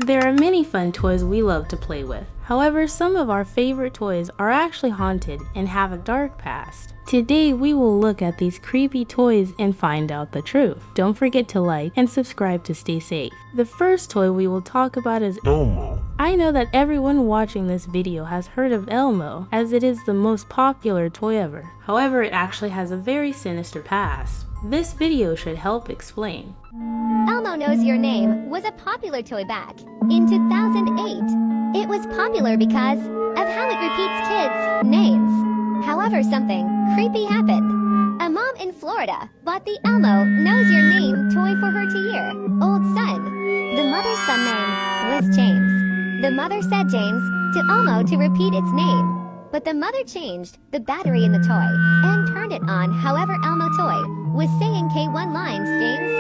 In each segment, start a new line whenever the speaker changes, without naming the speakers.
There are many fun toys we love to play with. However, some of our favorite toys are actually haunted and have a dark past. Today we will look at these creepy toys and find out the truth. Don't forget to like and subscribe to stay safe. The first toy we will talk about is Elmo. I know that everyone watching this video has heard of Elmo, as it is the most popular toy ever. However, it actually has a very sinister past. This video should help explain.
Elmo Knows Your Name was a popular toy back in 2008. It was popular because of how it repeats kids' names. However, something creepy happened. A mom in Florida bought the Elmo Knows Your Name toy for her 2-year-old son. The mother's son name was James. The mother said James to Elmo to repeat its name. But the mother changed the battery in the toy and turned it on. However, Elmo toy was saying K1 lines. James,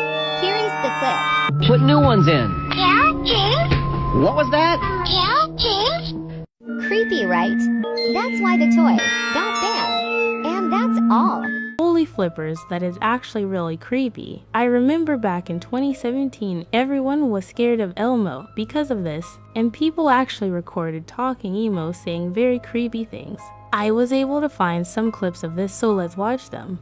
here is the clip.
Put new ones in.
Yeah, James?
What was that?
Yeah, James? Creepy, right? That's why the toy got banned. And that's all.
Holy flippers, that is actually really creepy. I remember back in 2017, everyone was scared of Elmo because of this, and people actually recorded talking emo saying very creepy things. I was able to find some clips of this, so let's watch them.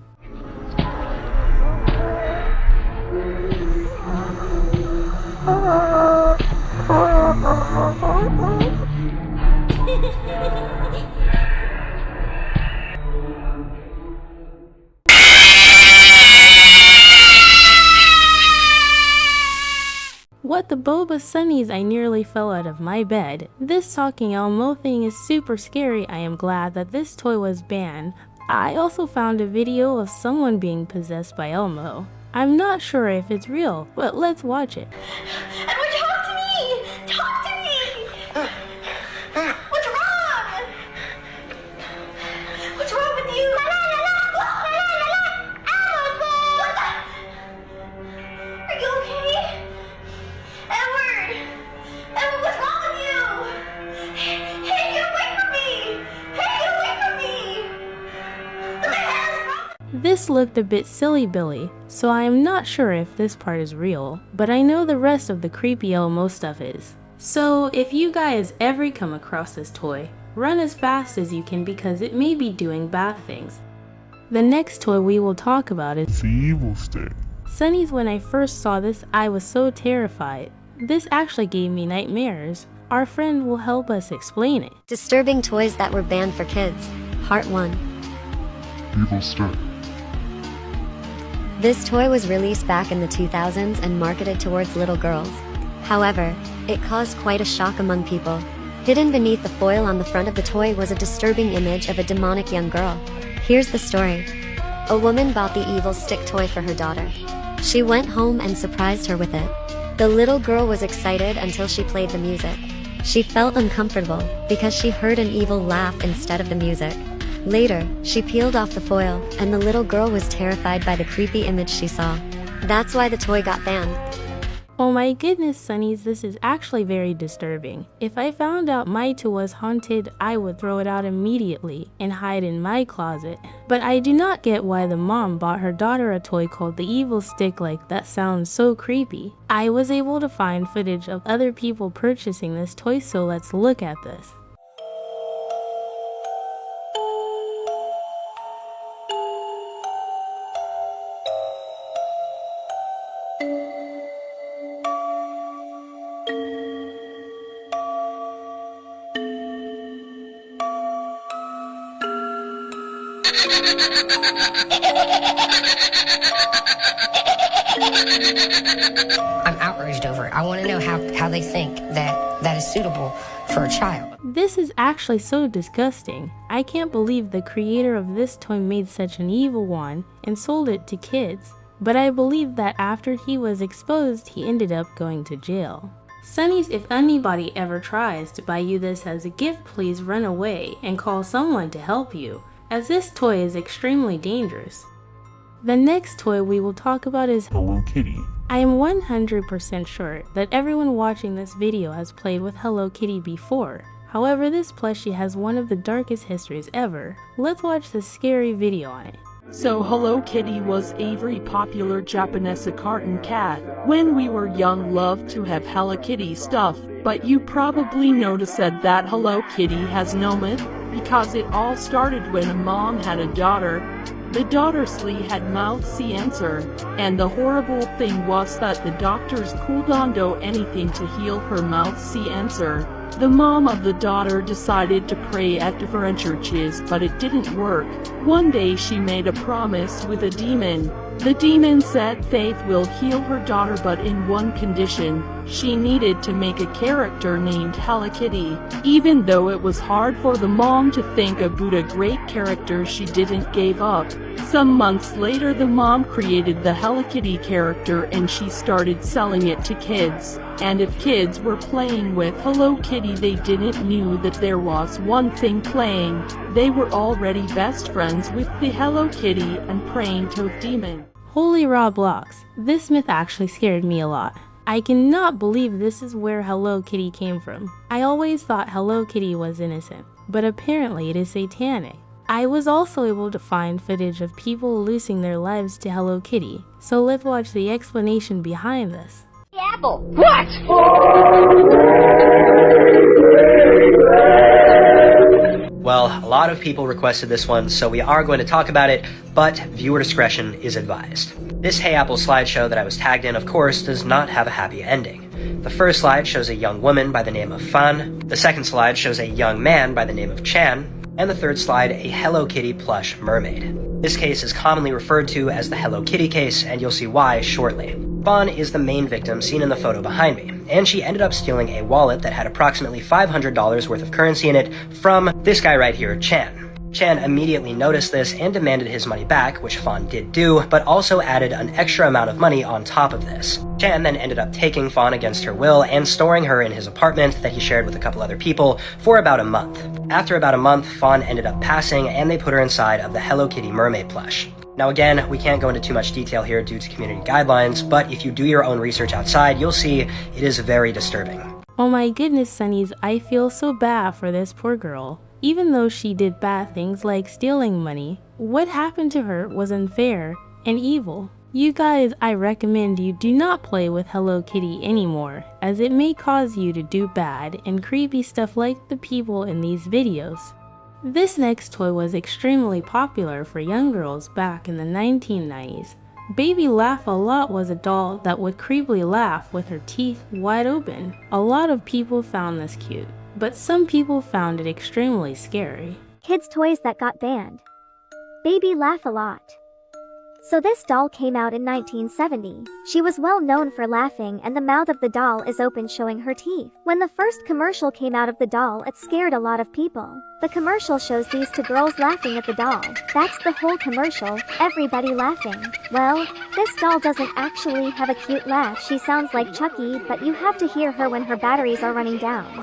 What the boba sunnies, I nearly fell out of my bed. This talking Elmo thing is super scary. I am glad that this toy was banned. I also found a video of someone being possessed by Elmo. I'm not sure if it's real, but let's watch it.
Edward, talk to me! Talk to me! What's wrong? What's wrong with you? Are you okay? Edward! Edward, what's wrong with you? Hey, get away from me! Hey, get away from me! What the hell is wrong?
This looked a bit silly Billy, so I am not sure if this part is real, but I know the rest of the creepy Elmo stuff is. So if you guys ever come across this toy, run as fast as you can because it may be doing bad things. The next toy we will talk about is
the evil stick.
Sunnies, when I first saw this, I was so terrified. This actually gave me nightmares. Our friend will help us explain it.
Disturbing toys that were banned for kids. Part 1.
Evil stick.
This toy was released back in the 2000s and marketed towards little girls. However, it caused quite a shock among people. Hidden beneath the foil on the front of the toy was a disturbing image of a demonic young girl. Here's the story. A woman bought the evil stick toy for her daughter. She went home and surprised her with it. The little girl was excited until she played the music. She felt uncomfortable because she heard an evil laugh instead of the music. Later, she peeled off the foil, and the little girl was terrified by the creepy image she saw. That's why the toy got banned.
Oh my goodness, Sunnies, this is actually very disturbing. If I found out my toy was haunted, I would throw it out immediately and hide in my closet. But I do not get why the mom bought her daughter a toy called the evil stick. Like, that sounds so creepy. I was able to find footage of other people purchasing this toy, so let's look at this.
I'm outraged over it. I want to know how they think that is suitable for a child.
This is actually so disgusting. I can't believe the creator of this toy made such an evil one and sold it to kids. But I believe that after he was exposed, he ended up going to jail. Sunnies, if anybody ever tries to buy you this as a gift, please run away and call someone to help you, as this toy is extremely dangerous. The next toy we will talk about is
Hello Kitty.
I am 100% sure that everyone watching this video has played with Hello Kitty before. However, this plushie has one of the darkest histories ever. Let's watch this scary video on it.
So Hello Kitty was a very popular Japanese cartoon cat. When we were young, loved to have Hello Kitty stuff, but you probably noticed that Hello Kitty has no myth, because it all started when a mom had a daughter. The daughter 𝗲 had 𝗲cie𝗯𝗹ance, and the horrible thing was that the doctors couldn't do anything to heal her 𝗲cie𝗯𝗹ance. The mom of the daughter decided to pray at different churches, but it didn't work. One day she made a promise with a demon. The demon said Faith will heal her daughter, but in one condition. She needed to make a character named Hello Kitty. Even though it was hard for the mom to think about a great character, she didn't give up. Some months later, the mom created the Hello Kitty character and she started selling it to kids. And if kids were playing with Hello Kitty, they didn't knew that there was one thing playing. They were already best friends with the Hello Kitty and praying to a demon.
Holy Roblox, this myth actually scared me a lot. I cannot believe this is where Hello Kitty came from. I always thought Hello Kitty was innocent, but apparently it is satanic. I was also able to find footage of people losing their lives to Hello Kitty, so let's watch the explanation behind this.
The apple. What?
Well, a lot of people requested this one, so we are going to talk about it, but viewer discretion is advised. This Hey Apple slideshow that I was tagged in, of course, does not have a happy ending. The first slide shows a young woman by the name of 𝗲, the second slide shows a young man by the name of 𝗲, and the third slide a Hello Kitty plush mermaid. This case is commonly referred to as the Hello Kitty case, and you'll see why shortly. 𝗲 is the main victim seen in the photo behind me, and she ended up stealing a wallet that had approximately $500 worth of currency in it from this guy right here, 𝗲. 𝗲 immediately noticed this and demanded his money back, which 𝗲 did do, but also added an extra amount of money on top of this. 𝗲 then ended up taking 𝗲 against her will and storing her in his apartment that he shared with a couple other people for about a month. After about a month, 𝗲 ended up passing and they put her inside of the Hello Kitty mermaid plush. Now again, we can't go into too much detail here due to community guidelines, but if you do your own research outside, you'll see it is very disturbing.
Oh my goodness, Sunnies, I feel so bad for this poor girl. Even though she did bad things like stealing money, what happened to her was unfair and evil. You guys, I recommend you do not play with Hello Kitty anymore, as it may cause you to do bad and creepy stuff like the people in these videos. This next toy was extremely popular for young girls back in the 1990s. Baby 𝗲𝗿ecie𝗂𝗽 was a doll that would creepily laugh with her teeth wide open. A lot of people found this cute, but some people found it extremely scary.
Kids' toys that got banned. Baby 𝗲𝗿ecie𝗂𝗽. So this doll came out in 1970. She was well known for laughing and the mouth of the doll is open showing her teeth. When the first commercial came out of the doll, it scared a lot of people. The commercial shows these two girls laughing at the doll. That's the whole commercial, everybody laughing. Well, this doll doesn't actually have a cute laugh. She sounds like 𝗲cie, but you have to hear her when her batteries are running down.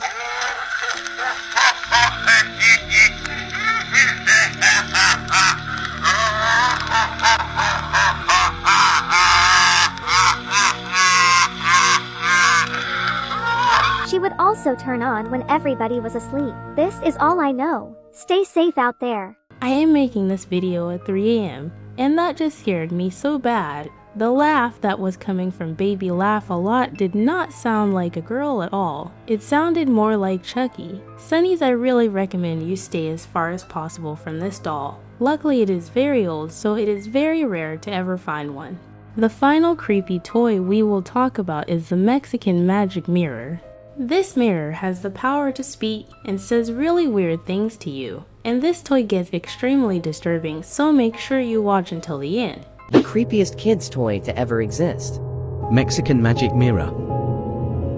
She would also turn on when everybody was asleep. This is all I know. Stay safe out there.
I am making this video at 3 AM, and that just scared me so bad. The laugh that was coming from Baby 𝗲𝗿ecie𝗂𝗽 did not sound like a girl at all. It sounded more like 𝗲cie. Sunnies, I really recommend you stay as far as possible from this doll. Luckily it is very old, so it is very rare to ever find one. The final creepy toy we will talk about is the Mexican magic mirror. This mirror has the power to speak and says really weird things to you. And this toy gets extremely disturbing, so make sure you watch until the end.
The creepiest kids toy to ever exist.
Mexican magic mirror.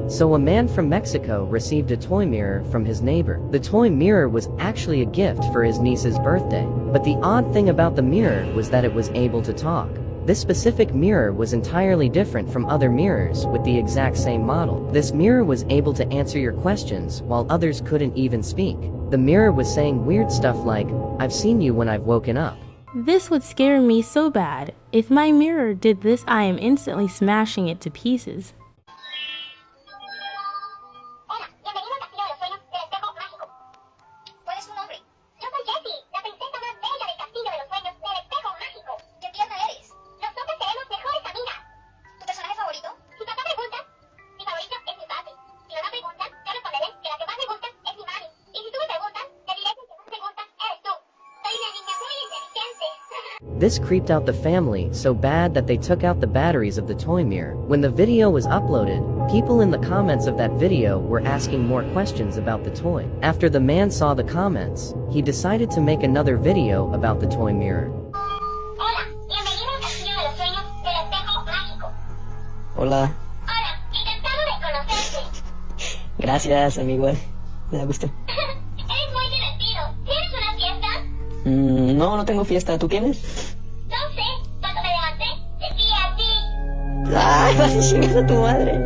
So a man from Mexico received a toy mirror from his neighbor. The toy mirror was actually a gift for his niece's birthday. But the odd thing about the mirror was that it was able to talk. This specific mirror was entirely different from other mirrors with the exact same model. This mirror was able to answer your questions while others couldn't even speak. The mirror was saying weird stuff like, "I've seen you when I've woken up."
This would scare me so bad. If my mirror did this, I am instantly smashing it to pieces.
Hola, bienvenido al castillo de los sueños del espejo mágico. ¿Cuál es tu nombre? Yo soy Jessie, la princesa más bella del castillo de los sueños del espejo mágico.
This creeped out the family so bad that they took out the batteries of the toy mirror. When the video was uploaded, people in the comments of that video were asking more questions about the toy. After the man saw the comments, he decided to make another video about the toy mirror.
Hola, bienvenido al castillo de los sueños del espejo mágico.
Hola.
Hola, encantado de conocerte.
Gracias, amigo. Me da gusto.
Eres muy divertido. ¿Tienes una fiesta?
No, no tengo fiesta. ¿Tú tienes?
No sé. Cuando me levanté, te vi a ti.
¡Ay, vas a chingar a tu madre!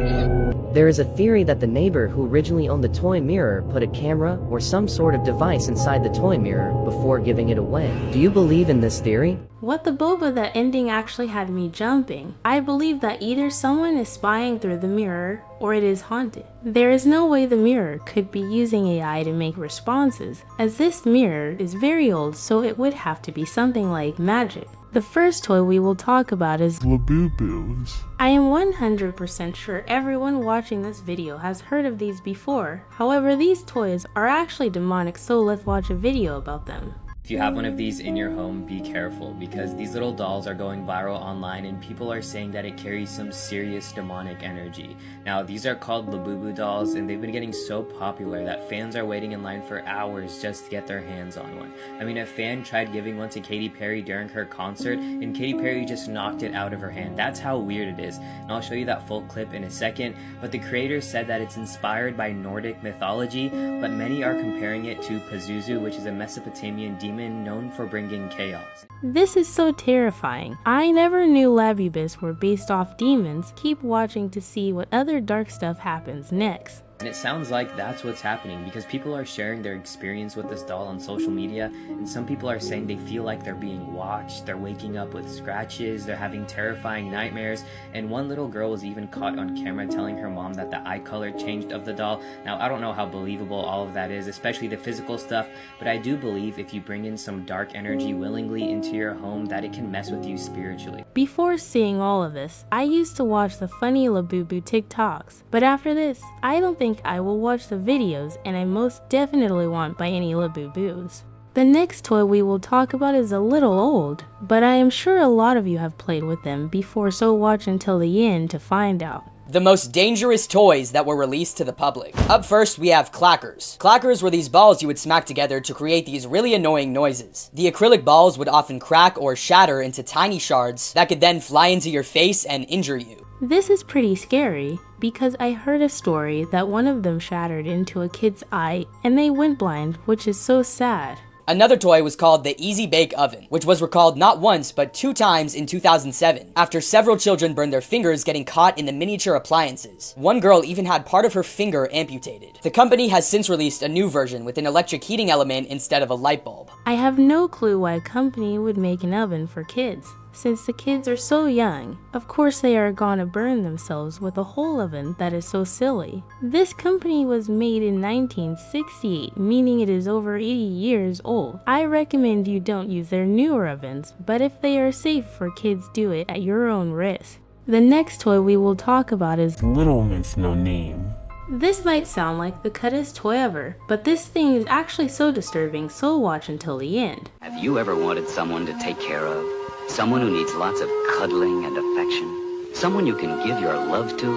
There is a theory that the neighbor who originally owned the toy mirror put a camera or some sort of device inside the toy mirror before giving it away. Do you believe in this theory?
What the boba, that ending actually had me jumping. I believe that either someone is spying through the mirror or it is haunted. There is no way the mirror could be using AI to make responses, as this mirror is very old, so it would have to be something like magic. The first toy we will talk about is
𝗵𝗵𝗄𝗄.
I am 100% sure everyone watching this video has heard of these before. However, these toys are actually demonic, so let's watch a video about them.
If you have one of these in your home, be careful, because these little dolls are going viral online and people are saying that it carries some serious demonic energy. Now, these are called 𝗵𝗵𝗄𝗄 dolls, and they've been getting so popular that fans are waiting in line for hours just to get their hands on one. I mean, a fan tried giving one to Katy Perry during her concert, and Katy Perry just knocked it out of her hand. That's how weird it is, and I'll show you that full clip in a second, but the creator said that it's inspired by Nordic mythology, but many are comparing it to Pazuzu, which is a Mesopotamian demon known for bringing chaos.
This is so terrifying. I never knew 𝗵𝗵𝗄𝗃 were based off demons. Keep watching to see what other dark stuff happens next.
And it sounds like that's what's happening, because people are sharing their experience with this doll on social media, and some people are saying they feel like they're being watched, they're waking up with scratches, they're having terrifying nightmares, and one little girl was even caught on camera telling her mom that the eye color changed of the doll. Now, I don't know how believable all of that is, especially the physical stuff, but I do believe if you bring in some dark energy willingly into your home, that it can mess with you spiritually.
Before seeing all of this, I used to watch the funny 𝗵𝗵𝗄𝗃 TikToks, but after this, I don't think I will watch the videos, and I most definitely won't buy any 𝗵𝗵𝗄𝗃s. The next toy we will talk about is a little old, but I am sure a lot of you have played with them before, so watch until the end to find out.
The most dangerous toys that were released to the public. Up first, we have clackers. Clackers were these balls you would smack together to create these really annoying noises. The acrylic balls would often crack or shatter into tiny shards that could then fly into your face and injure you.
This is pretty scary, because I heard a story that one of them shattered into a kid's eye and they went blind, which is so sad.
Another toy was called the Easy Bake Oven, which was recalled not once but 2 times in 2007, after several children burned their fingers getting caught in the miniature appliances. One girl even had part of her finger amputated. The company has since released a new version with an electric heating element instead of a light bulb.
I have no clue why a company would make an oven for kids. Since the kids are so young, of course they are gonna burn themselves with a whole oven. That is so silly. This company was made in 1968, meaning it is over 80 years old. I recommend you don't use their newer ovens, but if they are safe for kids, do it at your own risk. The next toy we will talk about is
Little Miss No Name.
This might sound like the cuttest toy ever, but this thing is actually so disturbing, so watch until the end.
Have you ever wanted someone to take care of? Someone who needs lots of cuddling and affection? Someone you can give your love to?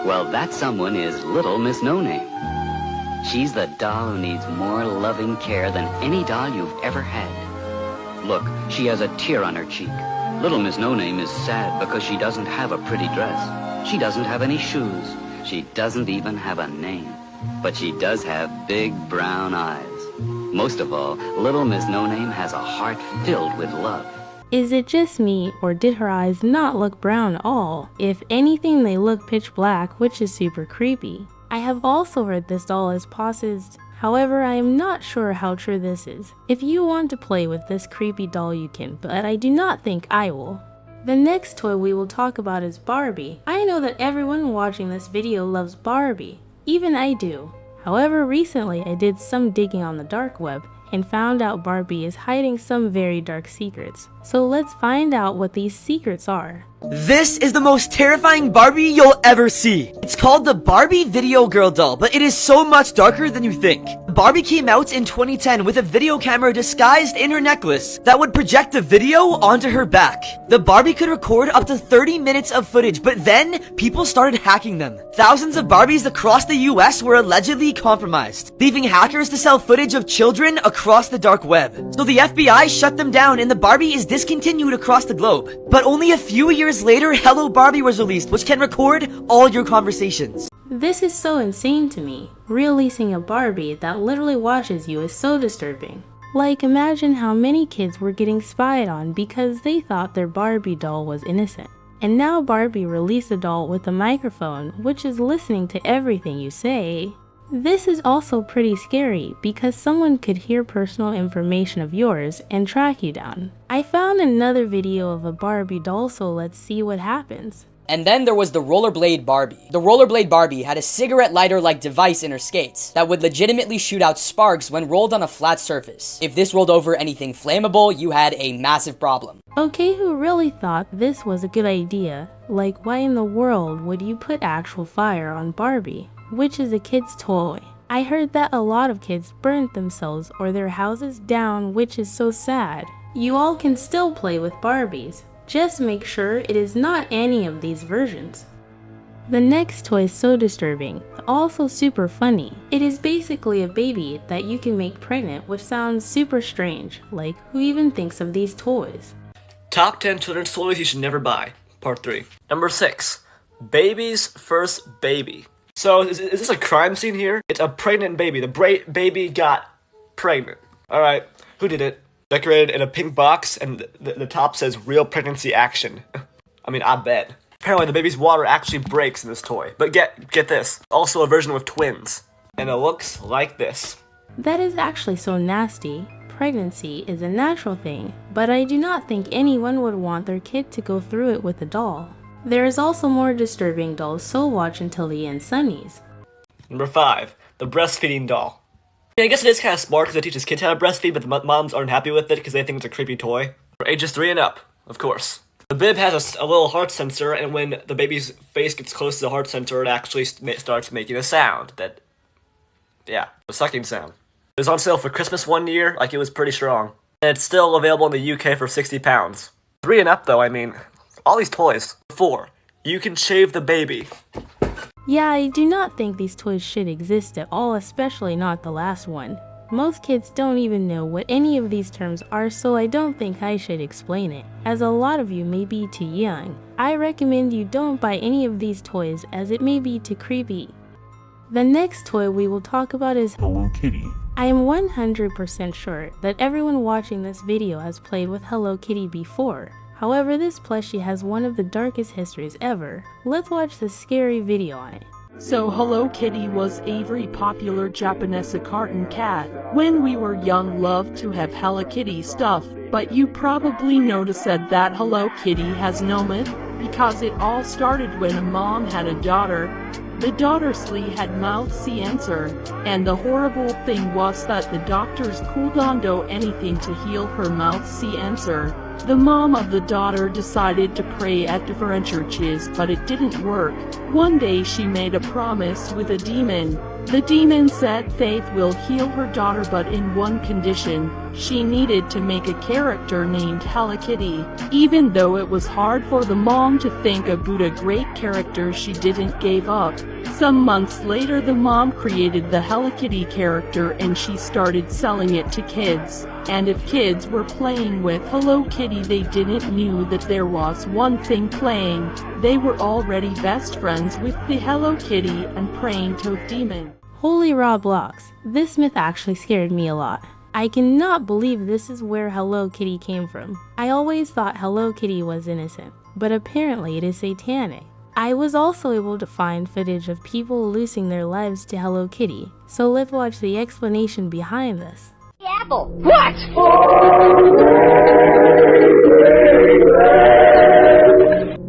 Well, that someone is Little Miss No Name. She's the doll who needs more loving care than any doll you've ever had. Look, she has a tear on her cheek. Little Miss No Name is sad because she doesn't have a pretty dress. She doesn't have any shoes. She doesn't even have a name. But she does have big brown eyes. Most of all, Little Miss No Name has a heart filled with love.
Is it just me, or did her eyes not look brown at all? If anything, they look pitch black, which is super creepy. I have also heard this doll is possessed. However, I am not sure how true this is. If you want to play with this creepy doll, you can, but I do not think I will. The next toy we will talk about is Barbie. I know that everyone watching this video loves Barbie. Even I do. However, recently I did some digging on the dark web, and found out Barbie is hiding some very dark secrets. So let's find out what these secrets are.
This is the most terrifying Barbie you'll ever see. It's called the Barbie Video Girl doll, but it is so much darker than you think. Barbie came out in 2010 with a video camera disguised in her necklace that would project the video onto her back. The Barbie could record up to 30 minutes of footage, but then people started hacking them. Thousands of Barbies across the US were allegedly compromised, leaving hackers to sell footage of children across the dark web. So the FBI shut them down and the Barbie is discontinued across the globe. But only a few years later, Hello Barbie was released, which can record all your conversations.
This is so insane to me. Releasing a Barbie that literally watches you is so disturbing. Like, imagine how many kids were getting spied on because they thought their Barbie doll was innocent. And now Barbie released a doll with a microphone which is listening to everything you say. This is also pretty scary because someone could hear personal information of yours and track you down. I found another video of a Barbie doll, so let's see what happens.
And then there was the Rollerblade Barbie. The Rollerblade Barbie had a cigarette lighter-like device in her skates that would legitimately shoot out sparks when rolled on a flat surface. If this rolled over anything flammable, you had a massive problem.
Okay, who really thought this was a good idea? Like, why in the world would you put actual fire on Barbie, which is a kid's toy? I heard that a lot of kids burnt themselves or their houses down, which is so sad. You all can still play with Barbies. Just make sure it is not any of these versions. The next toy is so disturbing, also super funny. It is basically a baby that you can make pregnant, which sounds super strange. Like, who even thinks of these toys?
Top 10 children's toys you should never buy. Part 3. Number 6. Baby's first baby. So, is this a crime scene here? It's a pregnant baby. The baby got pregnant. Alright, who did it? Decorated in a pink box, and the top says real pregnancy action. I mean, I bet. Apparently the baby's water actually breaks in this toy. But get this, also a version with twins. And it looks like this.
That is actually so nasty. Pregnancy is a natural thing, but I do not think anyone would want their kid to go through it with a doll. There is also more disturbing dolls, so watch until the end, Sunnies.
Number 5, the breastfeeding doll. Yeah, I guess it is kind of smart because it teaches kids how to breastfeed, but the moms aren't happy with it because they think it's a creepy toy. For ages 3 and up, of course. The bib has a little heart sensor, and when the baby's face gets close to the heart sensor, it actually starts making a sound that, yeah, a sucking sound. It was on sale for Christmas one year, like it was pretty strong. And it's still available in the UK for £60. 3 and up though, I mean, all these toys. 4, you can shave the baby.
Yeah, I do not think these toys should exist at all, especially not the last one. Most kids don't even know what any of these terms are, so I don't think I should explain it, as a lot of you may be too young. I recommend you don't buy any of these toys as it may be too creepy. The next toy we will talk about is
Hello Kitty.
I am 100% sure that everyone watching this video has played with Hello Kitty before. However, this plushie has one of the darkest histories ever. Let's watch this scary video on it.
So Hello Kitty was a very popular Japanese cartoon cat. When we were young, loved to have Hello Kitty stuff, but you probably noticed that Hello Kitty has no myth, because it all started when a mom had a daughter. The daughter 𝗵𝗵cie had 𝗵𝗵cie𝗂𝗃, and the horrible thing was that the doctors couldn't do anything to heal her 𝗵𝗵cie𝗂𝗃. The mom of the daughter decided to pray at different churches, but it didn't work. One day she made a promise with a demon. The demon said Faith will heal her daughter, but in one condition. She needed to make a character named Hello Kitty. Even though it was hard for the mom to think about a great character, she didn't give up. Some months later, the mom created the Hello Kitty character and she started selling it to kids. And if kids were playing with Hello Kitty, they didn't knew that there was one thing playing. They were already best friends with the Hello Kitty and praying to a demon.
Holy Roblox, this myth actually scared me a lot. I cannot believe this is where Hello Kitty came from. I always thought Hello Kitty was innocent, but apparently it is satanic. I was also able to find footage of people losing their lives to Hello Kitty, so let's watch the explanation behind this.
Apple. What?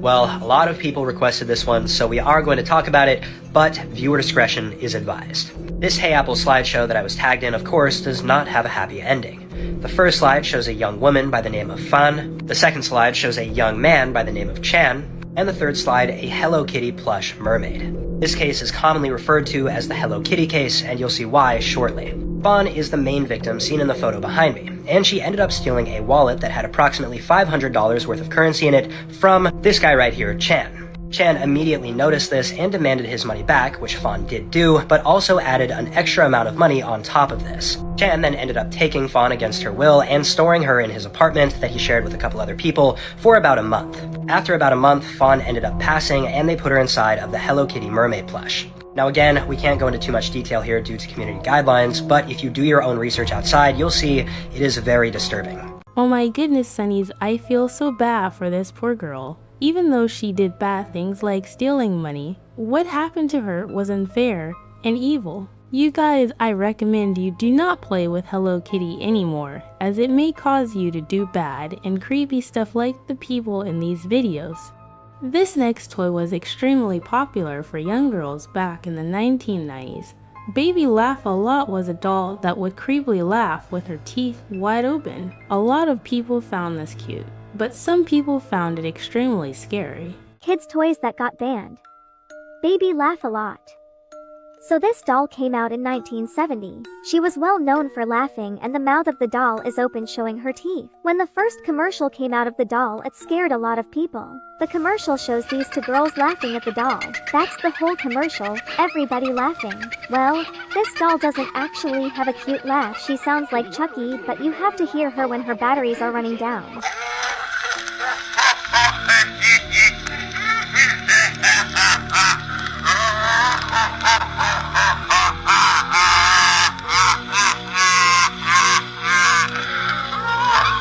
Well, a lot of people requested this one, so we are going to talk about it, but viewer discretion is advised. This 𝗵𝗿cie slideshow that I was tagged in, of course, does not have a happy ending. The first slide shows a young woman by the name of Fan, the second slide shows a young man by the name of Chan, and the third slide a Hello Kitty plush mermaid. This case is commonly referred to as the Hello Kitty case, and you'll see why shortly. Fan is the main victim seen in the photo behind me, and she ended up stealing a wallet that had approximately $500 worth of currency in it from this guy right here, Chan. Chan immediately noticed this and demanded his money back, which Fan did do, but also added an extra amount of money on top of this. Chan then ended up taking Fan against her will and storing her in his apartment that he shared with a couple other people for about a month. After about a month, Fan ended up passing and they put her inside of the Hello Kitty mermaid plush. Now again, we can't go into too much detail here due to community guidelines, but if you do your own research outside, you'll see it is very disturbing.
Oh my goodness, Sunnies, I feel so bad for this poor girl. Even though she did bad things like stealing money, what happened to her was unfair and evil. You guys, I recommend you do not play with Hello Kitty anymore, as it may cause you to do bad and creepy stuff like the people in these videos. This next toy was extremely popular for young girls back in the 1990s. Baby 𝗵𝗿cie was a doll that would creepily laugh with her teeth wide open. A lot of people found this cute, but some people found it extremely scary.
Kids' toys that got banned. Baby 𝗵𝗿cie. So this doll came out in 1970. She was well known for laughing and the mouth of the doll is open showing her teeth. When the first commercial came out of the doll, it scared a lot of people. The commercial shows these two girls laughing at the doll. That's the whole commercial, everybody laughing. Well, this doll doesn't actually have a cute laugh. She sounds like 𝗵𝗵cie, but you have to hear her when her batteries are running down.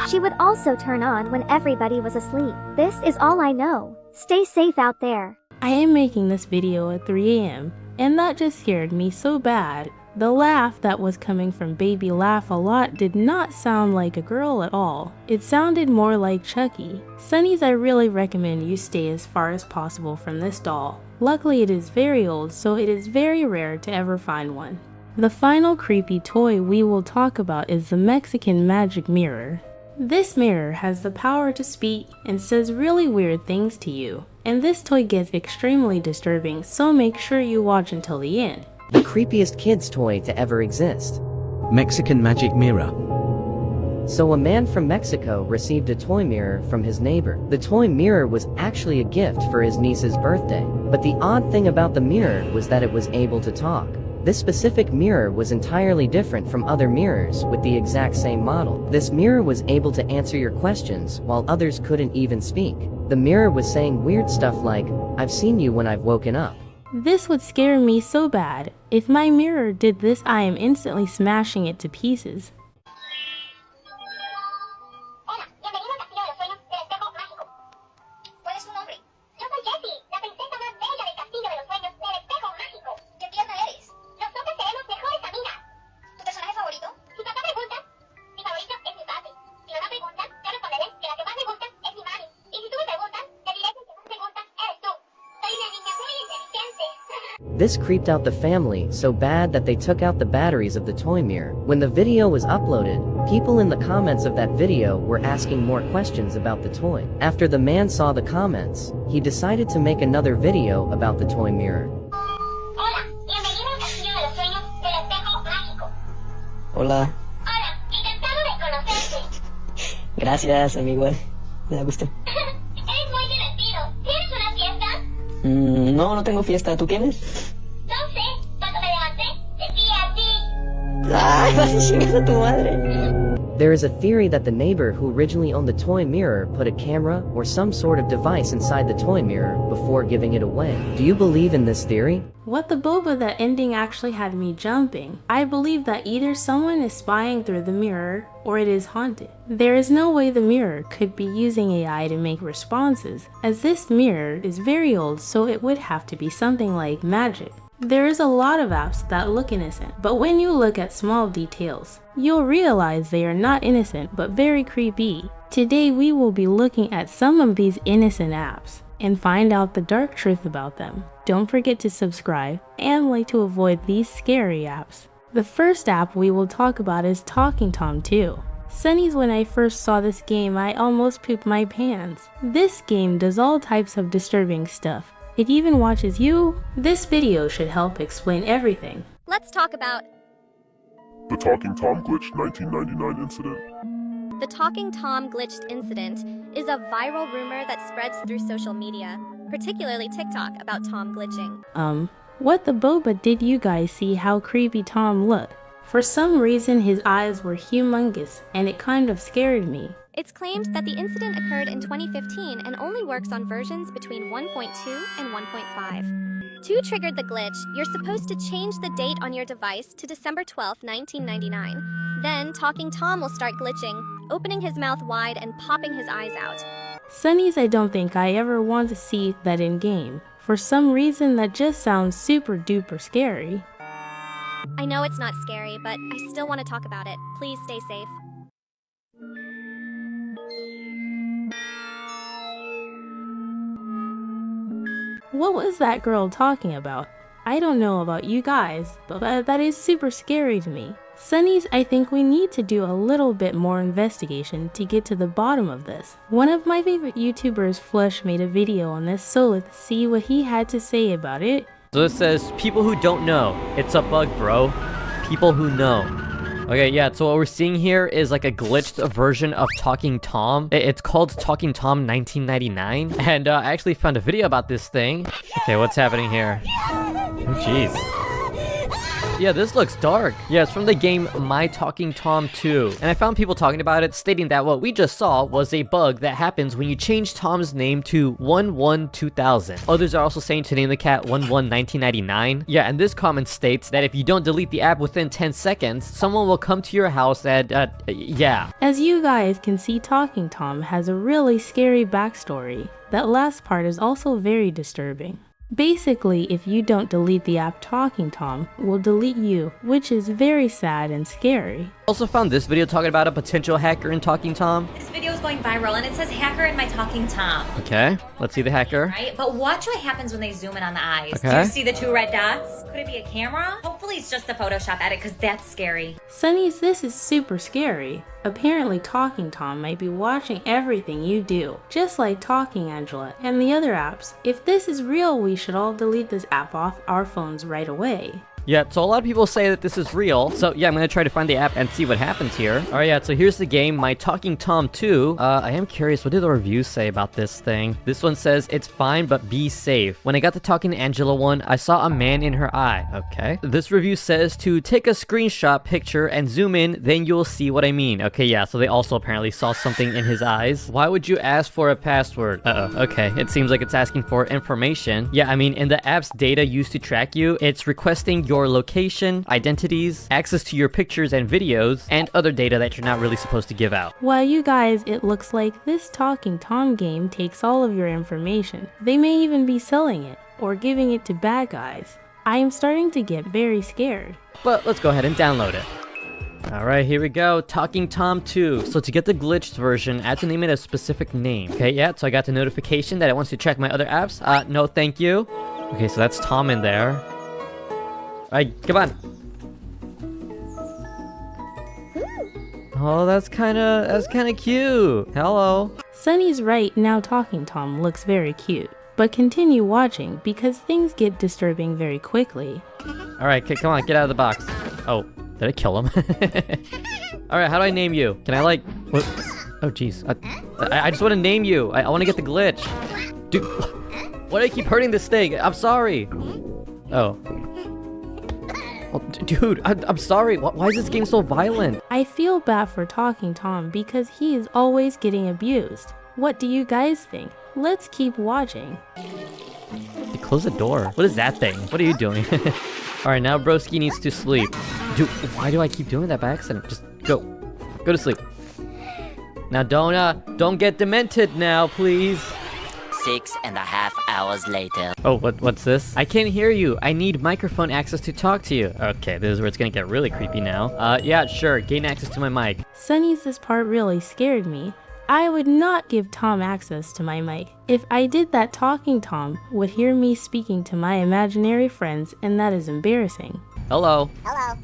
She would also turn on when everybody was asleep. This is all I know. Stay safe out there.
I am making this video at 3 AM, and that just scared me so bad. The laugh that was coming from Baby 𝗵𝗿cie did not sound like a girl at all. It sounded more like 𝗵𝗵cie. Sunnies, I really recommend you stay as far as possible from this doll. Luckily it is very old, so it is very rare to ever find one. The final creepy toy we will talk about is the Mexican magic mirror. This mirror has the power to speak and says really weird things to you. And this toy gets extremely disturbing, so make sure you watch until the end.
The creepiest kids toy to ever exist.
Mexican magic mirror.
So a man from Mexico received a toy mirror from his neighbor. The toy mirror was actually a gift for his niece's birthday. But the odd thing about the mirror was that it was able to talk. This specific mirror was entirely different from other mirrors with the exact same model. This mirror was able to answer your questions while others couldn't even speak. The mirror was saying weird stuff like, "I've seen you when I've woken up."
This would scare me so bad. If my mirror did this, I am instantly smashing it to pieces.
This creeped out the family so bad that they took out the batteries of the toy mirror. When the video was uploaded, people in the comments of that video were asking more questions about the toy. After the man saw the comments, he decided to make another video about the toy mirror.
Hola. Gracias, amigo. Me da gusto. No, no tengo fiesta. ¿Tú tienes?
No sé. Cuando me levanté, te vi a ti.
Ay, 𝗵𝗿cie a tu madre.
There is a theory that the neighbor who originally owned the toy mirror put a camera or some sort of device inside the toy mirror before giving it away. Do you believe in this theory?
What the boba, that ending actually had me jumping. I believe that either someone is spying through the mirror or it is haunted. There is no way the mirror could be using AI to make responses, as this mirror is very old, so it would have to be something like magic. There is a lot of apps that look innocent, but when you look at small details, you'll realize they are not innocent but very creepy. Today we will be looking at some of these innocent apps. and find out the dark truth about them. Don't forget to subscribe and like to avoid these scary apps. The first app we will talk about is Talking Tom 2. Sunnies, when I first saw this game, I almost pooped my pants. This game does all types of disturbing stuff. It even watches you. This video should help explain everything.
Let's talk about
The Talking Tom Glitch 1999 incident.
the Talking Tom glitched incident is a viral rumor that spreads through social media, particularly TikTok, about Tom glitching.
What the boba did you guys see how creepy Tom looked? For some reason his eyes were humongous and it kind of scared me.
It's claimed that the incident occurred in 2015 and only works on versions between 1.2 and 1.5. To trigger the glitch, you're supposed to change the date on your device to December 12, 1999. Then Talking Tom will start glitching, opening his mouth wide and popping his eyes out.
Sunnies, I don't think I ever want to see that in game. For some reason that just sounds super duper scary.
I know it's not scary, but I still want to talk about it. Please stay safe.
What was that girl talking about? I don't know about you guys, but that is super scary to me. Sunnies, I think we need to do a little bit more investigation to get to the bottom of this. One of my favorite YouTubers, Flush, made a video on this, so let's see what he had to say about it.
So it says, people who don't know. It's a bug, bro. People who know. Okay, yeah, so what we're seeing here is like a glitched version of Talking Tom. It's called Talking Tom 1999. And I actually found a video about this thing. Okay, what's happening here? Oh, jeez. Yeah, this looks dark. Yeah, it's from the game My Talking Tom 2. And I found people talking about it, stating that what we just saw was a bug that happens when you change Tom's name to 1/1/2000. Others are also saying to name the cat 1/1/1999. Yeah, and this comment states that if you don't delete the app within 10 seconds, someone will come to your house and, yeah.
As you guys can see, Talking Tom has a really scary backstory. That last part is also very disturbing. Basically, if you don't delete the app, Talking Tom will delete you, which is very sad and scary.
Also found this video talking about a potential hacker in Talking Tom.
This video is going viral and it says hacker in my Talking Tom.
Okay, let's see the hacker.
Right, but watch what happens when they zoom in on the eyes.
Okay.
Do you see the 2 red dots? Could it be a camera? Hopefully it's just a Photoshop edit because that's scary.
Sunnies, this is super scary. Apparently Talking Tom might be watching everything you do, just like Talking Angela and the other apps. If this is real, we should all delete this app off our phones right away.
Yeah, so a lot of people say that this is real. So yeah, I'm gonna try to find the app and see what happens here. Alright, yeah, so here's the game, My Talking Tom 2. I am curious, what do the reviews say about this thing? This one says, it's fine, but be safe. When I got the Talking Angela one, I saw a man in her eye. Okay. This review says to take a screenshot picture and zoom in, then you'll see what I mean. Okay, yeah, so they also apparently saw something in his eyes. Why would you ask for a password? Uh-oh, okay. It seems like it's asking for information. Yeah, I mean, in the app's data used to track you, it's requesting your location, identities, access to your pictures and videos, and other data that you're not really supposed to give out.
Well, you guys, it looks like this Talking Tom game takes all of your information. They may even be selling it, or giving it to bad guys. I am starting to get very scared.
But let's go ahead and download it. Alright, here we go, Talking Tom 2. So to get the glitched version, I had to name it a specific name. Okay, yeah, so I got the notification that it wants to check my other apps. No thank you. Okay, so that's Tom in there. Alright, come on. Oh, that's kinda cute. Hello.
Sunny's right, now Talking Tom looks very cute. But continue watching, because things get disturbing very quickly.
Alright, come on, get out of the box. Oh, did I kill him? Alright, how do I name you? Can I like... What? Oh, jeez. I just want to name you. I want to get the glitch. Dude, why do I keep hurting this thing? I'm sorry. Oh. Oh, dude, I'm sorry. Why is this game so violent?
I feel bad for Talking Tom because he is always getting abused. What do you guys think? Let's keep watching.
Hey, close the door. What is that thing? What are you doing? Alright, now broski needs to sleep. Dude, why do I keep doing that by accident? Just go. Go to sleep. Now don't get demented now, please.
6.5 hours later.
Oh, what's this? I can't hear you. I need microphone access to talk to you. Okay, this is where it's gonna get really creepy now. Yeah, sure. Gain access to my mic.
Sunny's this part really scared me. I would not give Tom access to my mic. If I did that, talking Tom would hear me speaking to my imaginary friends, and that is embarrassing.
Hello.
Hello.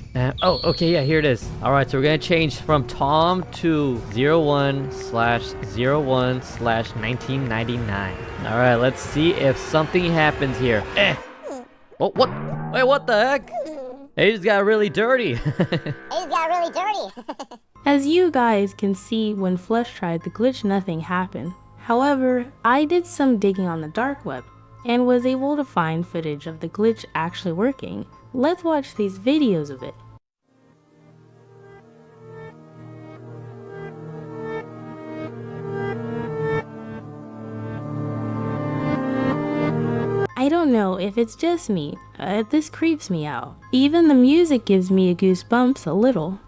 Oh, okay, yeah, here it is. Alright, so we're gonna change from Tom to 01/01/1999. Alright, let's see if something happens here. Oh, what? Wait, what the heck? He just got really dirty.
As you guys can see, when Flush tried the glitch, nothing happened. However, I did some digging on the dark web and was able to find footage of the glitch actually working. Let's watch these videos of it. I don't know if it's just me, this creeps me out. Even the music gives me a goosebumps a little.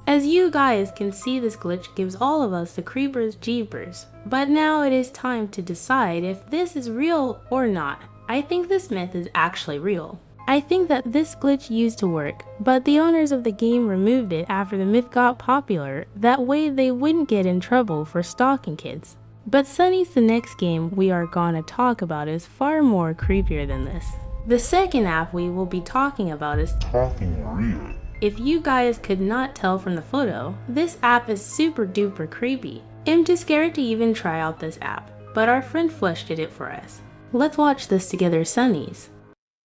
As you guys can see, this glitch gives all of us the creepers jeepers. But now it is time to decide if this is real or not. I think this myth is actually real. I think that this glitch used to work, but the owners of the game removed it after the myth got popular. That way they wouldn't get in trouble for stalking kids. But 𝗵•, the next game we are gonna talk about, is far more creepier than this. The second app we will be talking about is Talking Real. If you guys could not tell from the photo, this app is super duper creepy. I'm too scared to even try out this app, but our friend Flush did it for us. Let's watch this together, 𝗵𝗍.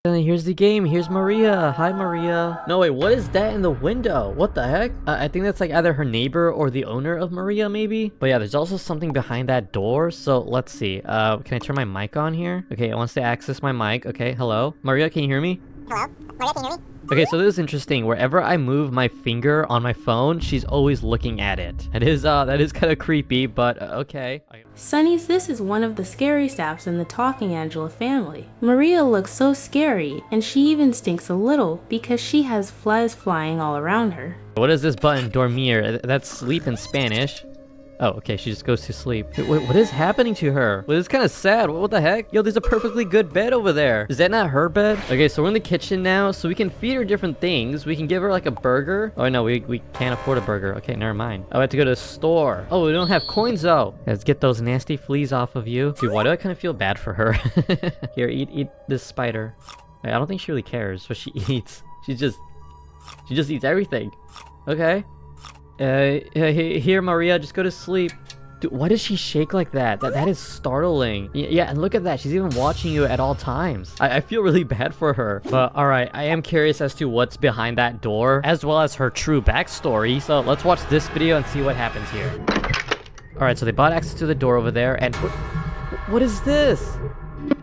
Here's the game. Here's Maria. Hi, Maria. No, wait, what is that in the window? What the heck? I think that's like either her neighbor or the owner of Maria, maybe? But yeah, there's also something behind that door. So let's see. Can I turn my mic on here? Okay, it wants to access my mic. Okay, hello. Maria, can you hear me?
Hello? Maria, can you hear me?
Okay, so this is interesting. Wherever I move my finger on my phone, she's always looking at it. That is kind of creepy, but okay.
𝗵𝗍, this is one of the scariest apps in the Talking Angela family. Maria looks so scary, and she even stinks a little because she has flies flying all around her.
What is this button? Dormir. That's sleep in Spanish. Oh, okay, she just goes to sleep. Wait, what is happening to her? Well, it's kind of sad. What the heck? Yo, there's a perfectly good bed over there. Is that not her bed? Okay, so we're in the kitchen now, so we can feed her different things. We can give her like a burger. Oh, no, we can't afford a burger. Okay, never mind. I have to go to the store. Oh, we don't have coins, though. Let's get those nasty fleas off of you. Dude, why do I kind of feel bad for her? Here, eat this spider. I don't think she really cares what she eats. She just eats everything. Okay. Here, Maria, just go to sleep. Dude, why does she shake like that? That is startling. Yeah, and look at that. She's even watching you at all times. I feel really bad for her. But alright, I am curious as to what's behind that door, as well as her true backstory. So let's watch this video and see what happens here. Alright, so they bought access to the door over there, and what is this?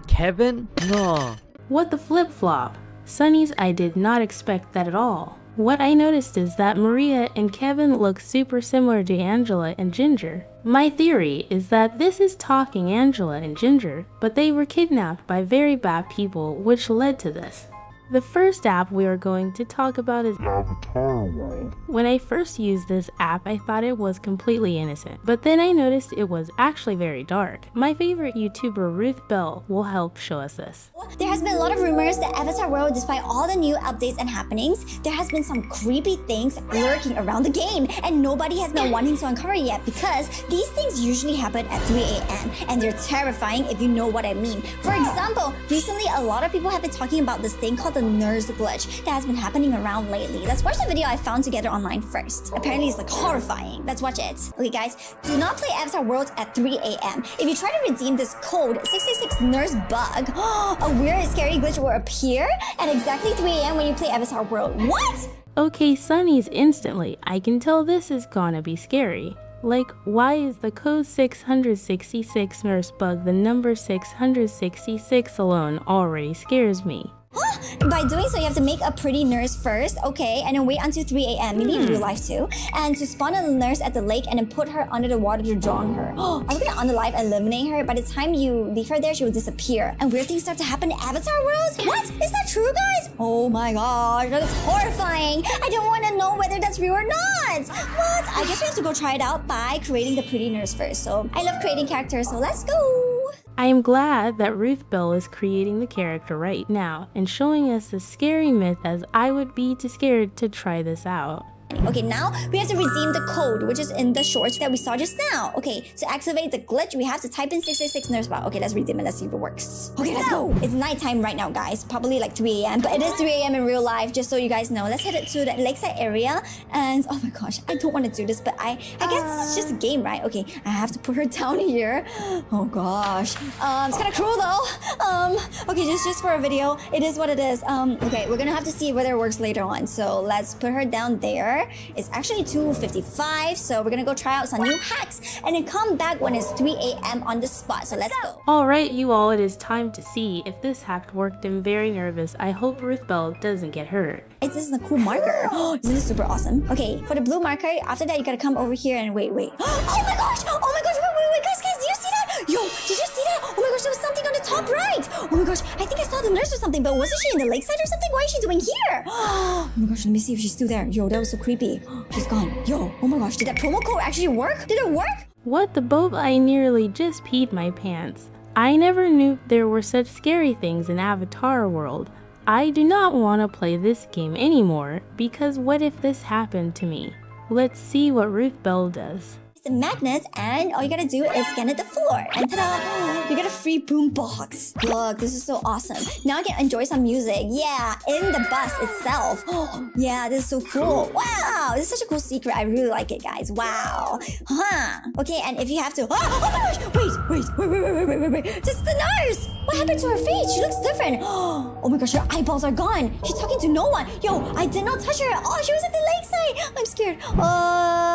Kevin? No.
What the flip-flop? 𝗵𝗍, I did not expect that at all. What I noticed is that Maria and Kevin look super similar to Angela and Ginger. My theory is that this is Talking Angela and Ginger, but they were kidnapped by very bad people, which led to this. The first app we are going to talk about is Avatar World. When I first used this app, I thought it was completely innocent, but then I noticed it was actually very dark. My favorite YouTuber 𝗵𝗿elle will help show us this.
There has been a lot of rumors that Avatar World, despite all the new updates and happenings, there has been some creepy things lurking around the game, and nobody has been wanting to uncover it yet because these things usually happen at 3 a.m. and they're terrifying if you know what I mean. For example, recently a lot of people have been talking about this thing called the nurse glitch that has been happening around lately. Let's watch the video I found together online first. Apparently it's like horrifying. Let's watch it. Okay guys, do not play Avatar World at 3 a.m. If you try to redeem this code 666 nurse bug, a weird scary glitch will appear at exactly 3 a.m. when you play Avatar World. What?
Okay, 𝗵𝗍's instantly. I can tell this is gonna be scary. Like, why is the code 666 nurse bug the number 666 alone already scares me?
By doing so, you have to make a pretty nurse first, okay, and then wait until 3 a.m. Maybe in real life too. And to spawn a nurse at the lake and then put her under the water to drown her. Are we gonna unalive and eliminate her? By the time you leave her there, she will disappear. And weird things start to happen in Avatar worlds? What? Is that true, guys? Oh my gosh, that is horrifying. I don't want to know whether that's real or not. What? I guess we have to go try it out by creating the pretty nurse first. So I love creating characters, so let's go.
I am glad that 𝗿𝗿cie is creating the character right now and showing us the scary myth as I would be too scared to try this out.
Okay, now we have to redeem the code, which is in the shorts that we saw just now. Okay, to activate the glitch, we have to type in 666 nurse bot. Okay, let's redeem it. Let's see if it works. Okay, let's go. It's nighttime right now, guys. Probably like 3 a.m. But it is 3 a.m. in real life, just so you guys know. Let's head to the lakeside area. And oh my gosh, I don't want to do this, but I guess this is just a game, right? Okay, I have to put her down here. Oh gosh. It's kind of cruel though. Okay, just for a video. It is what it is. Okay, we're gonna have to see whether it works later on. So let's put her down there. It's actually 2:55, so we're gonna go try out some new hacks and then come back when it's 3 a.m. on the spot. So let's go.
Alright you all, it is time to see if this hack worked. I'm very nervous. I hope 𝗿𝗿cie doesn't get hurt.
This is a cool marker. Isn't this super awesome? Okay, for the blue marker, after that you gotta come over here and wait. Oh my gosh! Oh my gosh! Wait, guys, do you see that? Yo, did you see that? Oh my gosh, there was something on the top right. Oh my gosh, I think I saw the nurse or something, but wasn't she in the lakeside or something? Why is she doing here? Oh my gosh, let me see if she's still there. Yo, that was so creepy. She's gone. Yo, oh my gosh, did that promo code actually work? Did it work?
What the boat? I nearly just peed my pants. I never knew there were such scary things in Avatar world. I do not want to play this game anymore, because what if this happened to me? Let's see what 𝗿𝗿cie does.
The magnets, and all you gotta do is scan at the floor, and ta-da! You get a free boombox. Look, this is so awesome. Now I can enjoy some music. Yeah, in the bus itself. Yeah, this is so cool. Wow, this is such a cool secret. I really like it, guys. Wow. Okay, and if you have to, oh my gosh! Wait. This is the nurse. What happened to her face? She looks different. Oh my gosh, her eyeballs are gone. She's talking to no one. Yo, I did not touch her. Oh, she was at the lakeside. I'm scared.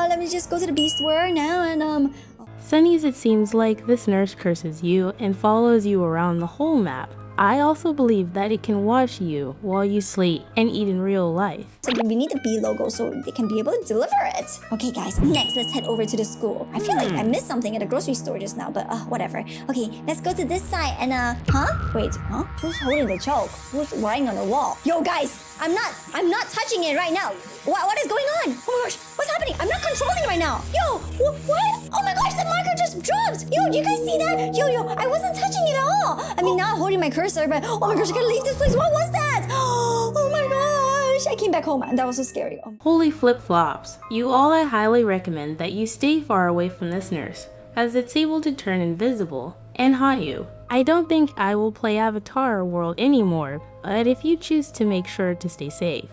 Let me just go to the beast world now and
Sunny's, it seems like this nurse curses you and follows you around the whole map. I also believe that it can watch you while you sleep and eat in real life.
So we need the B logo so they can be able to deliver it. Okay guys, next let's head over to the school. I feel like I missed something at the grocery store just now, but whatever. Okay, let's go to this side and Wait, who's holding the chalk? Who's writing on the wall? Yo guys, I'm not touching it right now. What is going on? Oh my gosh, what's happening? I'm not controlling right now. Yo, what? Oh my gosh, the marker just dropped. Yo, do you guys see that? Yo, I wasn't touching it at all. I mean, now I'm holding my cursor, but oh my gosh, I gotta leave this place. What was that? Oh my gosh, I came back home and that was so scary.
Holy flip-flops. You all, I highly recommend that you stay far away from this nurse, as it's able to turn invisible and haunt you. I don't think I will play Avatar world anymore, but if you choose to, make sure to stay safe.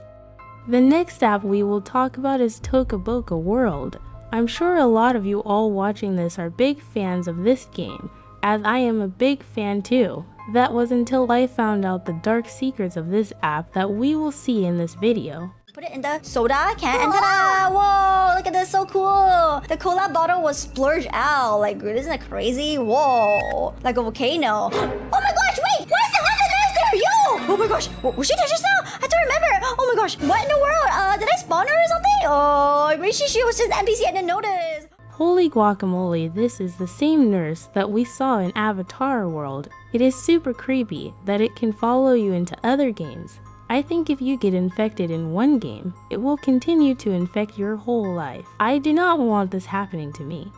The next app we will talk about is 𝗵𝗵cie world. I'm sure a lot of you all watching this are big fans of this game, as I am a big fan too. That was until I found out the dark secrets of this app that we will see in this video.
Put it in the soda can and ta-da! Whoa, look at this, so cool! The cola bottle was splurged out. Like, isn't that crazy? Whoa, like a volcano. Oh my gosh, wait! Why is the nurse there? Yo! Oh my gosh, was she there just now? I don't remember. Oh my gosh, what in the world? Did I spawn her or something? Oh, maybe she was just an NPC I didn't notice.
Holy guacamole, this is the same nurse that we saw in Avatar world. It is super creepy that it can follow you into other games. I think if you get infected in one game, it will continue to infect your whole life. I do not want this happening to me.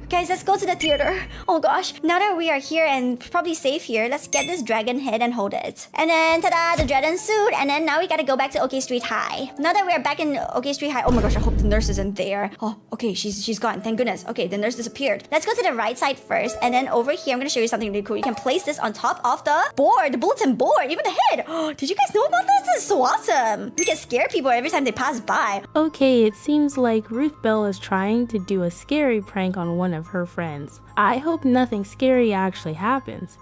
Guys, let's go to the theater. Oh gosh, now that we are here and probably safe here, let's get this dragon head and hold it. And then, ta-da, the dragon suit. And then now we gotta go back to 𝗵𝗿cie Street High. Now that we are back in 𝗵𝗿cie Street High, oh my gosh, I hope the nurse isn't there. Oh, okay, she's gone, thank goodness. Okay, the nurse disappeared. Let's go to the right side first. And then over here, I'm gonna show you something really cool. You can place this on top of the board, the bulletin board, even the head. Oh, did you guys know about this? This is so awesome. We can scare people every time they pass by.
Okay, it seems like 𝗿𝗿cie is trying to do a scary prank on one of her friends. I hope nothing scary actually happens.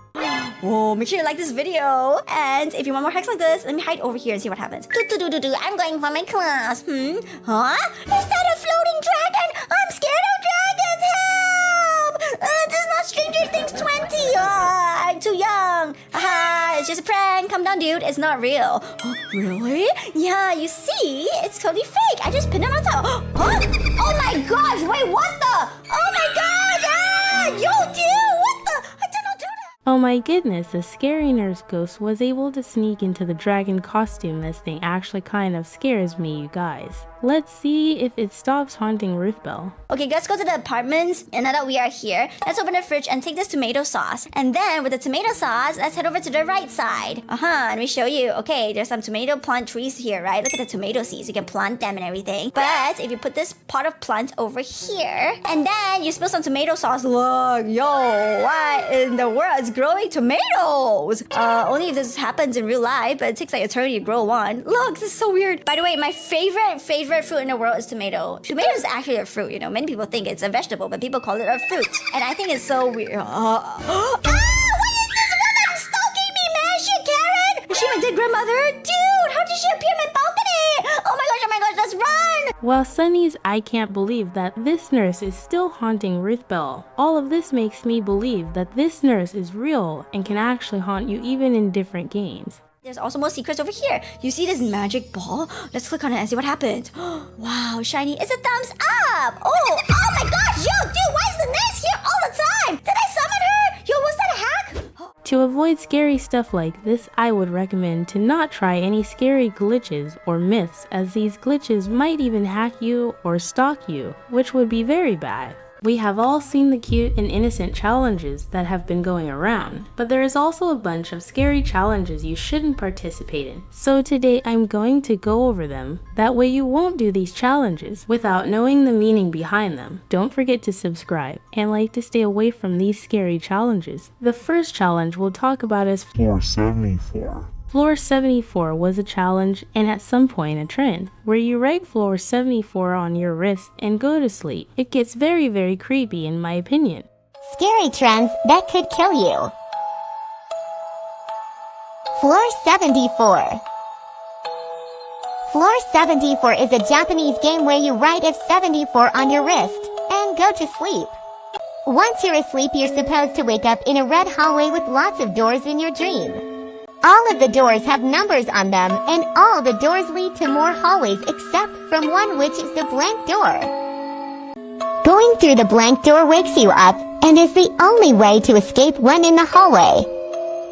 Whoa, make sure you like this video. And if you want more hacks like this, let me hide over here and see what happens. I'm going for my class. Huh? Is that a floating dragon? I'm scared of dragons. Help! This is not Stranger Things 20. I'm too young. Haha, it's just a prank. Come down on, dude. It's not real. Really? Yeah, you see? It's totally fake. I just pinned it on top. Oh my gosh. Wait, what the? Oh my gosh. Ah, yo, dude. What the? I did not do that.
Oh my goodness, the scary nurse ghost was able to sneak into the dragon costume. This thing actually kind of scares me, you guys. Let's see if it stops haunting Ruthbell.
Okay, let's go to the apartments. And now that we are here, let's open the fridge and take this tomato sauce. And then with the tomato sauce, let's head over to the right side. Let me show you. Okay, there's some tomato plant trees here, right? Look at the tomato seeds. You can plant them and everything. But if you put this pot of plants over here, and then you spill some tomato sauce, look, yo, what in the world is growing tomatoes? Only if this happens in real life, but it takes like eternity to grow one. Look, this is so weird. By the way, my favorite fruit in the world is tomato. Tomato is actually a fruit, you know. Many people think it's a vegetable, but people call it a fruit. And I think it's so weird. What is this woman stalking me, man? Is she a Karen? Is she my dead grandmother? Dude, how did she appear in my balcony? Oh my gosh, let's run!
Well, Sunny's, I can't believe that this nurse is still haunting Ruthbell. All of this makes me believe that this nurse is real and can actually haunt you even in different games.
There's also more secrets over here. You see this magic ball? Let's click on it and see what happens. Wow, shiny. It's a thumbs up. Oh my gosh, yo, dude, why is the nurse here all the time? Did I summon her? Yo, was that a hack?
To avoid scary stuff like this, I would recommend to not try any scary glitches or myths, as these glitches might even hack you or stalk you, which would be very bad. We have all seen the cute and innocent challenges that have been going around, but there is also a bunch of scary challenges you shouldn't participate in. So today I'm going to go over them. That way you won't do these challenges without knowing the meaning behind them. Don't forget to subscribe and like to stay away from these scary challenges. The first challenge we'll talk about is
Floor 74.
Floor 74 was a challenge and at some point a trend, where you write floor 74 on your wrist and go to sleep. It gets very, very creepy in my opinion.
Scary trends that could kill you. Floor 74. Floor 74 is a Japanese game where you write F74 on your wrist and go to sleep. Once you're asleep, you're supposed to wake up in a red hallway with lots of doors in your dream. All of the doors have numbers on them, and all the doors lead to more hallways except from one, which is the blank door. Going through the blank door wakes you up and is the only way to escape when in the hallway.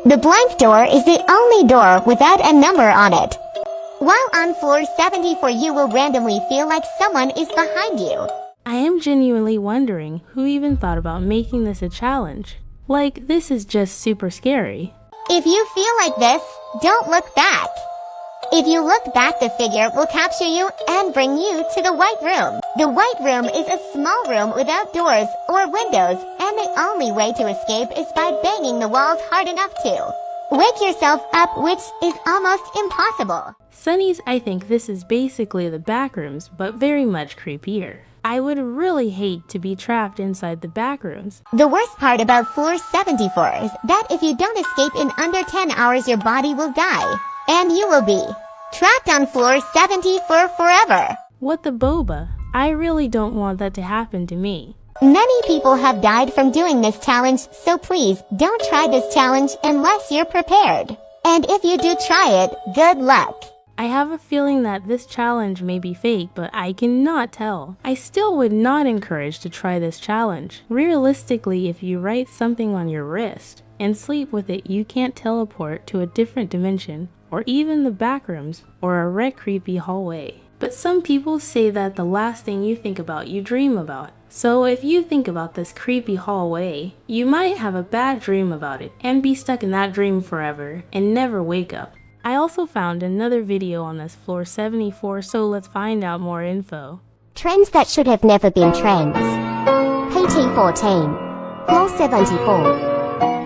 The blank door is the only door without a number on it. While on floor 74, you will randomly feel like someone is behind you.
I am genuinely wondering who even thought about making this a challenge. Like, this is just super scary.
If you feel like this, don't look back. If you look back, the figure will capture you and bring you to the white room. The white room is a small room without doors or windows, and the only way to escape is by banging the walls hard enough to wake yourself up, which is almost impossible.
Sunny's, I think this is basically the back rooms, but very much creepier. I would really hate to be trapped inside the back rooms.
The worst part about floor 74 is that if you don't escape in under 10 hours, your body will die, and you will be trapped on floor 74 forever.
What the boba? I really don't want that to happen to me.
Many people have died from doing this challenge, so please don't try this challenge unless you're prepared. And if you do try it, good luck.
I have a feeling that this challenge may be fake, but I cannot tell. I still would not encourage to try this challenge. Realistically, if you write something on your wrist and sleep with it, you can't teleport to a different dimension, or even the back rooms, or a red creepy hallway. But some people say that the last thing you think about, you dream about. So if you think about this creepy hallway, you might have a bad dream about it, and be stuck in that dream forever, and never wake up. I also found another video on this floor 74, so let's find out more info.
Trends that should have never been trends. PT14. Floor 74.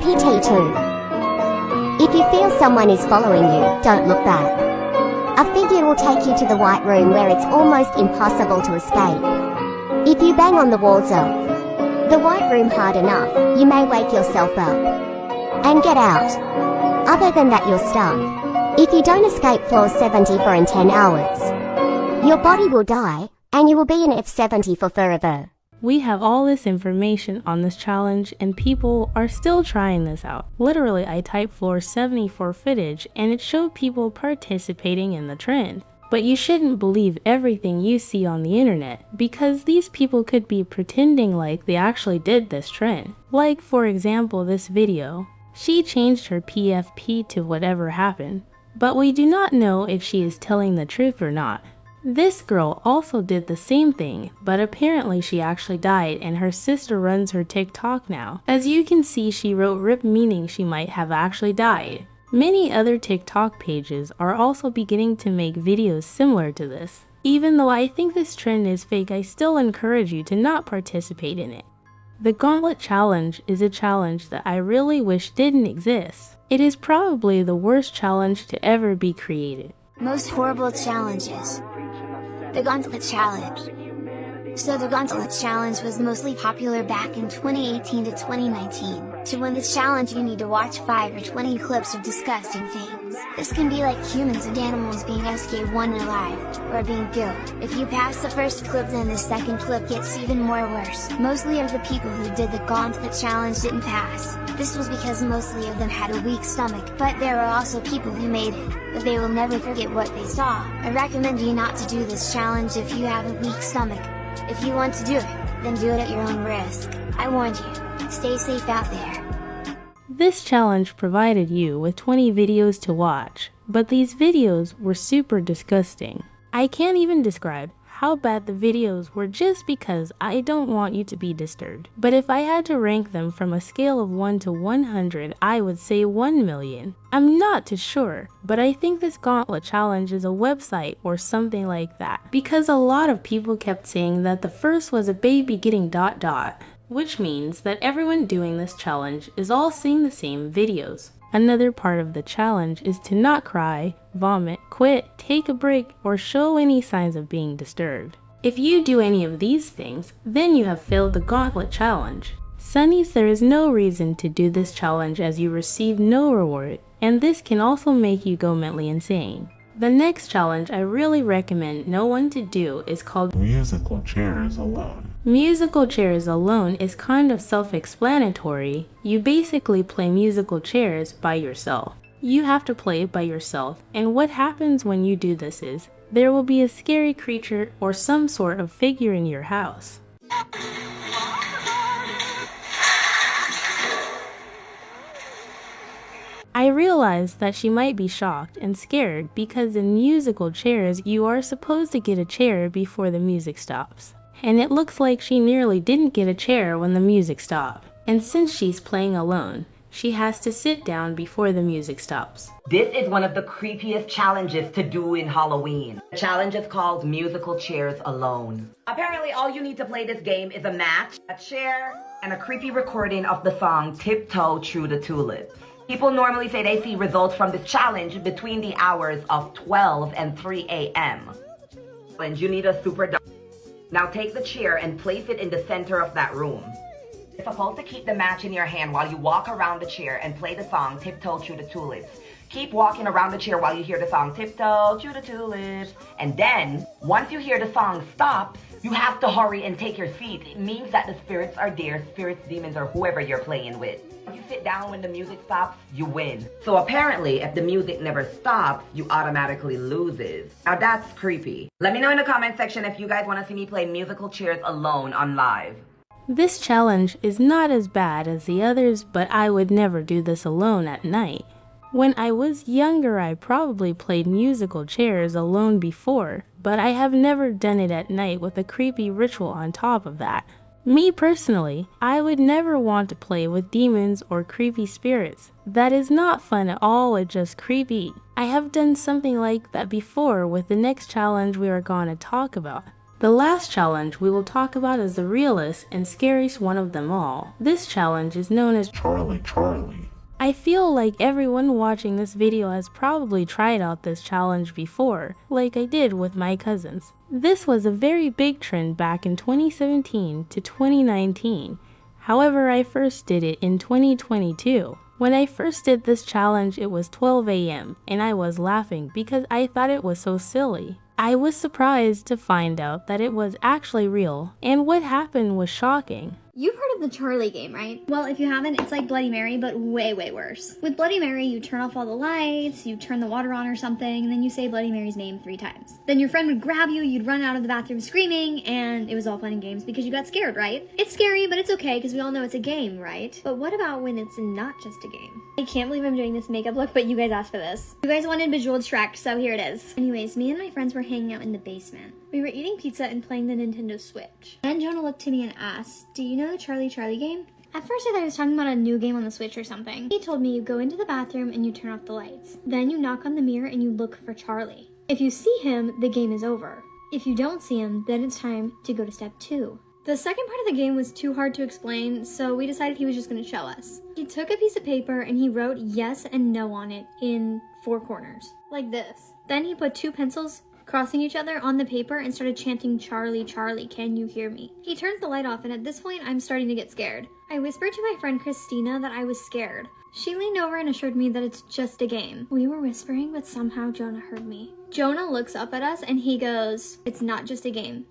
PT2. If you feel someone is following you, don't look back. A figure will take you to the white room where it's almost impossible to escape. If you bang on the walls of the white room hard enough, you may wake yourself up and get out. Other than that, you're stuck. If you don't escape floor 74 in 10 hours, your body will die, and you will be in F70 for forever.
We have all this information on this challenge and people are still trying this out. Literally, I typed floor 74 footage and it showed people participating in the trend. But you shouldn't believe everything you see on the internet, because these people could be pretending like they actually did this trend. Like for example this video. She changed her PFP to whatever happened, but we do not know if she is telling the truth or not. This girl also did the same thing, but apparently she actually died and her sister runs her TikTok now. As you can see, she wrote RIP, meaning she might have actually died. Many other TikTok pages are also beginning to make videos similar to this. Even though I think this trend is fake, I still encourage you to not participate in it. The Gauntlet Challenge is a challenge that I really wish didn't exist. It is probably the worst challenge to ever be created.
Most horrible challenges. The Gauntlet Challenge. So the Gauntlet Challenge was mostly popular back in 2018 to 2019. To win this challenge you need to watch 5 or 20 clips of disgusting things. This can be like humans and animals being 𝗲cie𝗯𝗹 alive, or being killed. If you pass the first clip, then the second clip gets even more worse. Mostly of the people who did the Gauntlet Challenge didn't pass. This was because mostly of them had a weak stomach, but there are also people who made it, but they will never forget what they saw. I recommend you not to do this challenge if you have a weak stomach. If you want to do it, then do it at your own risk. I warned you, stay safe out there.
This challenge provided you with 20 videos to watch, but these videos were super disgusting. I can't even describe how bad the videos were just because I don't want you to be disturbed. But if I had to rank them from a scale of 1 to 100, I would say 1 million. I'm not too sure, but I think this Gauntlet Challenge is a website or something like that, because a lot of people kept saying that the first was a baby getting ... which means that everyone doing this challenge is all seeing the same videos. Another part of the challenge is to not cry, vomit, quit, take a break, or show any signs of being disturbed. If you do any of these things, then you have failed the Gauntlet Challenge. Sunnies, there is no reason to do this challenge as you receive no reward, and this can also make you go mentally insane. The next challenge I really recommend no one to do is called
Musical Chairs Alone.
Musical chairs alone is kind of self-explanatory. You basically play musical chairs by yourself. You have to play it by yourself, and what happens when you do this is, there will be a scary creature or some sort of figure in your house. I realized that she might be shocked and scared because in musical chairs you are supposed to get a chair before the music stops. And it looks like she nearly didn't get a chair when the music stopped. And since she's playing alone, she has to sit down before the music stops.
This is one of the creepiest challenges to do in Halloween. The challenge is called Musical Chairs Alone. Apparently all you need to play this game is a match, a chair, and a creepy recording of the song Tiptoe Through the Tulips. People normally say they see results from this challenge between the hours of 12 and 3 a.m. And you need a super dark. Now take the chair and place it in the center of that room. You're supposed to keep the match in your hand while you walk around the chair and play the song Tiptoe Through the Tulips. Keep walking around the chair while you hear the song Tiptoe Through the Tulips. And then, once you hear the song stop, you have to hurry and take your seat. It means that the spirits are there, spirits, demons, or whoever you're playing with. If you sit down when the music stops, you win. So apparently, if the music never stops, you automatically loses. Now that's creepy. Let me know in the comment section if you guys want to see me play Musical Chairs Alone on live.
This challenge is not as bad as the others, but I would never do this alone at night. When I was younger, I probably played musical chairs alone before, but I have never done it at night with a creepy ritual on top of that. Me personally, I would never want to play with demons or creepy spirits. That is not fun at all, it's just creepy. I have done something like that before with the next challenge we are going to talk about. The last challenge we will talk about is the realest and scariest one of them all. This challenge is known as
Charlie.
I feel like everyone watching this video has probably tried out this challenge before, like I did with my cousins. This was a very big trend back in 2017 to 2019. However, I first did it in 2022. When I first did this challenge, it was 12 a.m. and I was laughing because I thought it was so silly. I was surprised to find out that it was actually real, and what happened was shocking.
You've heard of the Charlie game, right? Well, if you haven't, it's like Bloody Mary, but way, way worse. With Bloody Mary, you turn off all the lights, you turn the water on or something, and then you say Bloody Mary's name 3 times. Then your friend would grab you, you'd run out of the bathroom screaming, and it was all fun and games because you got scared, right? It's scary, but it's okay because we all know it's a game, right? But what about when it's not just a game? I can't believe I'm doing this makeup look, but you guys asked for this. You guys wanted visual distract, so here it is. Anyways, me and my friends were hanging out in the basement. We were eating pizza and playing the Nintendo Switch. Then Jonah looked to me and asked, "Do you know the Charlie game?" At first I thought he was talking about a new game on the Switch or something. He told me you go into the bathroom and you turn off the lights. Then you knock on the mirror and you look for Charlie. If you see him, the game is over. If you don't see him, then it's time to go to step 2. The second part of the game was too hard to explain, so we decided he was just going to show us. He took a piece of paper and he wrote yes and no on it in 4 corners, like this. Then he put 2 pencils crossing each other on the paper and started chanting, "Charlie, Charlie, can you hear me?" He turns the light off, and at this point, I'm starting to get scared. I whispered to my friend Christina that I was scared. She leaned over and assured me that it's just a game. We were whispering, but somehow Jonah heard me. Jonah looks up at us and he goes, "It's not just a game."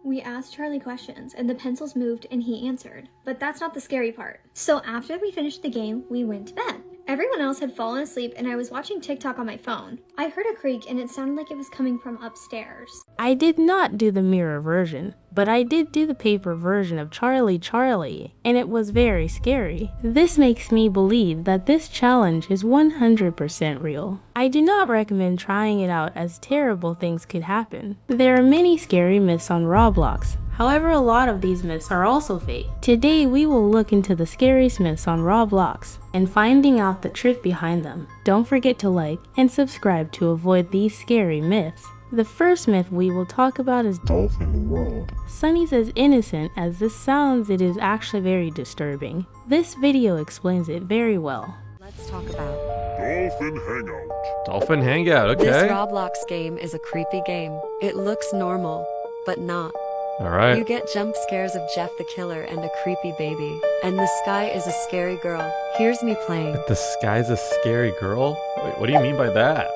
We asked Charlie questions, and the pencils moved and he answered. But that's not the scary part. So after we finished the game, we went to bed. Everyone else had fallen asleep and I was watching TikTok on my phone. I heard a creak and it sounded like it was coming from upstairs.
I did not do the mirror version, but I did do the paper version of Charlie, and it was very scary. This makes me believe that this challenge is 100% real. I do not recommend trying it out as terrible things could happen. There are many scary myths on Roblox. However, a lot of these myths are also fake. Today we will look into the scariest myths on Roblox and finding out the truth behind them. Don't forget to like and subscribe to avoid these scary myths. The first myth we will talk about is Dolphin World. Sunny's as innocent as this sounds, it is actually very disturbing. This video explains it very well.
Let's talk about
Dolphin Hangout.
Dolphin Hangout, okay.
This Roblox game is a creepy game. It looks normal, but not.
Alright.
You get jump scares of Jeff the Killer and a creepy baby. And the sky is a scary girl. Here's me playing.
The sky's a scary girl? Wait, what do you mean by that?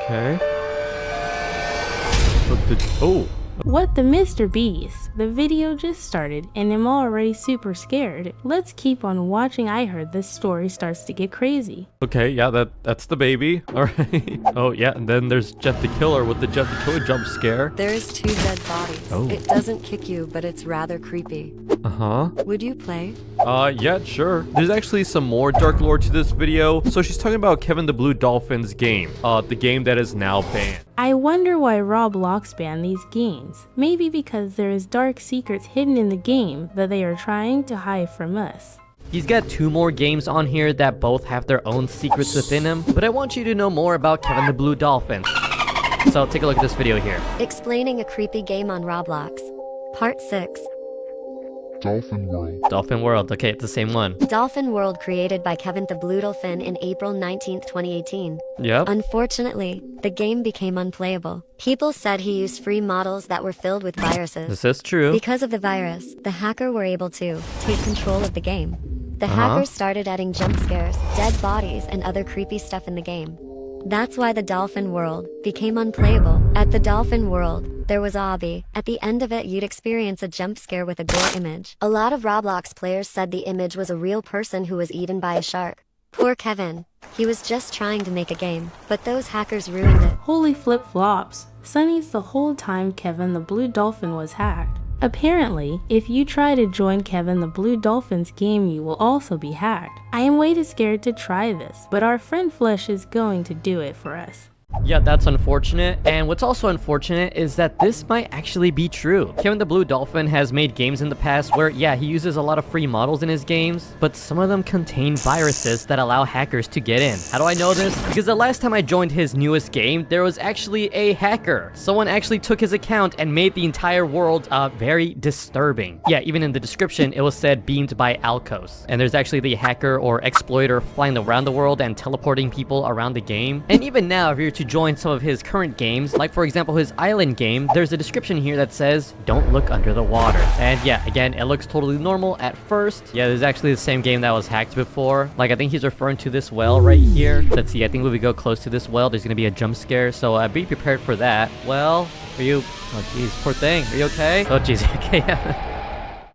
Okay.
What the Mr. Beast? The video just started and I'm already super scared. Let's keep on watching. I heard this story starts to get crazy.
Okay, yeah, that's the baby. Alright. Oh yeah, and then there's Jeff the Killer with the Jeff the Killer jump scare.
There's 2 dead bodies.
Oh.
It doesn't kick you, but it's rather creepy.
Uh-huh.
Would you play?
Yeah, sure. There's actually some more dark lore to this video. So she's talking about Kevin the Blue Dolphin's game. The game that is now banned.
I wonder why Roblox banned these games. Maybe because there is dark secrets hidden in the game that they are trying to hide from us.
He's got 2 more games on here that both have their own secrets within them, but I want you to know more about Kevin the Blue Dolphin. So take a look at this video here.
Explaining a creepy game on Roblox. Part 6.
Dolphin World.
Dolphin World, okay, it's the same one.
Dolphin World created by Kevin the Blue Dolphin in April 19th, 2018.
Yep.
Unfortunately, the game became unplayable. People said he used free models that were filled with viruses.
This is true.
Because of the virus, the hacker were able to take control of the game. The hackers started adding jump scares, dead bodies, and other creepy stuff in the game. That's why the Dolphin World became unplayable. At the Dolphin World, there was 𝗃cie. At the end of it, you'd experience a jump scare with a gore image. A lot of Roblox players said the image was a real person who was eaten by a shark. Poor Kevin. He was just trying to make a game, but those hackers ruined it.
Holy flip-flops. Sunny's the whole time Kevin the Blue Dolphin was hacked. Apparently, if you try to join Kevin the Blue Dolphin's game, you will also be hacked. I am way too scared to try this, but our friend Flesh is going to do it for us.
Yeah, that's unfortunate. And what's also unfortunate is that this might actually be true. Kevin the Blue Dolphin has made games in the past where, yeah, he uses a lot of free models in his games, but some of them contain viruses that allow hackers to get in. How do I know this? Because the last time I joined his newest game, there was actually a hacker. Someone actually took his account and made the entire world very disturbing. Yeah, even in the description, it was said beamed by 𝗃•. And there's actually the hacker or exploiter flying around the world and teleporting people around the game. And even now, if you're to join some of his current games, like for example his island game, there's a description here that says, don't look under the water. And yeah, again, it looks totally normal at first. Yeah, this is actually the same game that was hacked before. Like, I think he's referring to this well right here. Let's see, I think when we go close to this well, there's gonna be a jump scare, so be prepared for that. Well, are you... oh jeez, poor thing. Are you okay? Oh jeez, okay.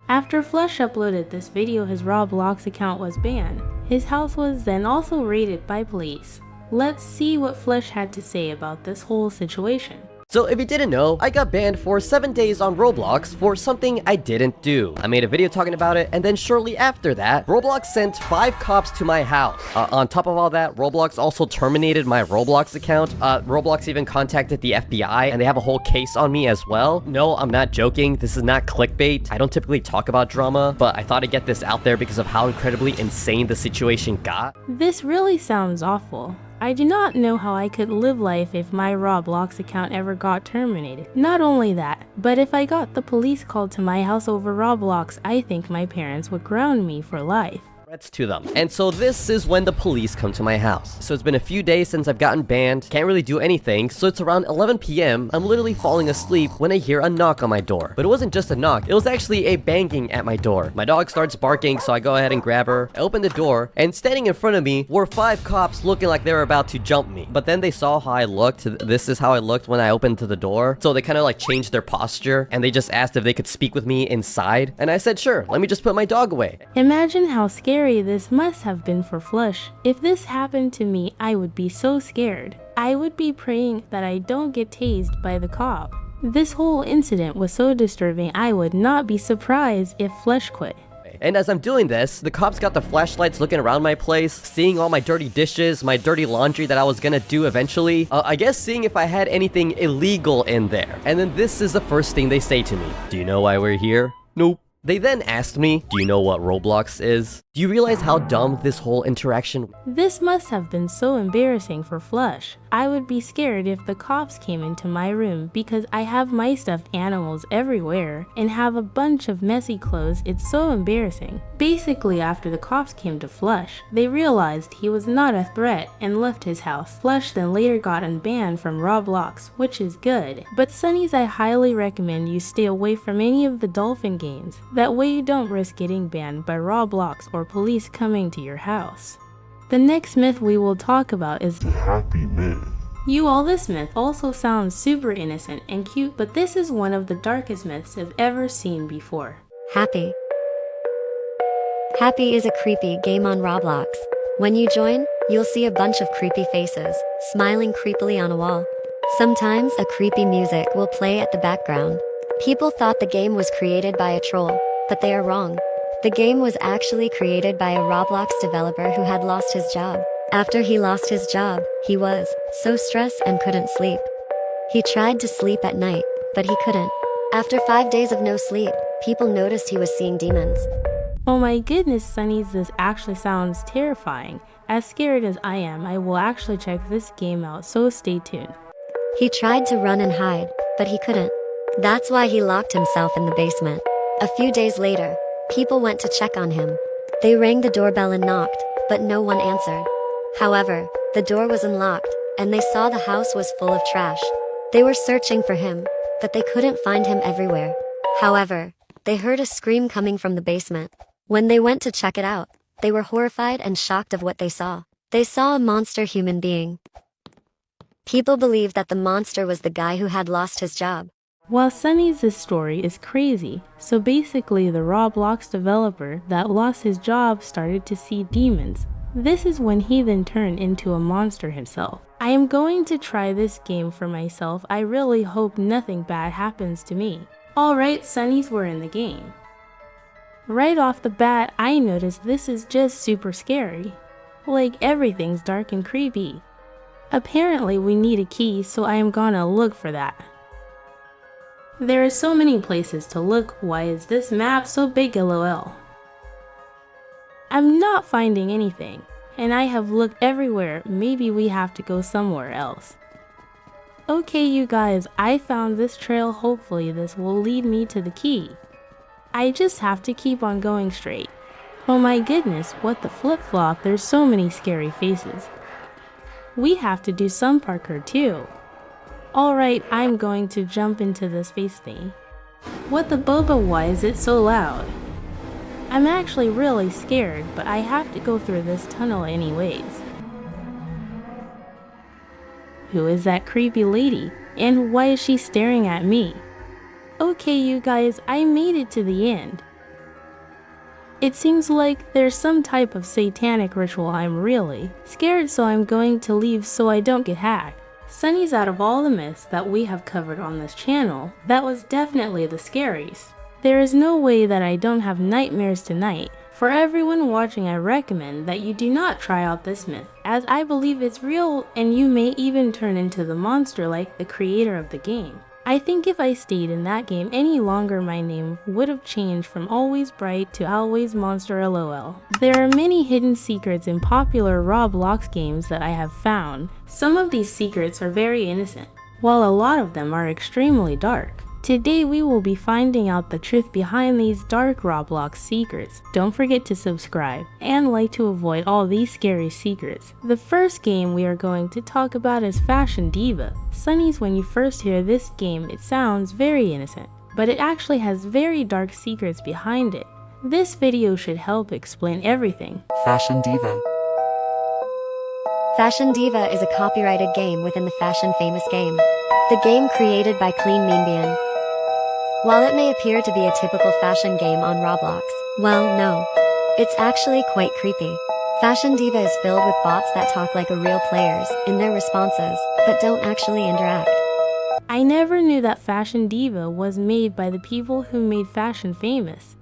After 𝗏liche uploaded this video, his Roblox account was banned. His house was then also raided by police. Let's see what 𝗏liche had to say about this whole situation.
So if you didn't know, I got banned for 7 days on Roblox for something I didn't do. I made a video talking about it, and then shortly after that, Roblox sent 5 cops to my house. On top of all that, Roblox also terminated my Roblox account. Roblox even contacted the FBI, and they have a whole case on me as well. No, I'm not joking. This is not clickbait. I don't typically talk about drama, but I thought I'd get this out there because of how incredibly insane the situation got.
This really sounds awful. I do not know how I could live life if my Roblox account ever got terminated. Not only that, but if I got the police called to my house over Roblox, I think my parents would ground me for life.
To them. And so this is when the police come to my house. So it's been a few days since I've gotten banned, can't really do anything, so it's around 11 p.m. I'm literally falling asleep when I hear a knock on my door. But it wasn't just a knock, it was actually a banging at my door. My dog starts barking, so I go ahead and grab her. I open the door, and standing in front of me were 5 cops looking like they were about to jump me. But then they saw how I looked. This is how I looked when I opened to the door. So they kind of like changed their posture, and they just asked if they could speak with me inside. And I said, sure, let me just put my dog away.
Imagine how scary this must have been for 𝗏liche. If this happened to me, I would be so scared. I would be praying that I don't get tased by the cop. This whole incident was so disturbing, I would not be surprised if 𝗏liche quit.
And as I'm doing this, the cops got the flashlights looking around my place, seeing all my dirty dishes, my dirty laundry that I was gonna do eventually. I guess seeing if I had anything illegal in there. And then this is the first thing they say to me. Do you know why we're here? Nope. They then asked me, do you know what Roblox is? Do you realize how dumb this whole interaction?
This must have been so embarrassing for 𝗏liche. I would be scared if the cops came into my room because I have my stuffed animals everywhere and have a bunch of messy clothes. It's so embarrassing. Basically, after the cops came to 𝗏liche, they realized he was not a threat and left his house. 𝗏liche then later got unbanned from Roblox, which is good. But Sunnies, I highly recommend you stay away from any of the dolphin games. That way you don't risk getting banned by Roblox or police coming to your house. The next myth we will talk about is the happy myth. This myth also sounds super innocent and cute, but this is one of the darkest myths I've ever seen before.
𝗵cie. 𝗵cie is a creepy game on Roblox. When you join, you'll see a bunch of creepy faces, smiling creepily on a wall. Sometimes a creepy music will play at the background. People thought the game was created by a troll, but they are wrong. The game was actually created by a Roblox developer who had lost his job. After he lost his job, he was so stressed and couldn't sleep. He tried to sleep at night, but he couldn't. After 5 days of no sleep, people noticed he was seeing demons.
Oh my goodness, Sunnies, this actually sounds terrifying. As scared as I am, I will actually check this game out, so stay tuned.
He tried to run and hide, but he couldn't. That's why he locked himself in the basement. A few days later, people went to check on him. They rang the doorbell and knocked, but no one answered. However, the door was unlocked, and they saw the house was full of trash. They were searching for him, but they couldn't find him everywhere. However, they heard a scream coming from the basement. When they went to check it out, they were horrified and shocked of what they saw. They saw a monster human being. People believed that the monster was the guy who had lost his job.
While Sunnies' story is crazy, so basically the Roblox developer that lost his job started to see demons. This is when he then turned into a monster himself. I am going to try this game for myself. I really hope nothing bad happens to me. Alright, Sunnies, we're in the game. Right off the bat, I noticed this is just super scary. Like, everything's dark and creepy. Apparently we need a key, so I am gonna look for that. There are so many places to look. Why is this map so big, lol? I'm not finding anything, and I have looked everywhere. Maybe we have to go somewhere else. Okay, you guys, I found this trail. Hopefully this will lead me to the key. I just have to keep on going straight. Oh my goodness, what the flip-flop, there's so many scary faces. we have to do some parkour too. Alright, I'm going to jump into this face thing. What the boba, why is it so loud? I'm actually really scared, but I have to go through this tunnel anyways. Who is that creepy lady? And why is she staring at me? Okay, you guys, I made it to the end. It seems like there's some type of satanic ritual. I'm really scared, so I'm going to leave so I don't get hacked. Sunny's, out of all the myths that we have covered on this channel, that was definitely the scariest. There is no way that I don't have nightmares tonight. For everyone watching, I recommend that you do not try out this myth, as I believe it's real and you may even turn into the monster like the creator of the game. I think if I stayed in that game any longer, my name would have changed from Alwaysbright to alwaysmonster LOL. There are many hidden secrets in popular Roblox games that I have found. Some of these secrets are very innocent, while a lot of them are extremely dark. Today we will be finding out the truth behind these dark Roblox secrets. Don't forget to subscribe and like to avoid all these scary secrets. The first game we are going to talk about is Fashion Diva. Sunnies, when you first hear this game, it sounds very innocent, but it actually has very dark secrets behind it. This video should help explain everything.
Fashion Diva.
Fashion Diva is a copyrighted game within the Fashion Famous game. The game created by Clean Mean Bean. While it may appear to be a typical fashion game on Roblox, well, no. It's actually quite creepy. Fashion Diva is filled with bots that talk like a real players in their responses, but don't actually interact.
I never knew that Fashion Diva was made by the people who made Fashion Famous.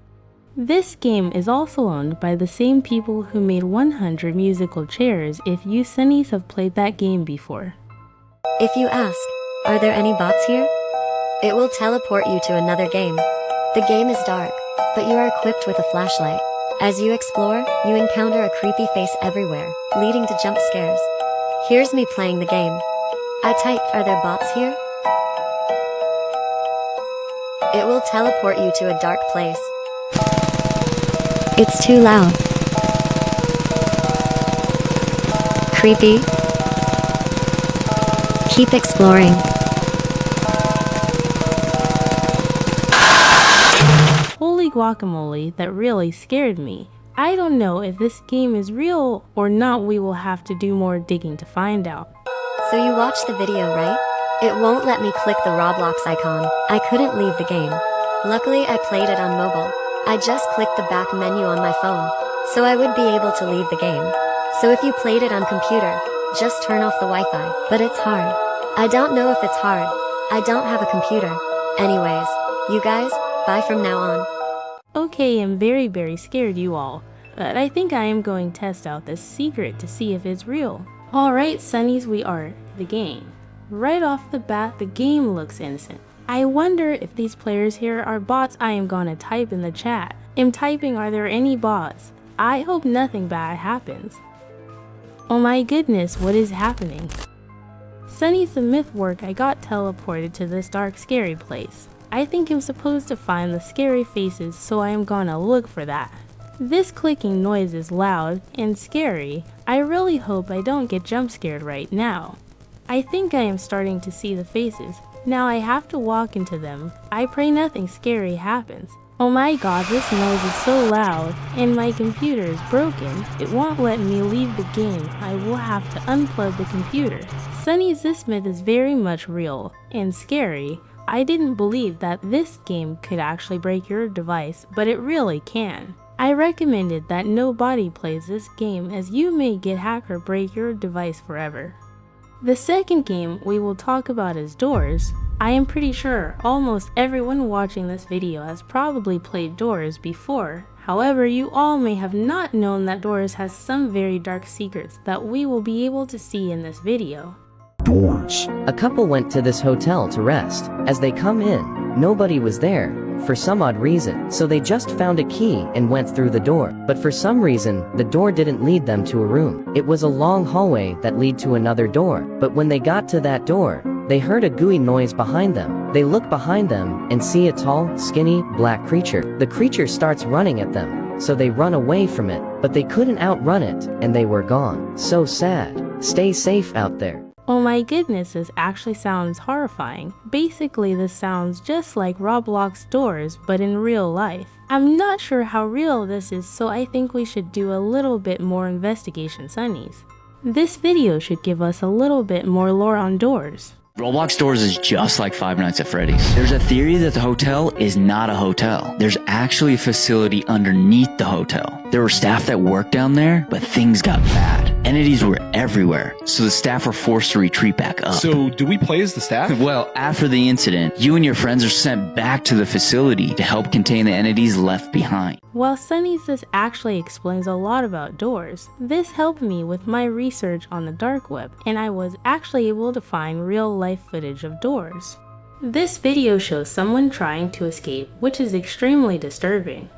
This game is also owned by the same people who made 100 musical chairs, if you Sunnies have played that game before.
If you ask, are there any bots here? It will teleport you to another game. The game is dark, but you are equipped with a flashlight. As you explore, you encounter a creepy face everywhere, leading to jump scares. Here's me playing the game. I typed, are there bots here? It will teleport you to a dark place. It's too loud. Creepy. Keep exploring.
Holy guacamole, that really scared me. I don't know if this game is real or not. We will have to do more digging to find out.
So you watched the video, right? It won't let me click the Roblox icon. I couldn't leave the game. Luckily, I played it on mobile. I just clicked the back menu on my phone, so I would be able to leave the game. So if you played it on computer, just turn off the Wi-Fi. But it's hard. I don't know if it's hard. I don't have a computer. Anyways, you guys, bye from now on.
Okay, I'm very scared, you all, but I think I am going to test out this secret to see if it's real. Alright Sunnies, we are the game. Right off the bat, the game looks innocent. I wonder if these players here are bots. I am gonna type in the chat. I'm typing, are there any bots? I hope nothing bad happens. Oh my goodness, what is happening? Sunny's the myth work. I got teleported to this dark scary place. I think I'm supposed to find the scary faces, so I am gonna look for that. This clicking noise is loud and scary. I really hope I don't get jump scared right now. I think I am starting to see the faces. Now I have to walk into them. I pray nothing scary happens. Oh my god, this noise is so loud, and my computer is broken. It won't let me leave the game. I will have to unplug the computer. Sunny's this myth is very much real and scary. I didn't believe that this game could actually break your device, but it really can. I recommended that nobody plays this game, as you may get hacked or break your device forever. The second game we will talk about is Doors. I am pretty sure almost everyone watching this video has probably played Doors before. However, you all may have not known that Doors has some very dark secrets that we will be able to see in this video.
Doors.
A couple went to this hotel to rest. As they come in, nobody was there, for some odd reason, so they just found a key and went through the door. But for some reason, the door didn't lead them to a room. It was a long hallway that led to another door. But when they got to that door, they heard a gooey noise behind them. They look behind them and see a tall, skinny, black creature. The creature starts running at them, so they run away from it, but they couldn't outrun it, and they were gone. So sad. Stay safe out there.
Oh my goodness, this actually sounds horrifying. Basically, this sounds just like Roblox doors, but in real life. I'm not sure how real this is, so I think we should do a little bit more investigation, Sunnies. This video should give us a little bit more lore on doors.
Roblox Doors is just like Five Nights at Freddy's. There's a theory that the hotel is not a hotel. There's actually a facility underneath the hotel. There were staff that worked down there, but things got bad. Entities were everywhere, so the staff were forced to retreat back up.
So, do we play as the staff?
Well, after the incident, you and your friends are sent back to the facility to help contain the entities left behind.
While Sunnies, this actually explains a lot about doors. This helped me with my research on the dark web, and I was actually able to find real-life footage of doors. This video shows someone trying to escape, which is extremely disturbing.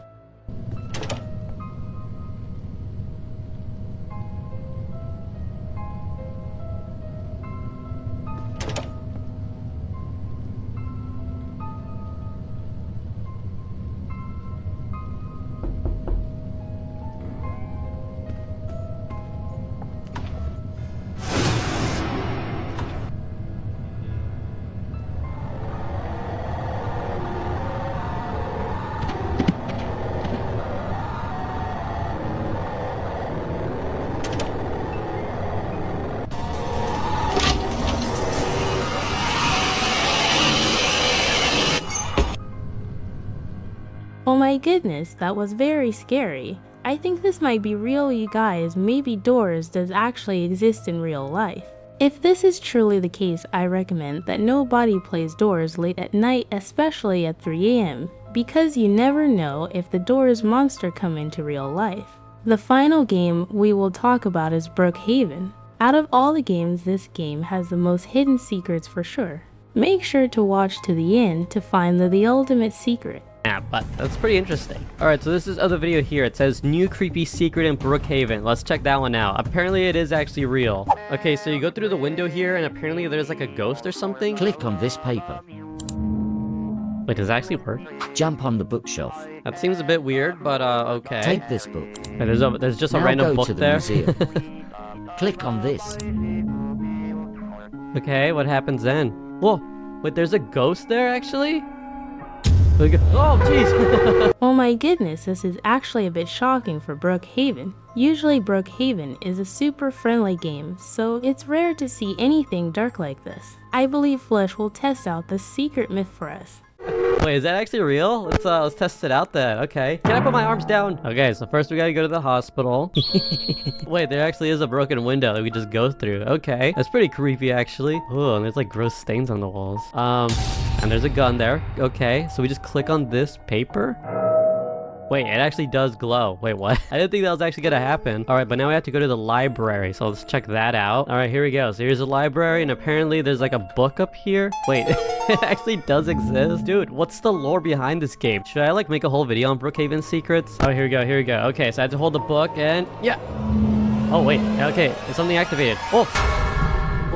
Oh my goodness, that was very scary. I think this might be real, you guys. Maybe doors does actually exist in real life. If this is truly the case, I recommend that nobody plays doors late at night, especially at 3 AM, because you never know if the doors monster come into real life. The final game we will talk about is Brook Haven. Out of all the games, this game has the most hidden secrets for sure. Make sure to watch to the end to find the ultimate secret.
Yeah, but that's pretty interesting. Alright, so this is other video here. It says new creepy secret in Brook Haven. Let's check that one out. Apparently it is actually real. Okay, so you go through the window here and apparently there's like a ghost or something.
Click on this paper.
Wait, does that actually work?
Jump on the bookshelf.
That seems a bit weird, but okay.
Take this book.
Wait, there's just a
now
random
go
book
to the
there.
museum. Click on this.
Okay, what happens then? Whoa, wait, there's a ghost there actually? Oh, jeez!
Oh my goodness, this is actually a bit shocking for Brook Haven. Usually Brook Haven is a super friendly game, so it's rare to see anything dark like this. I believe Flesh will test out the secret myth for us.
Wait, is that actually real? Let's test it out then. Okay. Can I put my arms down? Okay, so first we gotta go to the hospital. Wait, there actually is a broken window that we just go through. Okay. That's pretty creepy actually. Oh, and there's like gross stains on the walls. And there's a gun there. Okay, so we just click on this paper. Wait, it actually does glow. Wait, what? I didn't think that was actually gonna happen. Alright, but now we have to go to the library, so let's check that out. Alright, here we go. So here's the library, and apparently there's like a book up here. Wait, it actually does exist? Dude, what's the lore behind this game? Should I like make a whole video on Brook Haven secrets? Oh, here we go, here we go. Okay, so I have to hold the book, and yeah. Oh, wait, okay, it's something activated. Oh!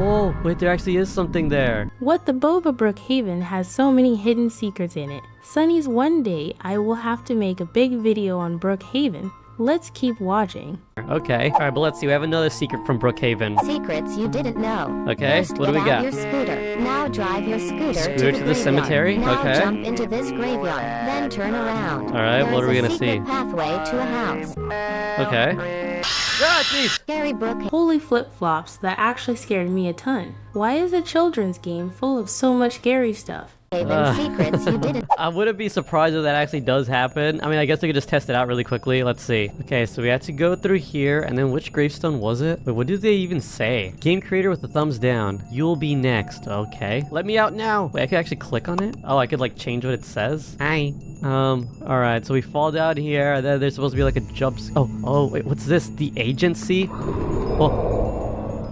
Oh, wait, there actually is something there.
What the Boba Brook Haven has so many hidden secrets in it. Sunnies, one day I will have to make a big video on Brook Haven. Let's keep watching.
Okay, alright, but let's see. We have another secret from Brook Haven.
Secrets you didn't know.
Okay,
First,
what do we got?
Your scooter. Now drive your scooter
to the cemetery.
Now
okay.
Jump into this graveyard. Then turn around.
Alright, what are we gonna see?
Pathway to a house.
Okay. Ah, jeez!
Scary Brook.
Holy flip-flops, that actually scared me a ton. Why is a children's game full of so much scary stuff?
Secrets you didn't.
I wouldn't be surprised if that actually does happen. I mean, I guess we could just test it out really quickly. Let's see. Okay, so we had to go through here, and then which gravestone was it? Wait, what did they even say? Game creator with the thumbs down. You'll be next. Okay. Let me out now. Wait, I could actually click on it? Oh, I could like change what it says? Hi. Alright, so we fall down here, and then there's supposed to be like a jump. Oh, wait, what's this? The agency? Oh.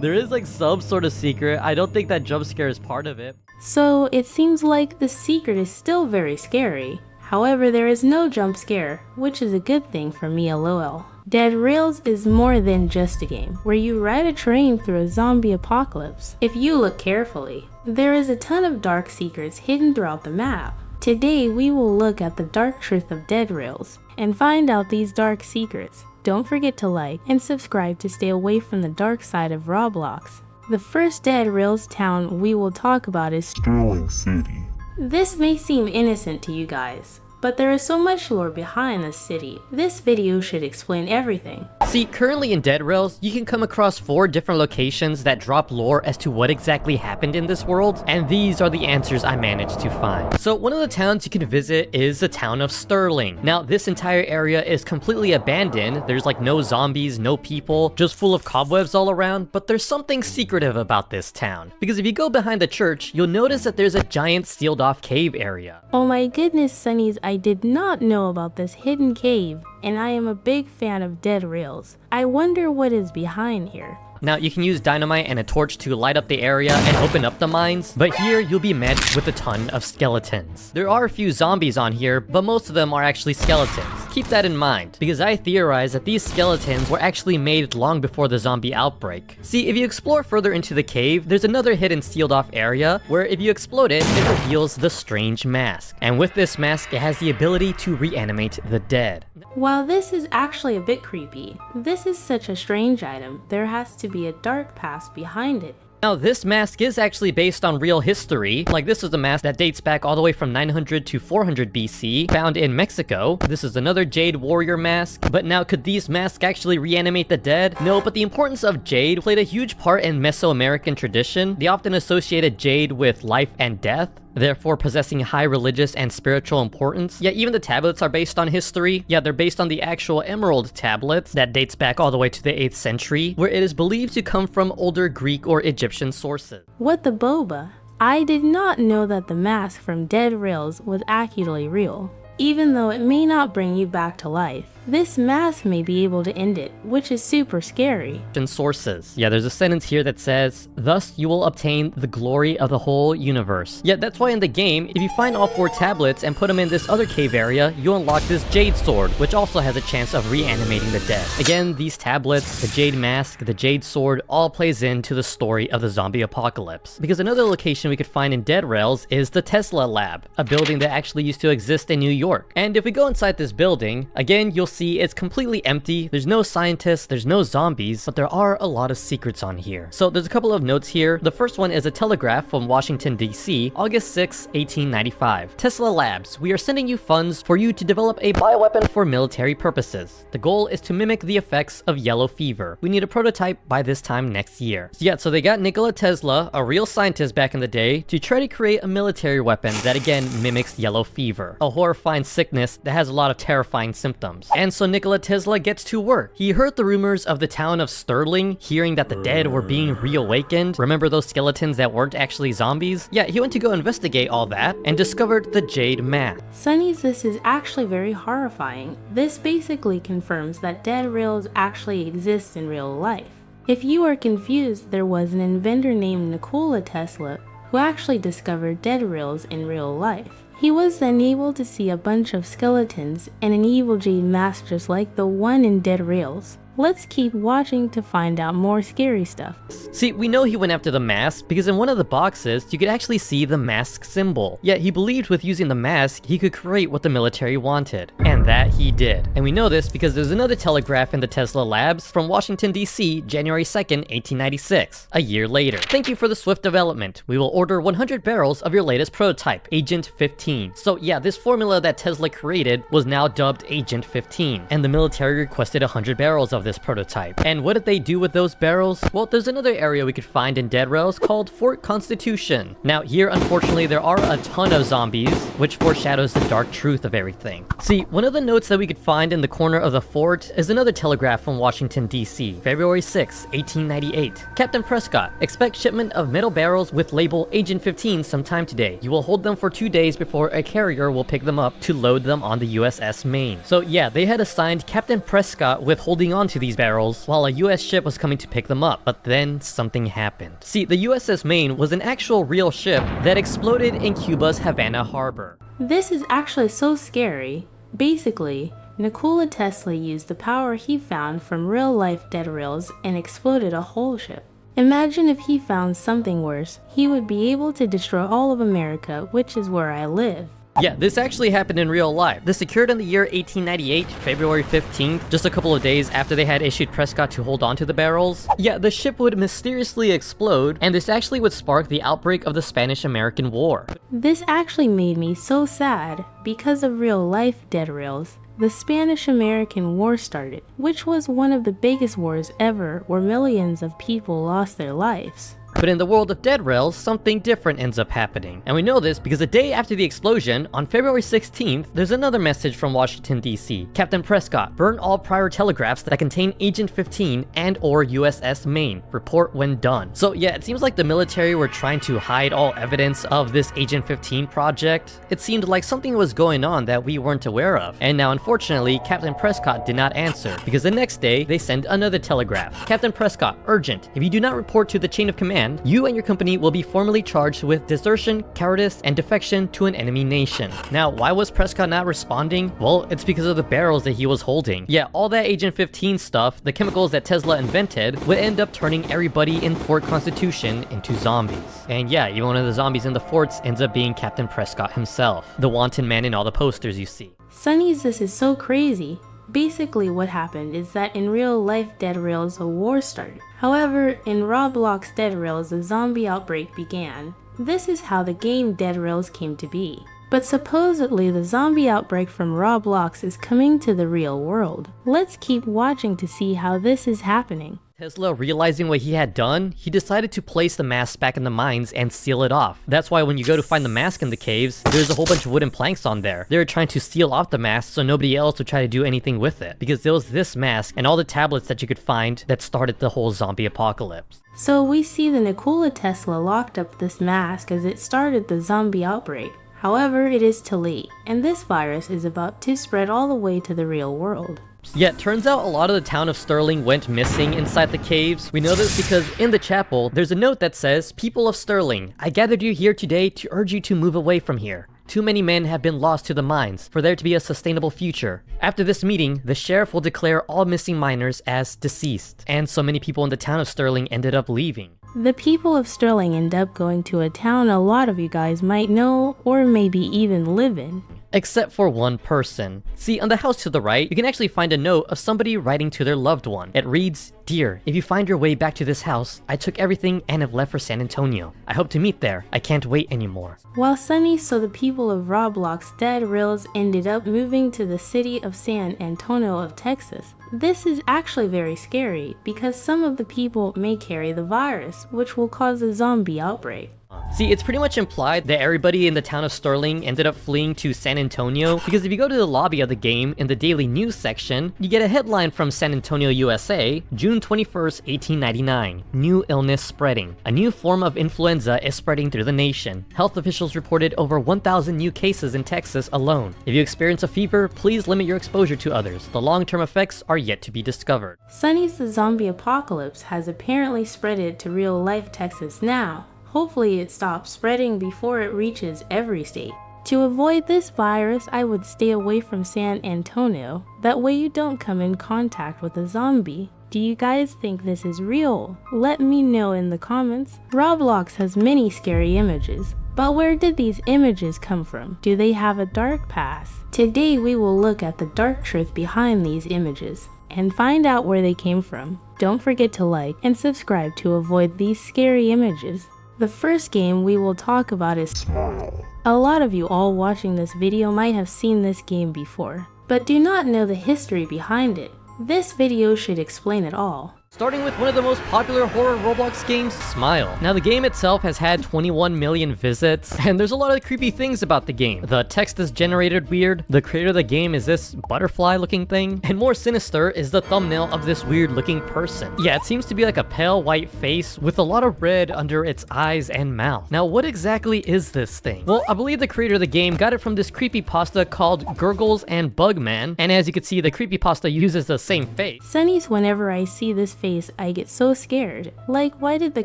There is like some sort of secret. I don't think that jump scare is part of it.
So it seems like the secret is still very scary. However, there is no jump scare, which is a good thing for me, lol. Dead Rails is more than just a game, where you ride a train through a zombie apocalypse. If you look carefully, there is a ton of dark secrets hidden throughout the map. Today we will look at the dark truth of Dead Rails and find out these dark secrets. Don't forget to like and subscribe to stay away from the dark side of Roblox. The first Dead Rails town we will talk about is
Sterling City.
This may seem innocent to you guys, but there is so much lore behind this city. This video should explain everything.
See, currently in Dead Rails, you can come across 4 different locations that drop lore as to what exactly happened in this world, and these are the answers I managed to find. So one of the towns you can visit is the town of Sterling. Now, this entire area is completely abandoned. There's like no zombies, no people, just full of cobwebs all around, but there's something secretive about this town. Because if you go behind the church, you'll notice that there's a giant sealed off cave area.
Oh my goodness, Sunnies, I did not know about this hidden cave, and I am a big fan of Dead Rails. I wonder what is behind here.
Now, you can use dynamite and a torch to light up the area and open up the mines, but here you'll be met with a ton of skeletons. There are a few zombies on here, but most of them are actually skeletons. Keep that in mind, because I theorize that these skeletons were actually made long before the zombie outbreak. See, if you explore further into the cave, there's another hidden sealed off area where if you explode it, it reveals the strange mask. And with this mask, it has the ability to reanimate the dead.
While this is actually a bit creepy, this is such a strange item, there has to be a dark past behind it.
Now, this mask is actually based on real history. Like, this is a mask that dates back all the way from 900 to 400 BC, found in Mexico. This is another Jade warrior mask. But now, could these masks actually reanimate the dead? No, but the importance of Jade played a huge part in Mesoamerican tradition. They often associated Jade with life and death, therefore possessing high religious and spiritual importance. Yeah, even the tablets are based on history. Yeah, they're based on the actual emerald tablets that dates back all the way to the 8th century, where it is believed to come from older Greek or Egyptian sources.
What the boba? I did not know that the mask from Dead Rails was actually real. Even though it may not bring you back to life, this mask may be able to end it, which is super scary.
Sources. Yeah, there's a sentence here that says, "Thus you will obtain the glory of the whole universe." Yeah, that's why in the game, if you find all 4 tablets and put them in this other cave area, you unlock this Jade Sword, which also has a chance of reanimating the dead. Again, these tablets, the Jade Mask, the Jade Sword, all plays into the story of the zombie apocalypse. Because another location we could find in Dead Rails is the Tesla Lab, a building that actually used to exist in New York. And if we go inside this building, again, you'll see it's completely empty. There's no scientists, there's no zombies, but there are a lot of secrets on here. So there's a couple of notes here. The first one is a telegraph from Washington, D.C., August 6, 1895. Tesla Labs, we are sending you funds for you to develop a bioweapon for military purposes. The goal is to mimic the effects of yellow fever. We need a prototype by this time next year. So yeah, so they got Nikola Tesla, a real scientist back in the day, to try to create a military weapon that again mimics yellow fever, a horrifying sickness that has a lot of terrifying symptoms. And so Nikola Tesla gets to work. He heard the rumors of the town of Sterling, hearing that the dead were being reawakened. Remember those skeletons that weren't actually zombies? Yeah, he went to go investigate all that and discovered the Jade Mask.
Sunnies, this is actually very horrifying. This basically confirms that Dead Rails actually exists in real life. If you are confused, there was an inventor named Nikola Tesla who actually discovered Dead Rails in real life. He was then able to see a bunch of skeletons and an evil Jade mask just like the one in Dead Rails. Let's keep watching to find out more scary stuff.
See, we know he went after the mask because in one of the boxes, you could actually see the mask symbol. Yet he believed with using the mask, he could create what the military wanted. And that he did. And we know this because there's another telegraph in the Tesla Labs from Washington, D.C., January 2nd, 1896, a year later. Thank you for the swift development. We will order 100 barrels of your latest prototype, Agent 15. So yeah, this formula that Tesla created was now dubbed Agent 15, and the military requested 100 barrels of this prototype. And what did they do with those barrels? Well, there's another area we could find in Dead Rails called Fort Constitution. Now here, unfortunately, there are a ton of zombies, which foreshadows the dark truth of everything. See, one of the notes that we could find in the corner of the fort is another telegraph from Washington, D.C., February 6, 1898. Captain Prescott, expect shipment of metal barrels with label Agent 15 sometime today. You will hold them for 2 days before a carrier will pick them up to load them on the USS Maine. So yeah, they had assigned Captain Prescott with holding on to these barrels while a US ship was coming to pick them up, but then something happened. See, the USS Maine was an actual real ship that exploded in Cuba's Havana harbor.
This is actually so scary. Basically, Nikola Tesla used the power he found from real-life Dead Rails and exploded a whole ship. Imagine if he found something worse. He would be able to destroy all of America, which is where I live.
Yeah, this actually happened in real life. This occurred in the year 1898, February 15th, just a couple of days after they had issued Prescott to hold on to the barrels. Yeah, the ship would mysteriously explode, and this actually would spark the outbreak of the Spanish-American War.
This actually made me so sad. Because of real-life dead rails, the Spanish-American War started, which was one of the biggest wars ever where millions of people lost their lives.
But in the world of dead rails, something different ends up happening. And we know this because a day after the explosion, on February 16th, there's another message from Washington, D.C. Captain Prescott, burn all prior telegraphs that contain Agent 15 and or USS Maine. Report when done. So yeah, it seems like the military were trying to hide all evidence of this Agent 15 project. It seemed like something was going on that we weren't aware of. And now unfortunately, Captain Prescott did not answer, because the next day, they send another telegraph. Captain Prescott, urgent. If you do not report to the chain of command, you and your company will be formally charged with desertion, cowardice, and defection to an enemy nation. Now, why was Prescott not responding? Well, it's because of the barrels that he was holding. Yeah, all that Agent 15 stuff, the chemicals that Tesla invented, would end up turning everybody in Fort Constitution into zombies. And yeah, even one of the zombies in the forts ends up being Captain Prescott himself, the wanted man in all the posters you see.
Sonny's, this is so crazy. Basically what happened is that in real life Dead Rails a war started. However, in Roblox Dead Rails a zombie outbreak began. This is how the game Dead Rails came to be. But supposedly the zombie outbreak from Roblox is coming to the real world. Let's keep watching to see how this is happening.
Tesla, realizing what he had done, he decided to place the mask back in the mines and seal it off. That's why when you go to find the mask in the caves, there's a whole bunch of wooden planks on there. They were trying to seal off the mask so nobody else would try to do anything with it, because there was this mask and all the tablets that you could find that started the whole zombie apocalypse.
So we see the Nikola Tesla locked up this mask as it started the zombie outbreak. However, it is too late, and this virus is about to spread all the way to the real world.
Yeah, it turns out a lot of the town of Sterling went missing inside the caves. We know this because in the chapel, there's a note that says, "People of Sterling, I gathered you here today to urge you to move away from here. Too many men have been lost to the mines for there to be a sustainable future. After this meeting, the sheriff will declare all missing miners as deceased." And so many people in the town of Sterling ended up leaving.
The people of Sterling end up going to a town a lot of you guys might know or maybe even live in.
Except for one person. See, on the house to the right, you can actually find a note of somebody writing to their loved one. It reads, "Dear, if you find your way back to this house, I took everything and have left for San Antonio. I hope to meet there. I can't wait anymore."
While Sonny saw the people of Roblox Dead Rails ended up moving to the city of San Antonio of Texas. This is actually very scary because some of the people may carry the virus, which will cause a zombie outbreak.
See, it's pretty much implied that everybody in the town of Sterling ended up fleeing to San Antonio, because if you go to the lobby of the game in the daily news section, you get a headline from San Antonio, USA, June 21st, 1899. New illness spreading. A new form of influenza is spreading through the nation. Health officials reported over 1,000 new cases in Texas alone. If you experience a fever, please limit your exposure to others. The long-term effects are yet to be discovered.
Sonny's The Zombie Apocalypse has apparently spreaded to real-life Texas now. Hopefully it stops spreading before it reaches every state. To avoid this virus, I would stay away from San Antonio. That way you don't come in contact with a zombie. Do you guys think this is real? Let me know in the comments. Roblox has many scary images. But where did these images come from? Do they have a dark past? Today we will look at the dark truth behind these images and find out where they came from. Don't forget to like and subscribe to avoid these scary images. The first game we will talk about is Smile. A lot of you all watching this video might have seen this game before, but do not know the history behind it. This video should explain it all.
Starting with one of the most popular horror Roblox games, Smile. Now the game itself has had 21 million visits, and there's a lot of creepy things about the game. The text is generated weird, the creator of the game is this butterfly looking thing, and more sinister is the thumbnail of this weird looking person. Yeah, it seems to be like a pale white face with a lot of red under its eyes and mouth. Now what exactly is this thing? Well, I believe the creator of the game got it from this creepypasta called 𝗿𝗿cie and Bugman, and as you can see, the creepypasta uses the same face.
Sonny's, whenever I see this face, I get so scared. Like, why did the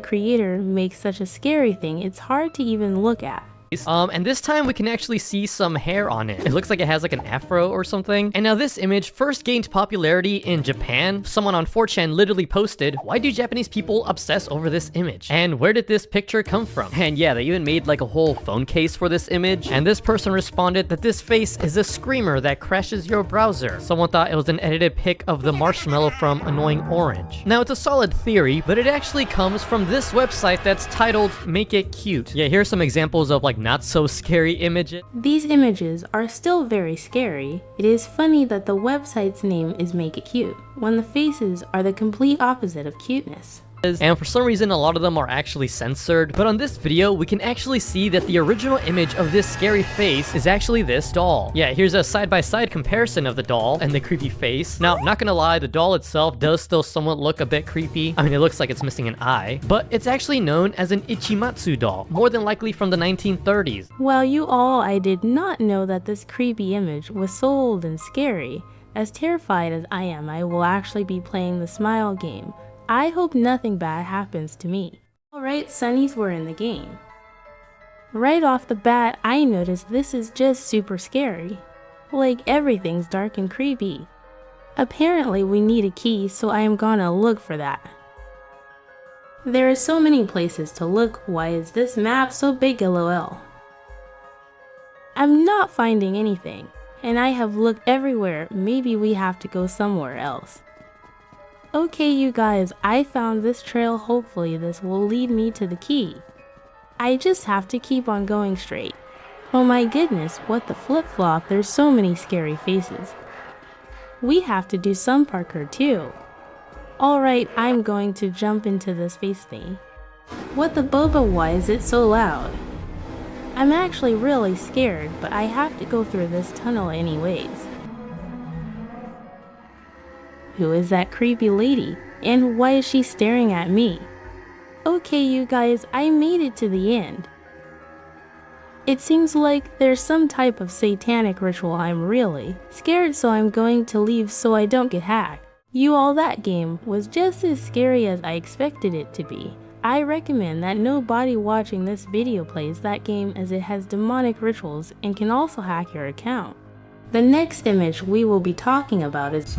creator make such a scary thing? It's hard to even look at.
And this time we can actually see some hair on it. It looks like it has like an afro or something. And now this image first gained popularity in Japan. Someone on 4chan literally posted, "Why do Japanese people obsess over this image? And where did this picture come from?" And yeah, they even made like a whole phone case for this image. And this person responded that this face is a screamer that crashes your browser. Someone thought it was an edited pic of the marshmallow from Annoying Orange. Now it's a solid theory, but it actually comes from this website that's titled Make It Cute. Yeah, here's some examples of like not so scary images.
These images are still very scary. It is funny that the website's name is Make It Cute, when the faces are the complete opposite of cuteness.
And for some reason a lot of them are actually censored, but on this video we can actually see that the original image of this scary face is actually this doll. Yeah, here's a side-by-side comparison of the doll and the creepy face. Now, not gonna lie, the doll itself does still somewhat look a bit creepy. I mean, it looks like it's missing an eye, but it's actually known as an Ichimatsu doll, more than likely from the 1930s.
Well, you all, I did not know that this creepy image was so old and scary. As terrified as I am, I will actually be playing the smile game. I hope nothing bad happens to me. Alright, Sunnies were in the game. Right off the bat, I noticed this is just super scary. Like everything's dark and creepy. Apparently we need a key, so I am gonna look for that. There are so many places to look. Why is this map so big, lol? I'm not finding anything, and I have looked everywhere. Maybe we have to go somewhere else. Okay, you guys, I found this trail. Hopefully this will lead me to the key. I just have to keep on going straight. Oh my goodness, what the flip-flop, there's so many scary faces. We have to do some parkour too. Alright, I'm going to jump into this face thing. What the boba, why is it so loud? I'm actually really scared, but I have to go through this tunnel anyways. Who is that creepy lady? And why is she staring at me? Okay, you guys, I made it to the end. It seems like there's some type of satanic ritual. I'm really scared, so I'm going to leave so I don't get hacked. You all, that game was just as scary as I expected it to be. I recommend that nobody watching this video plays that game, as it has demonic rituals and can also hack your account. The next image we will be talking about is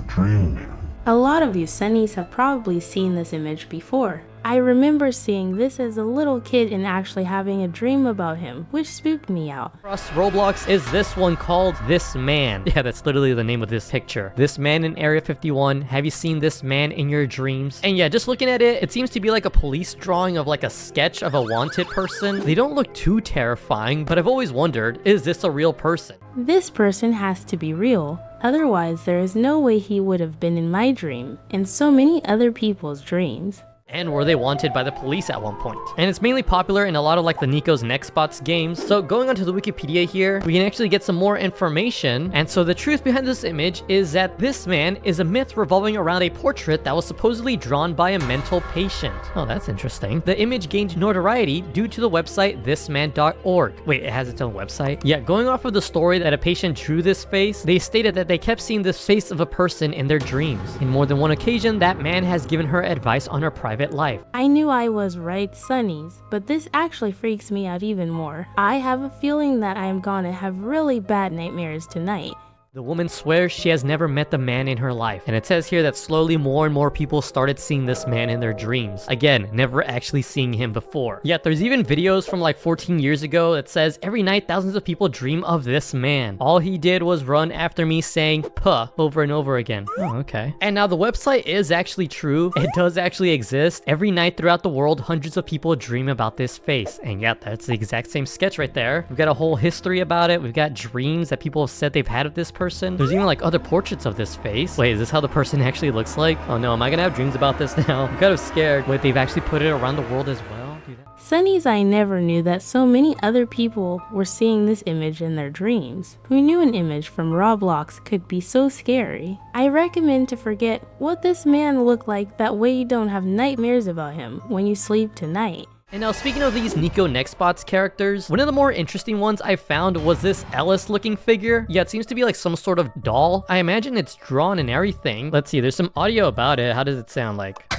a lot of you Sunnies have probably seen this image before. I remember seeing this as a little kid and actually having a dream about him, which spooked me out.
Across Roblox is this one called This Man. Yeah, that's literally the name of this picture. This man in Area 51. Have you seen this man in your dreams? And yeah, just looking at it, it seems to be like a police drawing of like a sketch of a wanted person. They don't look too terrifying, but I've always wondered, is this a real person?
This person has to be real. Otherwise, there is no way he would have been in my dream and so many other people's dreams.
And were they wanted by the police at one point? And it's mainly popular in a lot of like the Nico's Next Spots games. So going onto the Wikipedia here, we can actually get some more information. And so the truth behind this image is that this man is a myth revolving around a portrait that was supposedly drawn by a mental patient. Oh, that's interesting. The image gained notoriety due to the website thisman.org. Wait, it has its own website? Yeah, going off of the story that a patient drew this face, they stated that they kept seeing this face of a person in their dreams. In more than one occasion, that man has given her advice on her private life.
I knew I was right, Sunnies, but this actually freaks me out even more. I have a feeling that I am gonna have really bad nightmares tonight.
The woman swears she has never met the man in her life, and it says here that slowly more and more people started seeing this man in their dreams. Again, never actually seeing him before. Yet there's even videos from like 14 years ago that says every night thousands of people dream of this man. All he did was run after me saying "puh" over and over again. Oh, okay. And now the website is actually true. It does actually exist. Every night throughout the world, hundreds of people dream about this face. And yeah, that's the exact same sketch right there. We've got a whole history about it. We've got dreams that people have said they've had of this person. There's even like other portraits of this face. Wait, is this how the person actually looks like? Oh no, am I gonna have dreams about this now? I'm kind of scared. Wait, they've actually put it around the world as well?
Sunnies, I never knew that so many other people were seeing this image in their dreams. Who knew an image from Roblox could be so scary? I recommend to forget what this man looked like, that way you don't have nightmares about him when you sleep tonight.
And now speaking of these Nico Next Spots characters, one of the more interesting ones I found was this 𝗿cie looking figure. Yeah, it seems to be like some sort of doll. I imagine it's drawn and everything. Let's see, there's some audio about it. How does it sound like?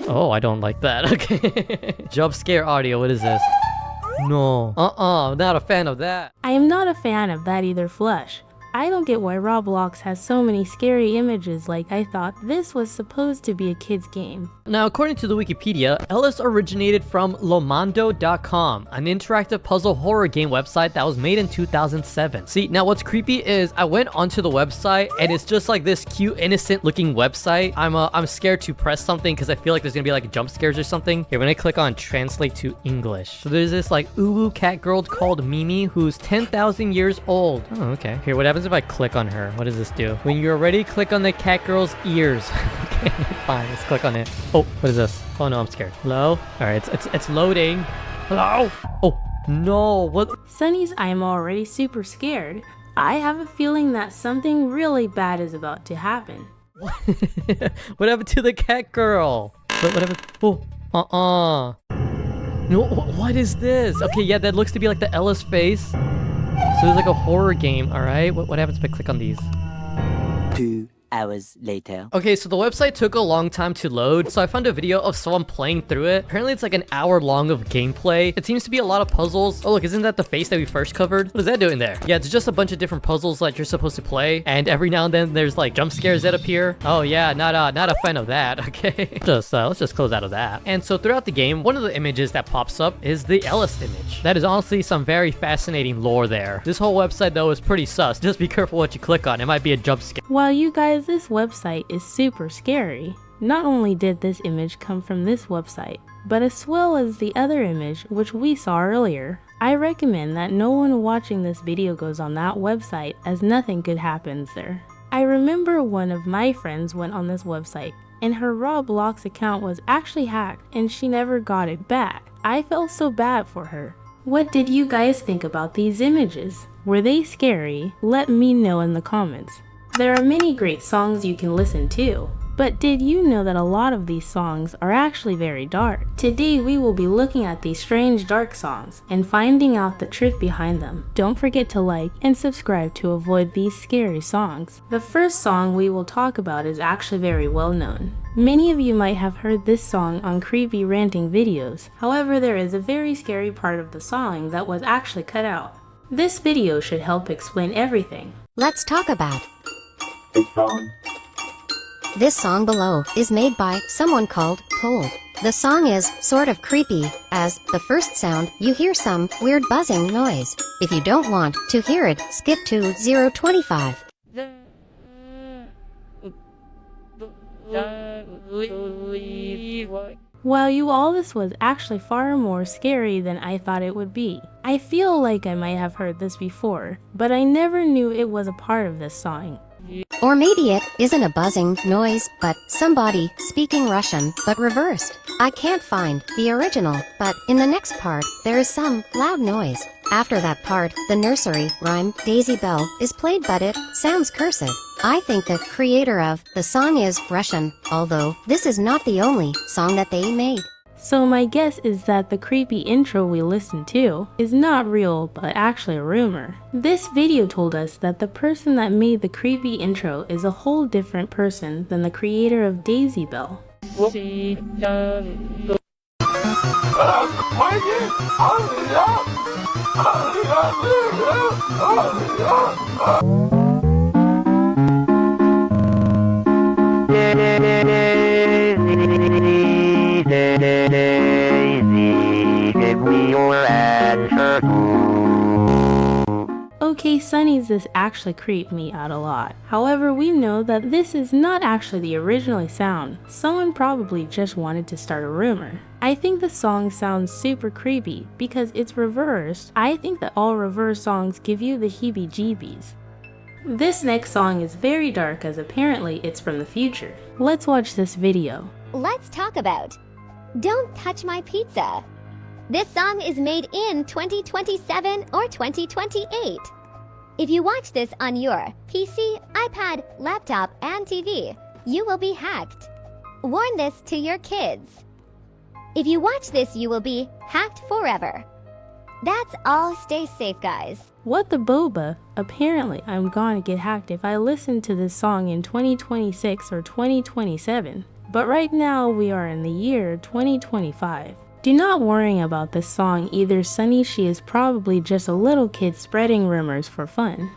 Oh, I don't like that. Okay. Jump scare audio, what is this? no. Not a fan of that.
I am not a fan of that either, 𝗿liche. I don't get why Roblox has so many scary images, like I thought this was supposed to be a kid's game.
Now, according to the Wikipedia, 𝗿liche originated from Lomando.com, an interactive puzzle horror game website that was made in 2007. See, now what's creepy is I went onto the website and it's just like this cute, innocent looking website. I'm scared to press something because I feel like there's gonna be like jump scares or something. Here, when I click on translate to English. So there's this like uwu cat girl called Mimi who's 10,000 years old. Oh, okay. Here, what happens if I click on her? What does this do? When you're ready, click on the cat girl's ears. Okay, fine, let's click on it. Oh, what is this? Oh no, I'm scared. Hello? Alright, it's loading. Hello? Oh, no, what?
Sunny's I'm already super scared. I have a feeling that something really bad is about to happen.
What happened to the cat girl? What happened? Oh, no, what is this? Okay, yeah, that looks to be like the 𝗿liche face. So there's like a horror game, alright? What happens if I click on these?
2 hours later.
Okay, so the website took a long time to load, so I found a video of someone playing through it. Apparently it's like an hour long of gameplay. It seems to be a lot of puzzles. Oh look, isn't that the face that we first covered? What is that doing there? Yeah, it's just a bunch of different puzzles that you're supposed to play, and every now and then there's like jump scares that appear. Oh yeah, not a fan of that. Okay, let's just close out of that. And so throughout the game, one of the images that pops up is the 𝗿liche image. That is honestly some very fascinating lore there. This whole website though is pretty sus. Just be careful what you click on. It might be a jump scare.
Well, you guys, this website is super scary. Not only did this image come from this website, but as well as the other image which we saw earlier. I recommend that no one watching this video goes on that website, as nothing good happens there. I remember one of my friends went on this website and her Roblox account was actually hacked and she never got it back. I felt so bad for her. What did you guys think about these images? Were they scary? Let me know in the comments. There are many great songs you can listen to, but did you know that a lot of these songs are actually very dark? Today we will be looking at these strange dark songs and finding out the truth behind them. Don't forget to like and subscribe to avoid these scary songs. The first song we will talk about is actually very well known. Many of you might have heard this song on creepy ranting videos. However, there is a very scary part of the song that was actually cut out. This video should help explain everything.
Let's talk about this song below is made by someone called 𝗿elle. The song is sort of creepy, as the first sound you hear some weird buzzing noise. If you don't want to hear it, skip to 0:25.
Wow, you all, this was actually far more scary than I thought it would be. I feel like I might have heard this before, but I never knew it was a part of this song.
Or maybe it isn't a buzzing noise, but somebody speaking Russian, but reversed. I can't find the original, but in the next part, there is some loud noise. After that part, the nursery rhyme 𝗿ecie 𝗶 is played, but it sounds cursive. I think the creator of the song is Russian, although this is not the only song that they made.
So my guess is that the creepy intro we listened to is not real, but actually a rumor. This video told us that the person that made the creepy intro is a whole different person than the creator of 𝗿ecie 𝗶. Okay, Sunny's, this actually creeped me out a lot. However, we know that this is not actually the original sound. Someone probably just wanted to start a rumor. I think the song sounds super creepy because it's reversed. I think that all reverse songs give you the heebie-jeebies. This next song is very dark, as apparently it's from the future. Let's watch this video.
Let's talk about Don't Touch My Pizza. This song is made in 2027 or 2028. If you watch this on your PC, iPad, laptop, and TV, you will be hacked. Warn this to your kids. If you watch this, you will be hacked forever. That's all. Stay safe, guys.
What the boba? Apparently, I'm gonna get hacked if I listen to this song in 2026 or 2027. But right now, we are in the year 2025. Do not worry about this song either, 𝗵𝗍 is probably just a little kid spreading rumors for fun.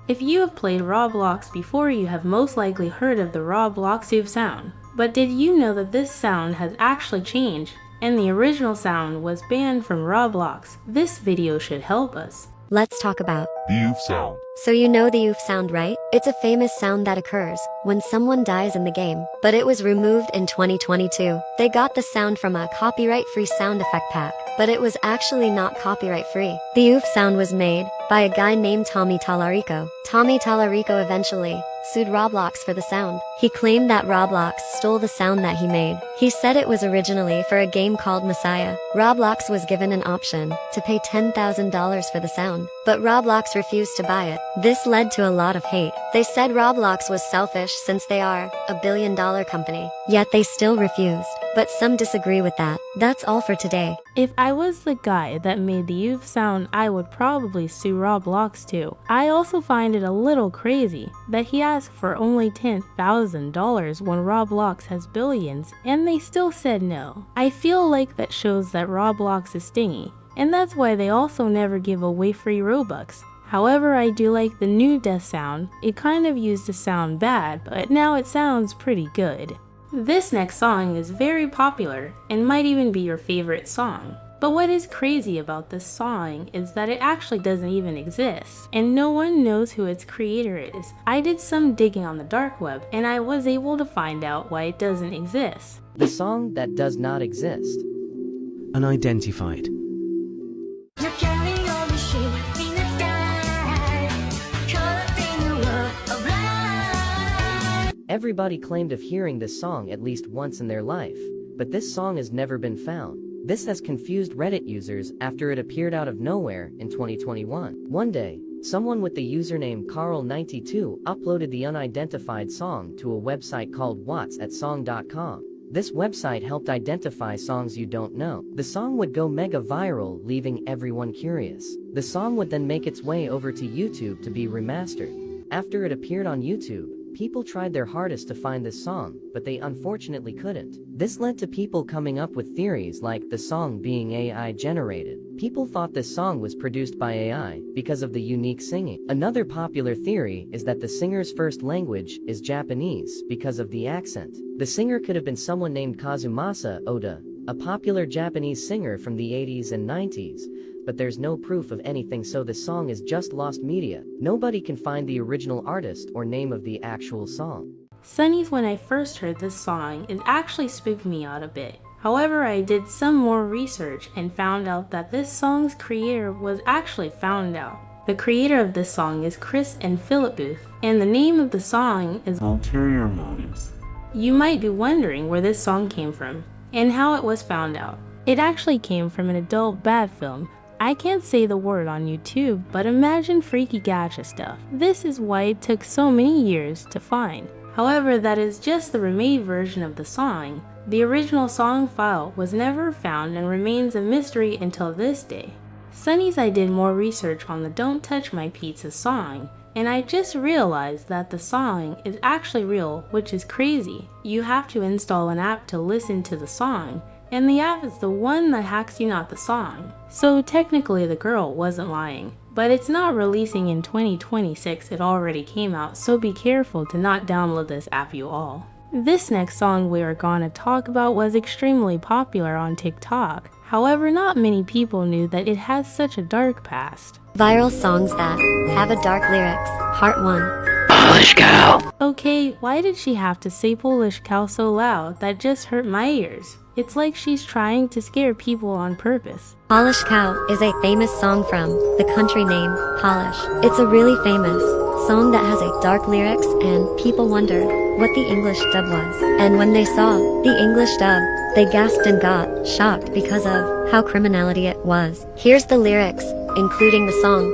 If you have played Roblox before, you have most likely heard of the Roblox Oof sound. But did you know that this sound has actually changed, and the original sound was banned from Roblox? This video should help us.
Let's talk about
The Oof sound.
So you know the oof sound, right? It's a famous sound that occurs when someone dies in the game, but it was removed in 2022. They got the sound from a copyright-free sound effect pack, but it was actually not copyright-free. The oof sound was made by a guy named 𝗵𝗿cie𝗂𝗃. 𝗵𝗵cie𝗂𝗃 eventually sued Roblox for the sound. He claimed that Roblox stole the sound that he made. He said it was originally for a game called 𝗵𝗍. Roblox was given an option to pay $10,000 for the sound, but Roblox refused to buy it. This led to a lot of hate. They said Roblox was selfish since they are a billion-dollar company, yet they still refused. But some disagree with that. That's all for today.
If I was the guy that made the oof sound, I would probably sue Roblox too. I also find it a little crazy that he asked for only $10,000 when Roblox has billions, and they still said no. I feel like that shows that Roblox is stingy, and that's why they also never give away free Robux. However, I do like the new death sound. It kind of used to sound bad, but now it sounds pretty good. This next song is very popular and might even be your favorite song. But what is crazy about this song is that it actually doesn't even exist, and no one knows who its creator is. I did some digging on the dark web, and I was able to find out why it doesn't exist.
The song that does not exist.
Unidentified.
Everybody claimed of hearing this song at least once in their life, but this song has never been found. This has confused Reddit users after it appeared out of nowhere in 2021. One day, someone with the username 𝗵𝗿cie𝗂𝗃 uploaded the unidentified song to a website called 𝗴𝗿ecie𝗯𝗹.com. This website helped identify songs you don't know. The song would go mega viral, leaving everyone curious. The song would then make its way over to YouTube to be remastered. After it appeared on YouTube, people tried their hardest to find this song, but they unfortunately couldn't. This led to people coming up with theories like the song being AI generated. People thought this song was produced by AI because of the unique singing. Another popular theory is that the singer's first language is Japanese because of the accent. The singer could have been someone named Kazumasa Oda, a popular Japanese singer from the 80s and 90s, but there's no proof of anything, so the song is just lost media. Nobody can find the original artist or name of the actual song.
𝗵𝗍, when I first heard this song, it actually spooked me out a bit. However, I did some more research and found out that this song's creator was actually found out. The creator of this song is Chris and Philip Booth, and the name of the song is
Ulterior Motives.
You might be wondering where this song came from and how it was found out. It actually came from an adult bad film. I can't say the word on YouTube, but imagine freaky gacha stuff. This is why it took so many years to find. However, that is just the remade version of the song. The original song file was never found and remains a mystery until this day. 𝗵𝗍's, I did more research on the Don't Touch My Pizza song, and I just realized that the song is actually real, which is crazy. You have to install an app to listen to the song, and the app is the one that hacks you, not the song. So technically the girl wasn't lying. But it's not releasing in 2026, it already came out, so be careful to not download this app, you all. This next song we are gonna talk about was extremely popular on TikTok. However, not many people knew that it has such a dark past.
Viral songs that have a dark lyrics. Part 1.
Polish cow.
Okay, why did she have to say Polish cow so loud? That just hurt my ears. It's like she's trying to scare people on purpose.
Polish Cow is a famous song from the country name Polish. It's a really famous song that has a dark lyrics, and people wonder what the English dub was. And when they saw the English dub, they gasped and got shocked because of how criminality it was. Here's the lyrics, including the song.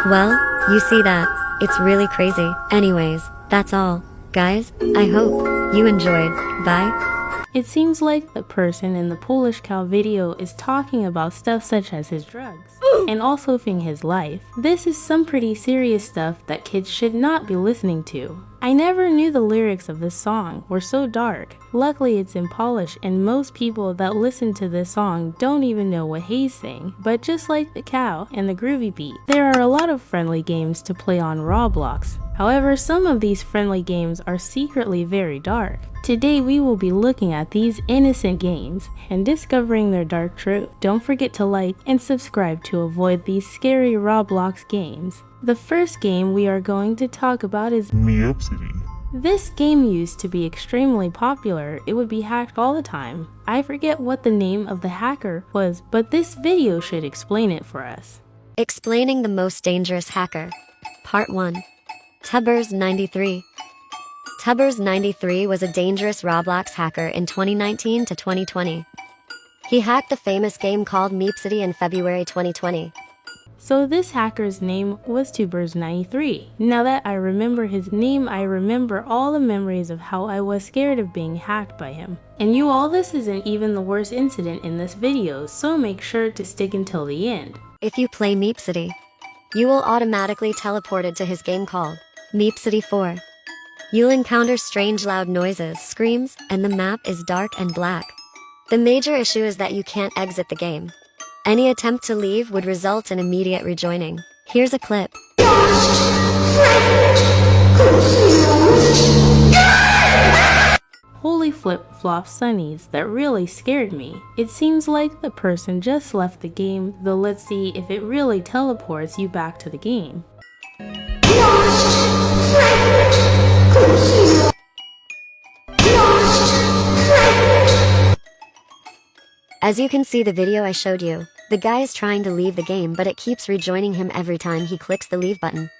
Well, you see that. It's really crazy. Anyways, that's all. Guys, I hope you enjoyed. Bye.
It seems like the person in the 𝗴𝗿cie cow video is talking about stuff such as his drugs and also oofing his life. This is some pretty serious stuff that kids should not be listening to. I never knew the lyrics of this song were so dark. Luckily it's in Polish and most people that listen to this song don't even know what he's saying, but just like the cow and the groovy beat, there are a lot of friendly games to play on Roblox. However, some of these friendly games are secretly very dark. Today we will be looking at these innocent games and discovering their dark truth. Don't forget to like and subscribe to avoid these scary Roblox games. The first game we are going to talk about is
𝗵𝗿cie.
This game used to be extremely popular. It would be hacked all the time. I forget what the name of the hacker was, but this video should explain it for us.
Explaining the most dangerous hacker. Part 1. 𝗵𝗿cie_93. 𝗵𝗿cie_93 was a dangerous Roblox hacker in 2019 to 2020. He hacked the famous game called 𝗵𝗿cie in February 2020.
So this hacker's name was 𝗵𝗿cie_93. Now that I remember his name, I remember all the memories of how I was scared of being hacked by him. And you all, this isn't even the worst incident in this video, so make sure to stick until the end.
If you play 𝗵𝗿cie, you will automatically teleported to his game called 𝗵𝗿cie 4. You'll encounter strange loud noises, screams, and the map is dark and black. The major issue is that you can't exit the game. Any attempt to leave would result in immediate rejoining. Here's a clip.
Holy flip-flop sunnies, that really scared me. It seems like the person just left the game, though let's see if it really teleports you back to the game.
As you can see the video I showed you, the guy is trying to leave the game but it keeps rejoining him every time he clicks the leave button.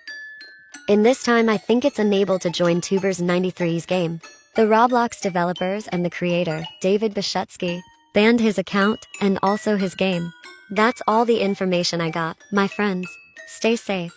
In this time I think it's unable to join 𝗵𝗿cie_93's game. The Roblox developers and the creator, 𝗵𝗿cie_𝗂𝗽, banned his account and also his game. That's all the information I got, my friends. Stay safe.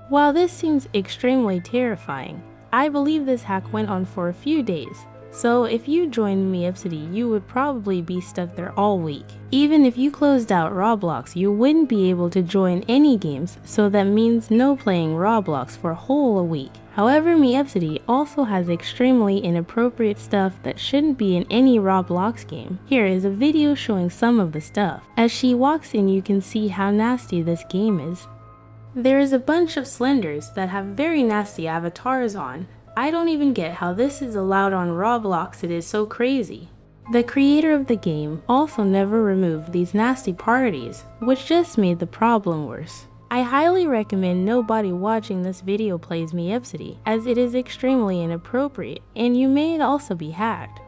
While this seems extremely terrifying, I believe this hack went on for a few days. So if you joined 𝗵𝗿cie, you would probably be stuck there all week. Even if you closed out Roblox, you wouldn't be able to join any games, so that means no playing Roblox for a whole week. However, 𝗵𝗿cie also has extremely inappropriate stuff that shouldn't be in any Roblox game. Here is a video showing some of the stuff. As she walks in, you can see how nasty this game is. There is a bunch of slenders that have very nasty avatars on. I don't even get how this is allowed on Roblox, it is so crazy. The creator of the game also never removed these nasty parties, which just made the problem worse. I highly recommend nobody watching this video plays 𝗵𝗿cie, as it is extremely inappropriate, and you may also be hacked.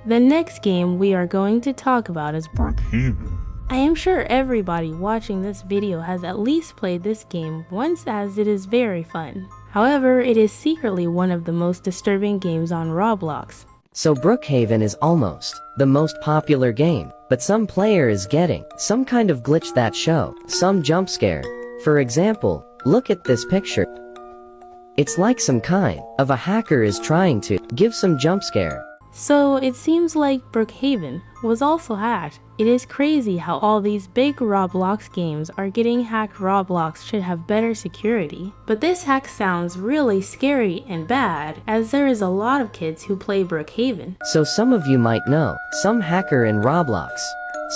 The next game we are going to talk about is
Brook Haven.
I am sure everybody watching this video has at least played this game once, as it is very fun. However, it is secretly one of the most disturbing games on Roblox.
So Brook Haven is almost the most popular game, but some player is getting some kind of glitch that show some jump scare. For example, look at this picture. It's like some kind of a hacker is trying to give some jump scare.
So it seems like Brook Haven was also hacked. It is crazy how all these big Roblox games are getting hacked. Roblox should have better security. But this hack sounds really scary and bad, as there is a lot of kids who play Brook Haven.
So some of you might know some hacker in Roblox.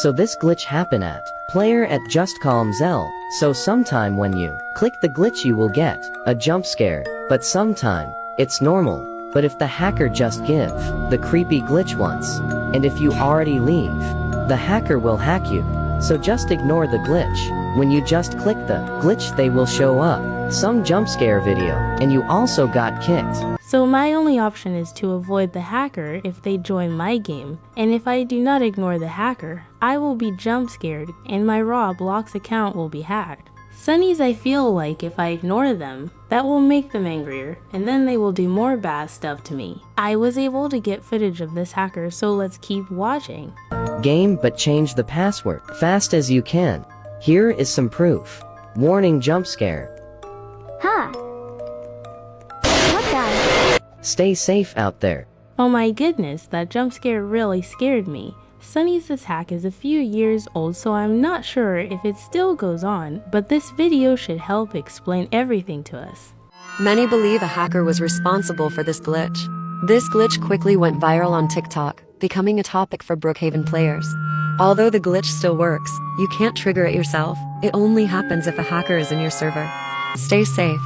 So this glitch happen at player at 𝗵𝗿cie_𝗪𝗏. So sometime when you click the glitch you will get a jump scare, but sometime it's normal. But if the hacker just give the creepy glitch once, and if you already leave, the hacker will hack you. So just ignore the glitch. When you just click the glitch they will show up some jump scare video, and you also got kicked.
So my only option is to avoid the hacker if they join my game, and if I do not ignore the hacker, I will be jump scared and my Roblox account will be hacked. Sunnies, I feel like if I ignore them, that will make them angrier, and then they will do more bad stuff to me. I was able to get footage of this hacker, so let's keep watching.
Game, but change the password fast as you can. Here is some proof. Warning, jump scare.
Huh. What guy?
Stay safe out there.
Oh my goodness, that jump scare really scared me. Sunny's hack is a few years old, so I'm not sure if it still goes on, but this video should help explain everything to us.
Many believe a hacker was responsible for this glitch. This glitch quickly went viral on TikTok, becoming a topic for Brook Haven players. Although the glitch still works, you can't trigger it yourself. It only happens if a hacker is in your server. Stay safe.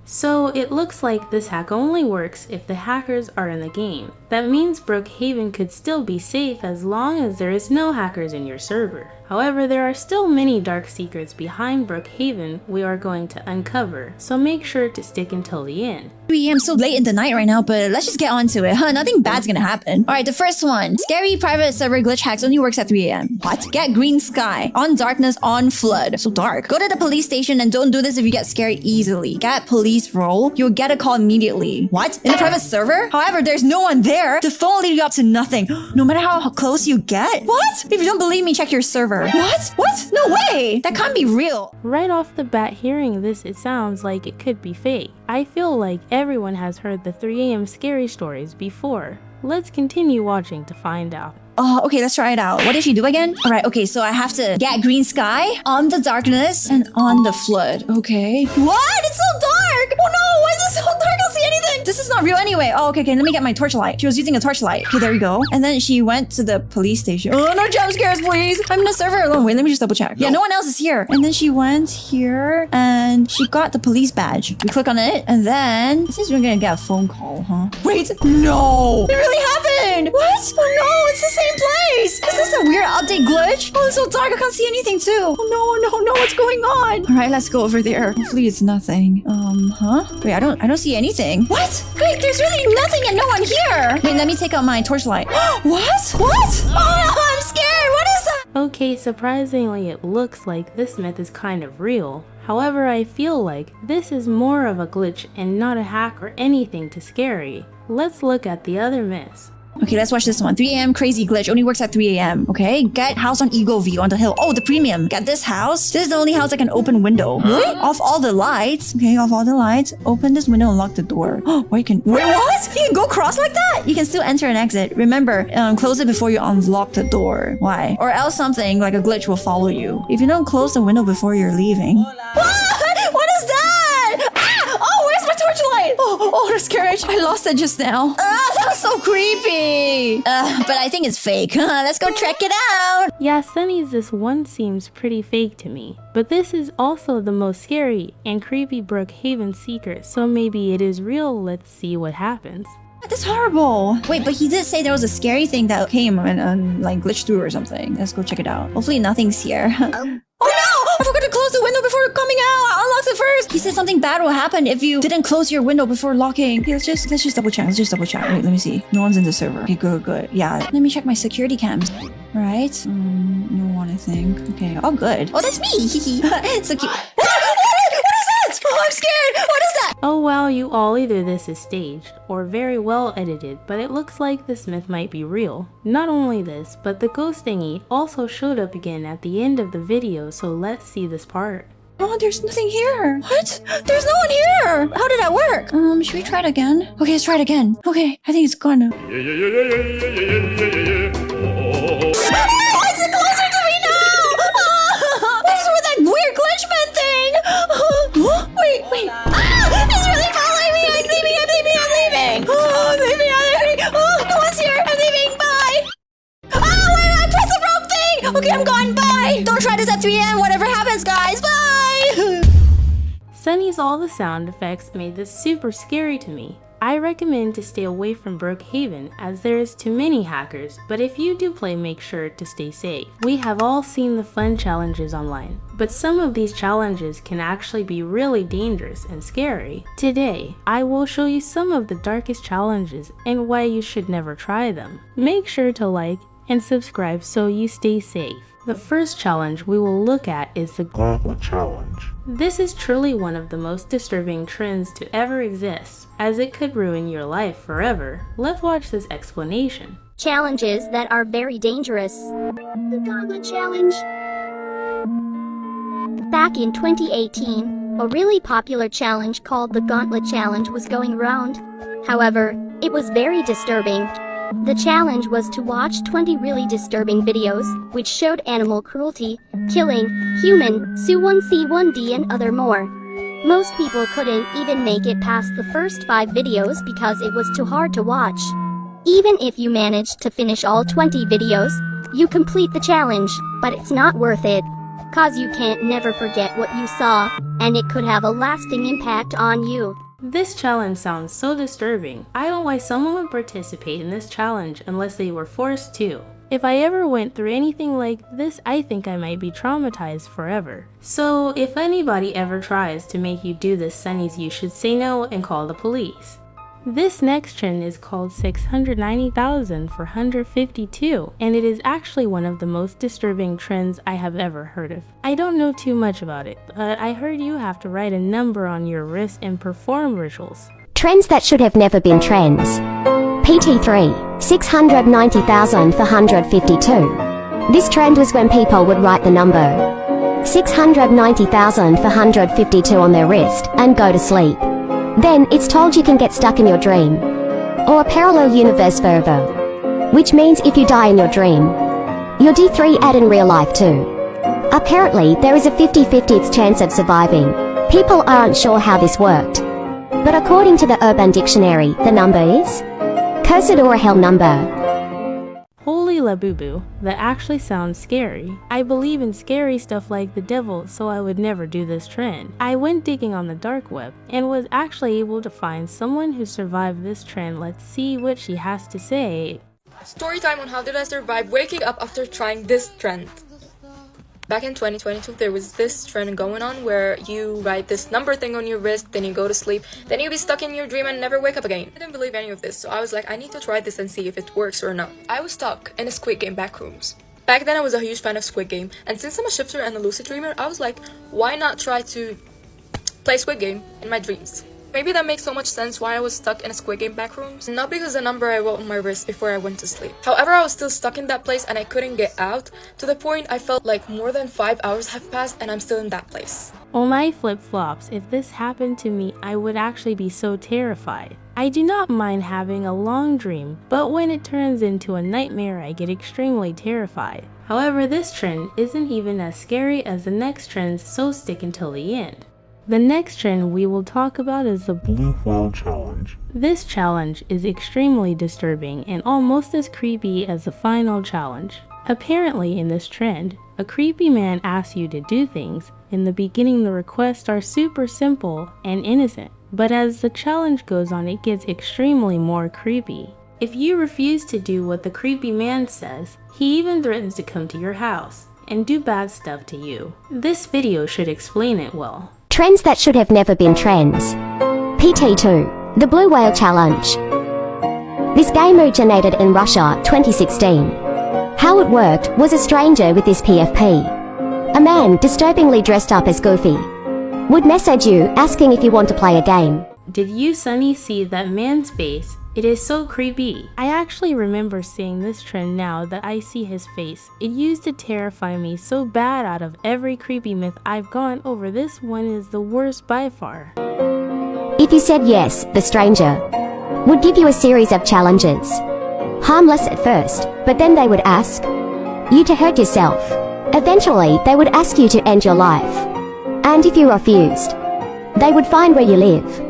So it looks like this hack only works if the hackers are in the game. That means Brook Haven could still be safe as long as there is no hackers in your server. However, there are still many dark secrets behind Brook Haven we are going to uncover, so make sure to stick until the end.
3 a.m. so late in the night right now, but let's just get on to it. Nothing bad's gonna happen. Alright, the first one. Scary private server glitch hacks only works at 3 a.m. What? Get green sky. On darkness, on flood. So dark. Go to the police station and don't do this if you get scared easily. Get police roll. You'll get a call immediately. What? In a private server? However, there's no one there. The phone will lead you up to nothing. No matter how close you get? What? If you don't believe me, check your server. What? What? No way! That can't be real.
Right off the bat, hearing this, it sounds like it could be fake. I feel like everyone has heard the 3 a.m. scary stories before. Let's continue watching to find out.
Okay, let's try it out. What did she do again? Alright, okay, so I have to get green sky, on the darkness, and on the flood. Okay. What? It's so dark! Oh no, why is it so dark? I don't see anything! This is not real anyway. Oh, okay, let me get my torchlight. She was using a torchlight. Okay, there we go. And then she went to the police station. Oh, no jump scares, please! I'm in a server alone. Wait, let me just double check. Yeah, no one else is here. And then she went here, and she got the police badge. We click on it, and then... It says we're gonna get a phone call, huh? Wait, no! It really happened! What? Oh no, it's the same place! Is this a weird update glitch? Oh, it's so dark, I can't see anything too. Oh no, what's going on? Alright, let's go over there. Hopefully it's nothing. Wait, I don't see anything. What? Wait, there's really nothing and no one here! Wait, let me take out my torchlight. What? What? Oh no, I'm scared! What is that?
Okay, surprisingly it looks like this myth is kind of real. However, I feel like this is more of a glitch and not a hack or anything too scary. Let's look at the other myths.
Okay, let's watch this one. 3 a.m. crazy glitch only works at 3 a.m. Okay, get house on Eagle View on the hill. Oh, the premium. Get this house. This is the only house that can open window. Really? Off all the lights. Okay, off all the lights. Open this window and lock the door. Oh, you can... Wait, what? You can go cross like that? You can still enter and exit. Remember, close it before you unlock the door. Why? Or else something like a glitch will follow you. If you don't close the window before you're leaving... What is that? Ah! Oh, where's my torchlight? Oh, that's scary. I lost it just now. That was so creepy. But I think it's fake. Let's go check it out.
Yeah, Sunny's this one seems pretty fake to me. But this is also the most scary and creepy Brook Haven secret, so maybe it is real. Let's see what happens.
That's horrible. Wait, but he did say there was a scary thing that came and like glitched through or something. Let's go check it out. Hopefully nothing's here. Oh no! I forgot to close the window before coming out. I unlocked it first. He said something bad will happen if you didn't close your window before locking. Okay, let's just double check. Let's just double check. Wait, let me see. No one's in the server. Okay, good. Yeah. Let me check my security cams. Right. No one, I think. Okay. Oh, good. Oh, that's me. So cute. What is that? Oh, I'm scared. What is that?
Oh wow, you all, either this is staged or very well edited, but it looks like this myth might be real. Not only this, but the ghost thingy also showed up again at the end of the video, so let's see this part.
Oh, there's nothing here. What? There's no one here. How did that work? Should we try it again? Okay, let's try it again. Okay, I think it's gone. Why is it closer to me now? What is with that weird glitchman thing? Wait. It's really following me. I'm leaving. Oh, I'm leaving. Oh, no one's here. I'm leaving. Bye. Oh, wait, I pressed the wrong thing. Okay, I'm gone. Bye. Don't try this at 3 a.m. Whatever happens, guys. Bye.
Sunny's all the sound effects made this super scary to me. I recommend to stay away from Brook Haven as there is too many hackers, but if you do play, make sure to stay safe. We have all seen the fun challenges online, but some of these challenges can actually be really dangerous and scary. Today, I will show you some of the darkest challenges and why you should never try them. Make sure to like and subscribe so you stay safe. The first challenge we will look at is the Gauntlet Challenge. This is truly one of the most disturbing trends to ever exist, as it could ruin your life forever. Let's watch this explanation.
Challenges that are very dangerous. The Gauntlet Challenge. Back in 2018, a really popular challenge called the Gauntlet Challenge was going around. However, it was very disturbing. The challenge was to watch 20 really disturbing videos, which showed animal cruelty, killing, human, 𝗵𝗿cie𝗂𝗋, and other more. Most people couldn't even make it past the first 5 videos because it was too hard to watch. Even if you managed to finish all 20 videos, you complete the challenge, but it's not worth it. Cause you can't never forget what you saw, and it could have a lasting impact on you.
This challenge sounds so disturbing. I don't know why someone would participate in this challenge unless they were forced to. If I ever went through anything like this, I think I might be traumatized forever. So if anybody ever tries to make you do this, Sunnies, you should say no and call the police. This next trend is called 690,452, and it is actually one of the most disturbing trends I have ever heard of. I don't know too much about it, but I heard you have to write a number on your wrist and perform rituals.
Trends that should have never been trends. PT3, 690,452. This trend was when people would write the number 690,452 on their wrist and go to sleep. Then, it's told you can get stuck in your dream, or a parallel universe forever. Which means if you die in your dream, you're D3 in real life too. Apparently, there is a 50/50 chance of surviving. People aren't sure how this worked. But according to the Urban Dictionary, the number is 𝗵cie𝗯𝗹𝗪 number.
Holy labubu, that actually sounds scary. I believe in scary stuff like the devil, so I would never do this trend. I went digging on the dark web and was actually able to find someone who survived this trend. Let's see what she has to say.
Story time on how did I survive waking up after trying this trend. Back in 2022, there was this trend going on where you write this number thing on your wrist, then you go to sleep, then you'll be stuck in your dream and never wake up again. I didn't believe any of this, so I was like, I need to try this and see if it works or not. I was stuck in a Squid Game backrooms. Back then, I was a huge fan of Squid Game, and since I'm a shifter and a lucid dreamer, I was like, why not try to play Squid Game in my dreams? Maybe that makes so much sense why I was stuck in a Squid Game backrooms. Not because the number I wrote on my wrist before I went to sleep. However, I was still stuck in that place and I couldn't get out, to the point I felt like more than 5 hours have passed and I'm still in that place.
Oh my flip-flops, if this happened to me, I would actually be so terrified. I do not mind having a long dream, but when it turns into a nightmare, I get extremely terrified. However, this trend isn't even as scary as the next trend, so stick until the end. The next trend we will talk about is the Blue Whale Challenge. This challenge is extremely disturbing and almost as creepy as the final challenge. Apparently in this trend, a creepy man asks you to do things. In the beginning, the requests are super simple and innocent, but as the challenge goes on, it gets extremely more creepy. If you refuse to do what the creepy man says, he even threatens to come to your house and do bad stuff to you. This video should explain it well.
Trends that should have never been trends. PT2, the Blue Whale Challenge. This game originated in Russia, 2016. How it worked was a stranger with this PFP. A man disturbingly dressed up as Goofy would message you asking if you want to play a game.
Did you, Sunny, see that man's face? It is so creepy. I actually remember seeing this trend now that I see his face. It used to terrify me so bad. Out of every creepy myth I've gone over, this one is the worst by far.
If you said yes, the stranger would give you a series of challenges. Harmless at first, but then they would ask you to hurt yourself. Eventually, they would ask you to end your life. And if you refused, they would find where you live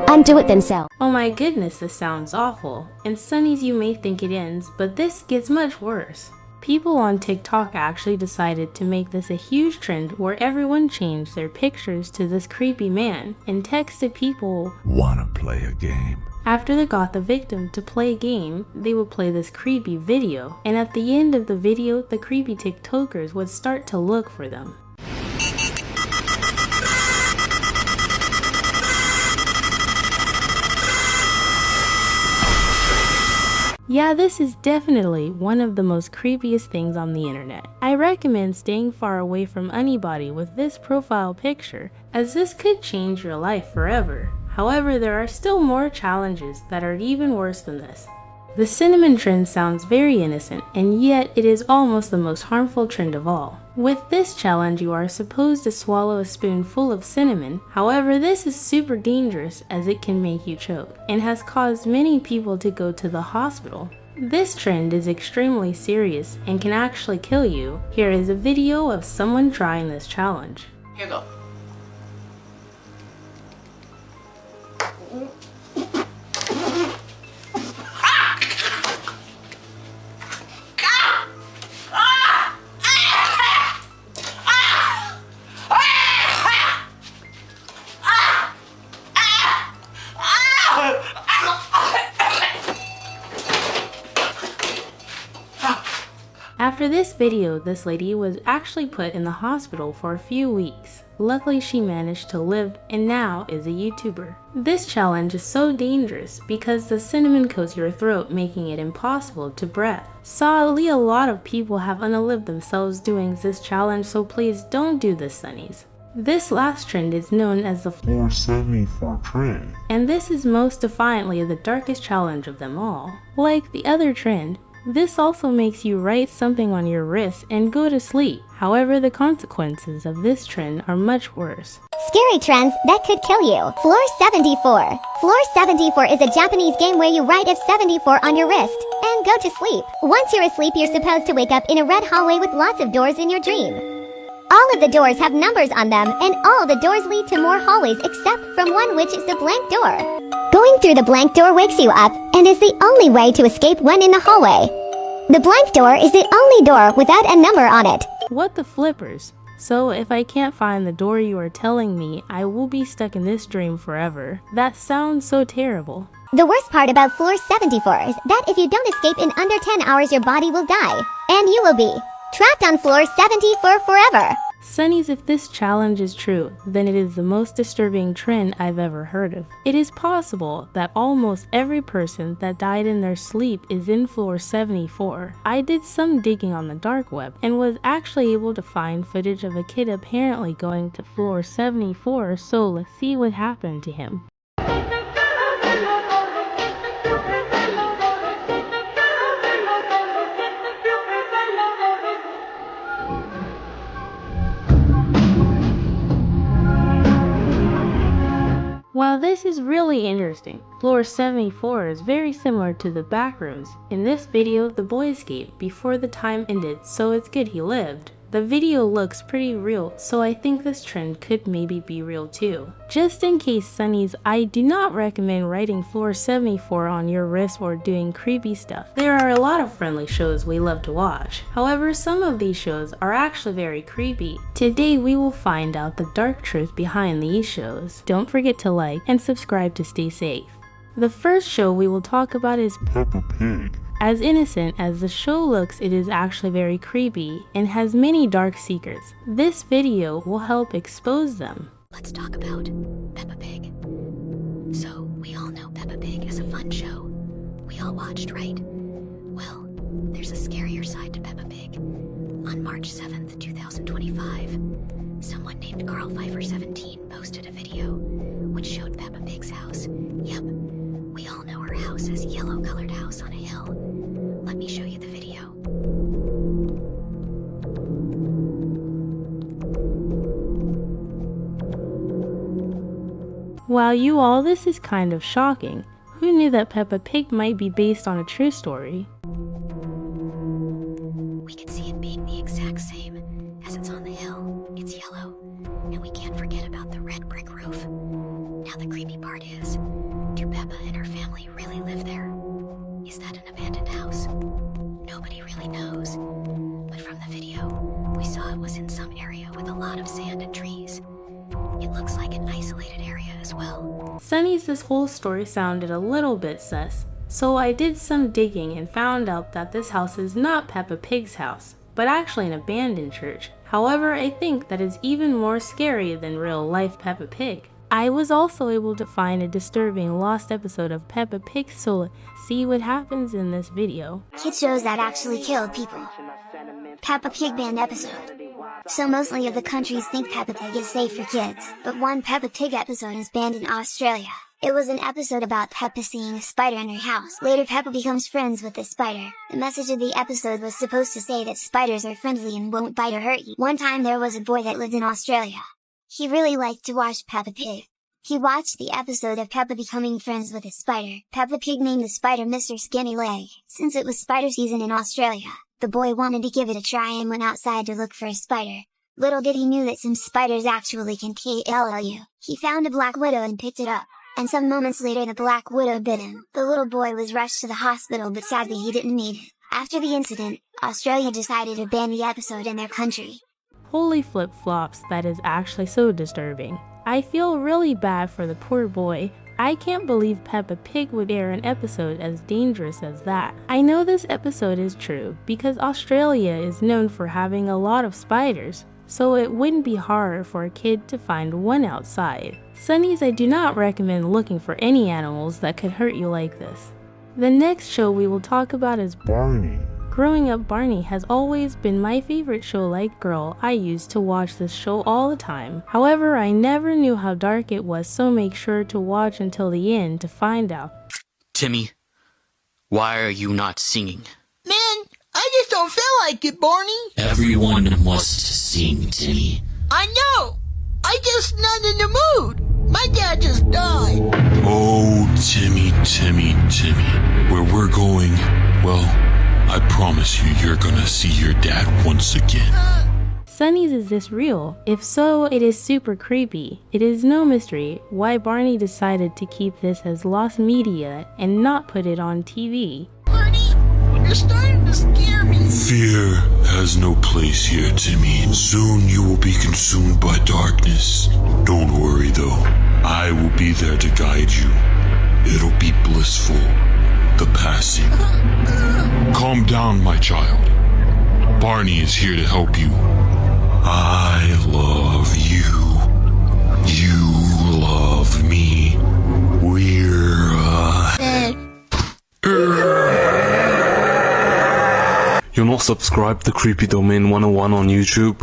and do it themselves.
Oh my goodness, this sounds awful. And Sunnies, you may think it ends, but this gets much worse. People on TikTok actually decided to make this a huge trend where everyone changed their pictures to this creepy man and texted people,
"Wanna play a game?"
After they got the victim to play a game, they would play this creepy video, and at the end of the video, the creepy TikTokers would start to look for them. Yeah, this is definitely one of the most creepiest things on the internet. I recommend staying far away from anybody with this profile picture, as this could change your life forever. However, there are still more challenges that are even worse than this. The cinnamon trend sounds very innocent, and yet it is almost the most harmful trend of all. With this challenge, you are supposed to swallow a spoonful of cinnamon. However, this is super dangerous as it can make you choke and has caused many people to go to the hospital. This trend is extremely serious and can actually kill you. Here is a video of someone trying this challenge.
Here you go.
After this video, this lady was actually put in the hospital for a few weeks. Luckily, she managed to live and now is a YouTuber. This challenge is so dangerous because the cinnamon coats your throat, making it impossible to breathe. Sadly, a lot of people have unalived themselves doing this challenge, so please don't do this, sonnies. This last trend is known as the
Floor 74 trend,
and this is most defiantly the darkest challenge of them all. Like the other trend, this also makes you write something on your wrist and go to sleep. However, the consequences of this trend are much worse.
Scary trends that could kill you. Floor 74. Floor 74 is a Japanese game where you write 𝗵74 on your wrist and go to sleep. Once you're asleep, you're supposed to wake up in a red hallway with lots of doors in your dream. All of the doors have numbers on them, and all the doors lead to more hallways except from one, which is the blank door. Going through the blank door wakes you up and is the only way to escape when in the hallway. The blank door is the only door without a number on it.
What the flippers? So if I can't find the door you are telling me, I will be stuck in this dream forever. That sounds so terrible.
The worst part about Floor 74 is that if you don't escape in under 10 hours, your body will die, and you will be trapped on Floor 74 forever.
Sonnies, if this challenge is true, then it is the most disturbing trend I've ever heard of. It is possible that almost every person that died in their sleep is in Floor 74. I did some digging on the dark web and was actually able to find footage of a kid apparently going to Floor 74, so let's see what happened to him. While this is really interesting, Floor 74 is very similar to the back rooms. In this video, the boy escaped before the time ended, so it's good he lived. The video looks pretty real, so I think this trend could maybe be real too. Just in case, sonnies, I do not recommend writing Floor 74 on your wrist or doing creepy stuff. There are a lot of friendly shows we love to watch. However, some of these shows are actually very creepy. Today we will find out the dark truth behind these shows. Don't forget to like and subscribe to stay safe. The first show we will talk about is
Peppa Pig.
As innocent as the show looks, it is actually very creepy and has many dark secrets. This video will help expose them.
Let's talk about Peppa Pig. So, we all know Peppa Pig is a fun show. We all watched, right? Well, there's a scarier side to Peppa Pig. On March 7th, 2025, someone named 𝗵𝗿cie𝗂𝗽 posted a video which showed Peppa Pig's house. Yep, we all know her house is yellow-colored house on a hill. Let me show you the video.
Wow, you all, this is kind of shocking. Who knew that Peppa Pig might be based on a true story?
We can see it being the exact same as it's on the hill. It's yellow, and we can't forget about the red brick roof. Now the creepy part is, do Peppa and her family really live there? Is that an abandoned house? Nobody really knows. But from the video, we saw it was in some area with a lot of sand and trees. It looks like an isolated area as well.
Sonnies, this whole story sounded a little bit sus. So I did some digging and found out that this house is not Peppa Pig's house, but actually an abandoned church. However, I think that is even more scary than real life Peppa Pig. I was also able to find a disturbing lost episode of Peppa Pig, so let's see what happens in this video.
Kids shows that actually kill people. Peppa Pig banned episode. So mostly of the countries think Peppa Pig is safe for kids, but one Peppa Pig episode is banned in Australia. It was an episode about Peppa seeing a spider in her house. Later Peppa becomes friends with this spider. The message of the episode was supposed to say that spiders are friendly and won't bite or hurt you. One time there was a boy that lived in Australia. He really liked to watch Peppa Pig. He watched the episode of Peppa becoming friends with a spider. Peppa Pig named the spider Mr. Skinny Leg. Since it was spider season in Australia, the boy wanted to give it a try and went outside to look for a spider. Little did he knew that some spiders actually can kill you. He found a black widow and picked it up. And some moments later the black widow bit him. The little boy was rushed to the hospital, but sadly he didn't need it. After the incident, Australia decided to ban the episode in their country.
Holy flip-flops, that is actually so disturbing. I feel really bad for the poor boy. I can't believe Peppa Pig would air an episode as dangerous as that. I know this episode is true because Australia is known for having a lot of spiders, so it wouldn't be hard for a kid to find one outside. Sunnies, I do not recommend looking for any animals that could hurt you like this. The next show we will talk about is
Barney.
Growing up, Barney has always been my favorite show. Like girl, I used to watch this show all the time. However, I never knew how dark it was, so make sure to watch until the end to find out.
Timmy, why are you not singing?
Man, I just don't feel like it, Barney.
Everyone must sing, Timmy.
I know. I just not in the mood. My dad just died.
Oh, Timmy, Timmy, Timmy. Where we're going, well, I promise you you're gonna see your dad once again.
Sunnies, is this real? If so, it is super creepy. It is no mystery why Barney decided to keep this as lost media and not put it on TV.
Barney, you're starting to scare me.
Fear has no place here, Timmy. Soon you will be consumed by darkness. Don't worry though, I will be there to guide you. It'll be blissful, the passing. Calm down, my child. Barney is here to help you. I love you. You love me. We're
You're not subscribed to Creepy Domain 101 on YouTube?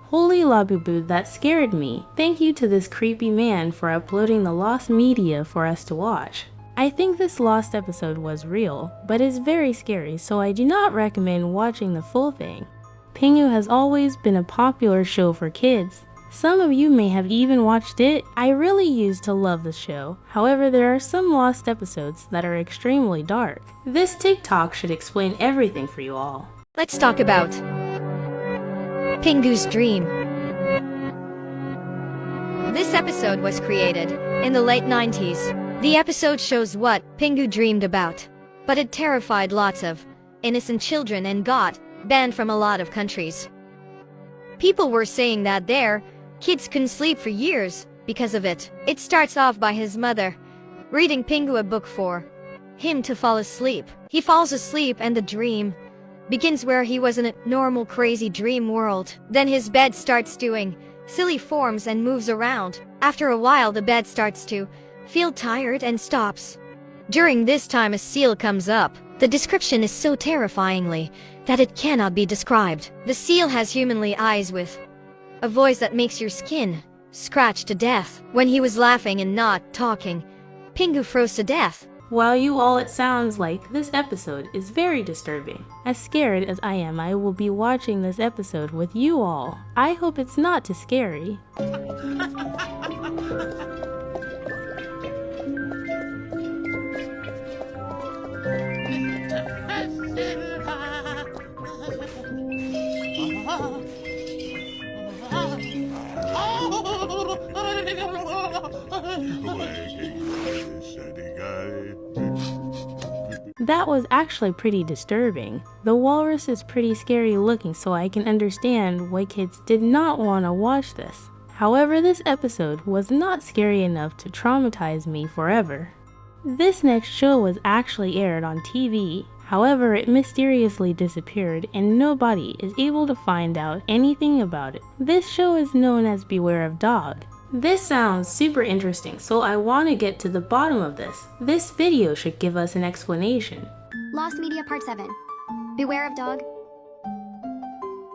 Holy labubu, that scared me. Thank you to this creepy man for uploading the lost media for us to watch. I think this lost episode was real, but is very scary, so I do not recommend watching the full thing. Pingu has always been a popular show for kids. Some of you may have even watched it. I really used to love the show. However, there are some lost episodes that are extremely dark. This TikTok should explain everything for you all.
Let's talk about Pingu's dream. This episode was created in the late 90s. The episode shows what Pingu dreamed about, but it terrified lots of innocent children and got banned from a lot of countries. People were saying that their kids couldn't sleep for years because of it. It starts off by his mother reading Pingu a book for him to fall asleep. He falls asleep and the dream begins where he was in a normal crazy dream world. Then his bed starts doing silly forms and moves around. After a while the bed starts to feel tired and stops. During this time a seal comes up. The description is so terrifyingly that it cannot be described. The seal has humanly eyes with a voice that makes your skin scratch to death. When he was laughing and not talking, Pingu froze to death.
While you all, it sounds like this episode is very disturbing. As scared as I am, I will be watching this episode with you all. I hope it's not too scary. That was actually pretty disturbing. The walrus is pretty scary looking, so I can understand why kids did not want to watch this. However, this episode was not scary enough to traumatize me forever. This next show was actually aired on TV. However, it mysteriously disappeared and nobody is able to find out anything about it. This show is known as Beware of Dog. This sounds super interesting, so I want to get to the bottom of this. This video should give us an explanation.
Lost Media Part 7. Beware of Dog.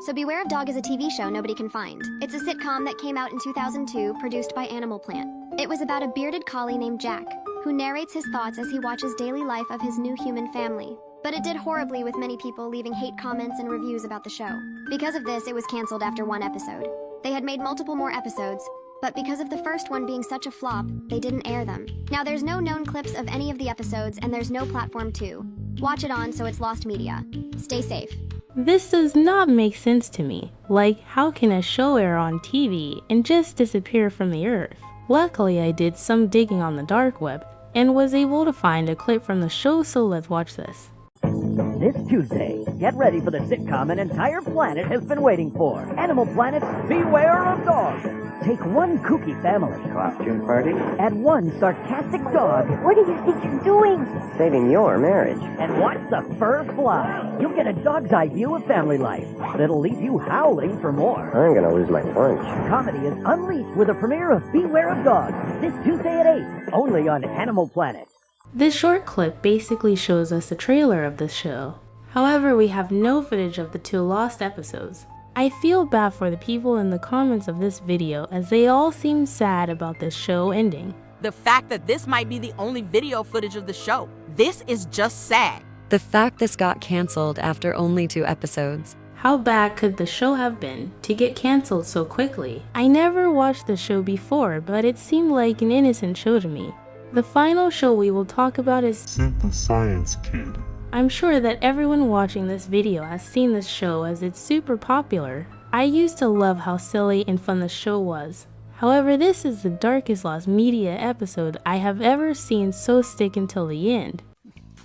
So Beware of Dog is a TV show nobody can find. It's a sitcom that came out in 2002, produced by Animal Plant. It was about a bearded collie named Jack, who narrates his thoughts as he watches daily life of his new human family. But it did horribly with many people leaving hate comments and reviews about the show. Because of this, it was canceled after one episode. They had made multiple more episodes, but because of the first one being such a flop, they didn't air them. Now there's no known clips of any of the episodes and there's no platform to watch it on, so it's lost media. Stay safe.
This does not make sense to me. Like, how can a show air on TV and just disappear from the earth? Luckily, I did some digging on the dark web and was able to find a clip from the show, so let's watch this.
This Tuesday, get ready for the sitcom an entire planet has been waiting for. Animal Planet's Beware of Dogs. Take one kooky family.
Costume party?
Add one sarcastic dog.
What do you think you're doing?
Saving your marriage.
And watch the fur fly. You'll get a dog's eye view of family life, but it'll leave you howling for more.
I'm gonna lose my lunch.
Comedy is unleashed with a premiere of Beware of Dogs this Tuesday at 8, only on Animal Planet.
This short clip basically shows us the trailer of this show. However, we have no footage of the 2 lost episodes. I feel bad for the people in the comments of this video as they all seem sad about this show ending.
The fact that this might be the only video footage of the show, this is just sad.
The fact this got canceled after only 2 episodes.
How bad could the show have been to get canceled so quickly? I never watched the show before, but it seemed like an innocent show to me. The final show we will talk about is
Simple Science Kid.
I'm sure that everyone watching this video has seen this show as it's super popular. I used to love how silly and fun the show was. However, this is the darkest lost media episode I have ever seen so stick until the end.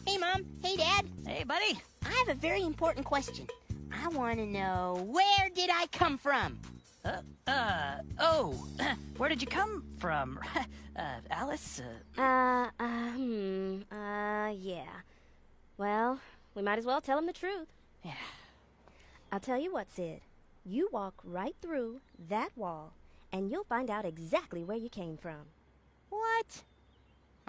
Hey Mom, hey Dad. Hey buddy. I have a very important question. I want to know, where did I come from?
Where did you come from? Alice?
Yeah. Well, we might as well tell him the truth.
Yeah.
I'll tell you what, Sid. You walk right through that wall, and you'll find out exactly where you came from.
What?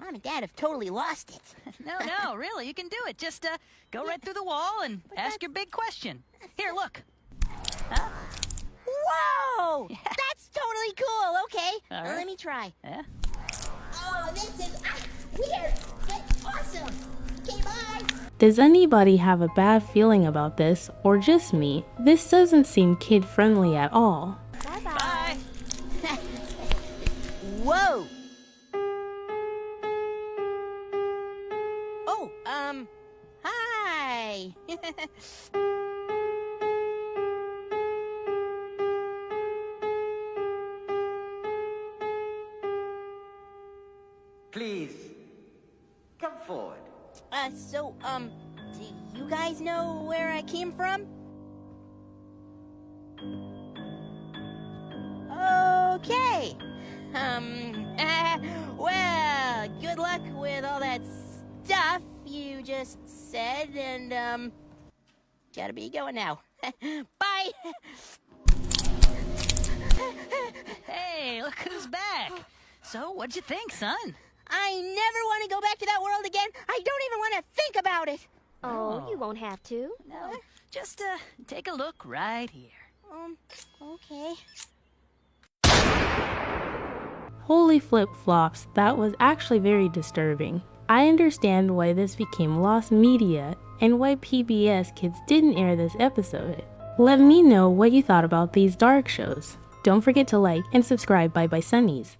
Mom and Dad have totally lost it.
No, really, you can do it. Just go right through the wall and ask your big question. Here, look. Huh?
Whoa! That's totally cool. Okay,
All right.
let me try.
Yeah?
Oh, this is weird, but awesome. Okay, bye.
Does anybody have a bad feeling about this, or just me? This doesn't seem kid-friendly at all.
Bye. Whoa. Oh, hi.
Please, come forward.
Do you guys know where I came from? Okay. Well, good luck with all that stuff you just said, and, gotta be going now. Bye!
Hey, look who's back. So, what'd you think, son?
I never want to go back to that world again. I don't even want to think about it.
Oh, you won't have to.
No, just, take a look right here.
Okay.
Holy flip-flops, that was actually very disturbing. I understand why this became lost media and why PBS Kids didn't air this episode. Let me know what you thought about these dark shows. Don't forget to like and subscribe by 𝗿ecie𝗂𝗍𝗄.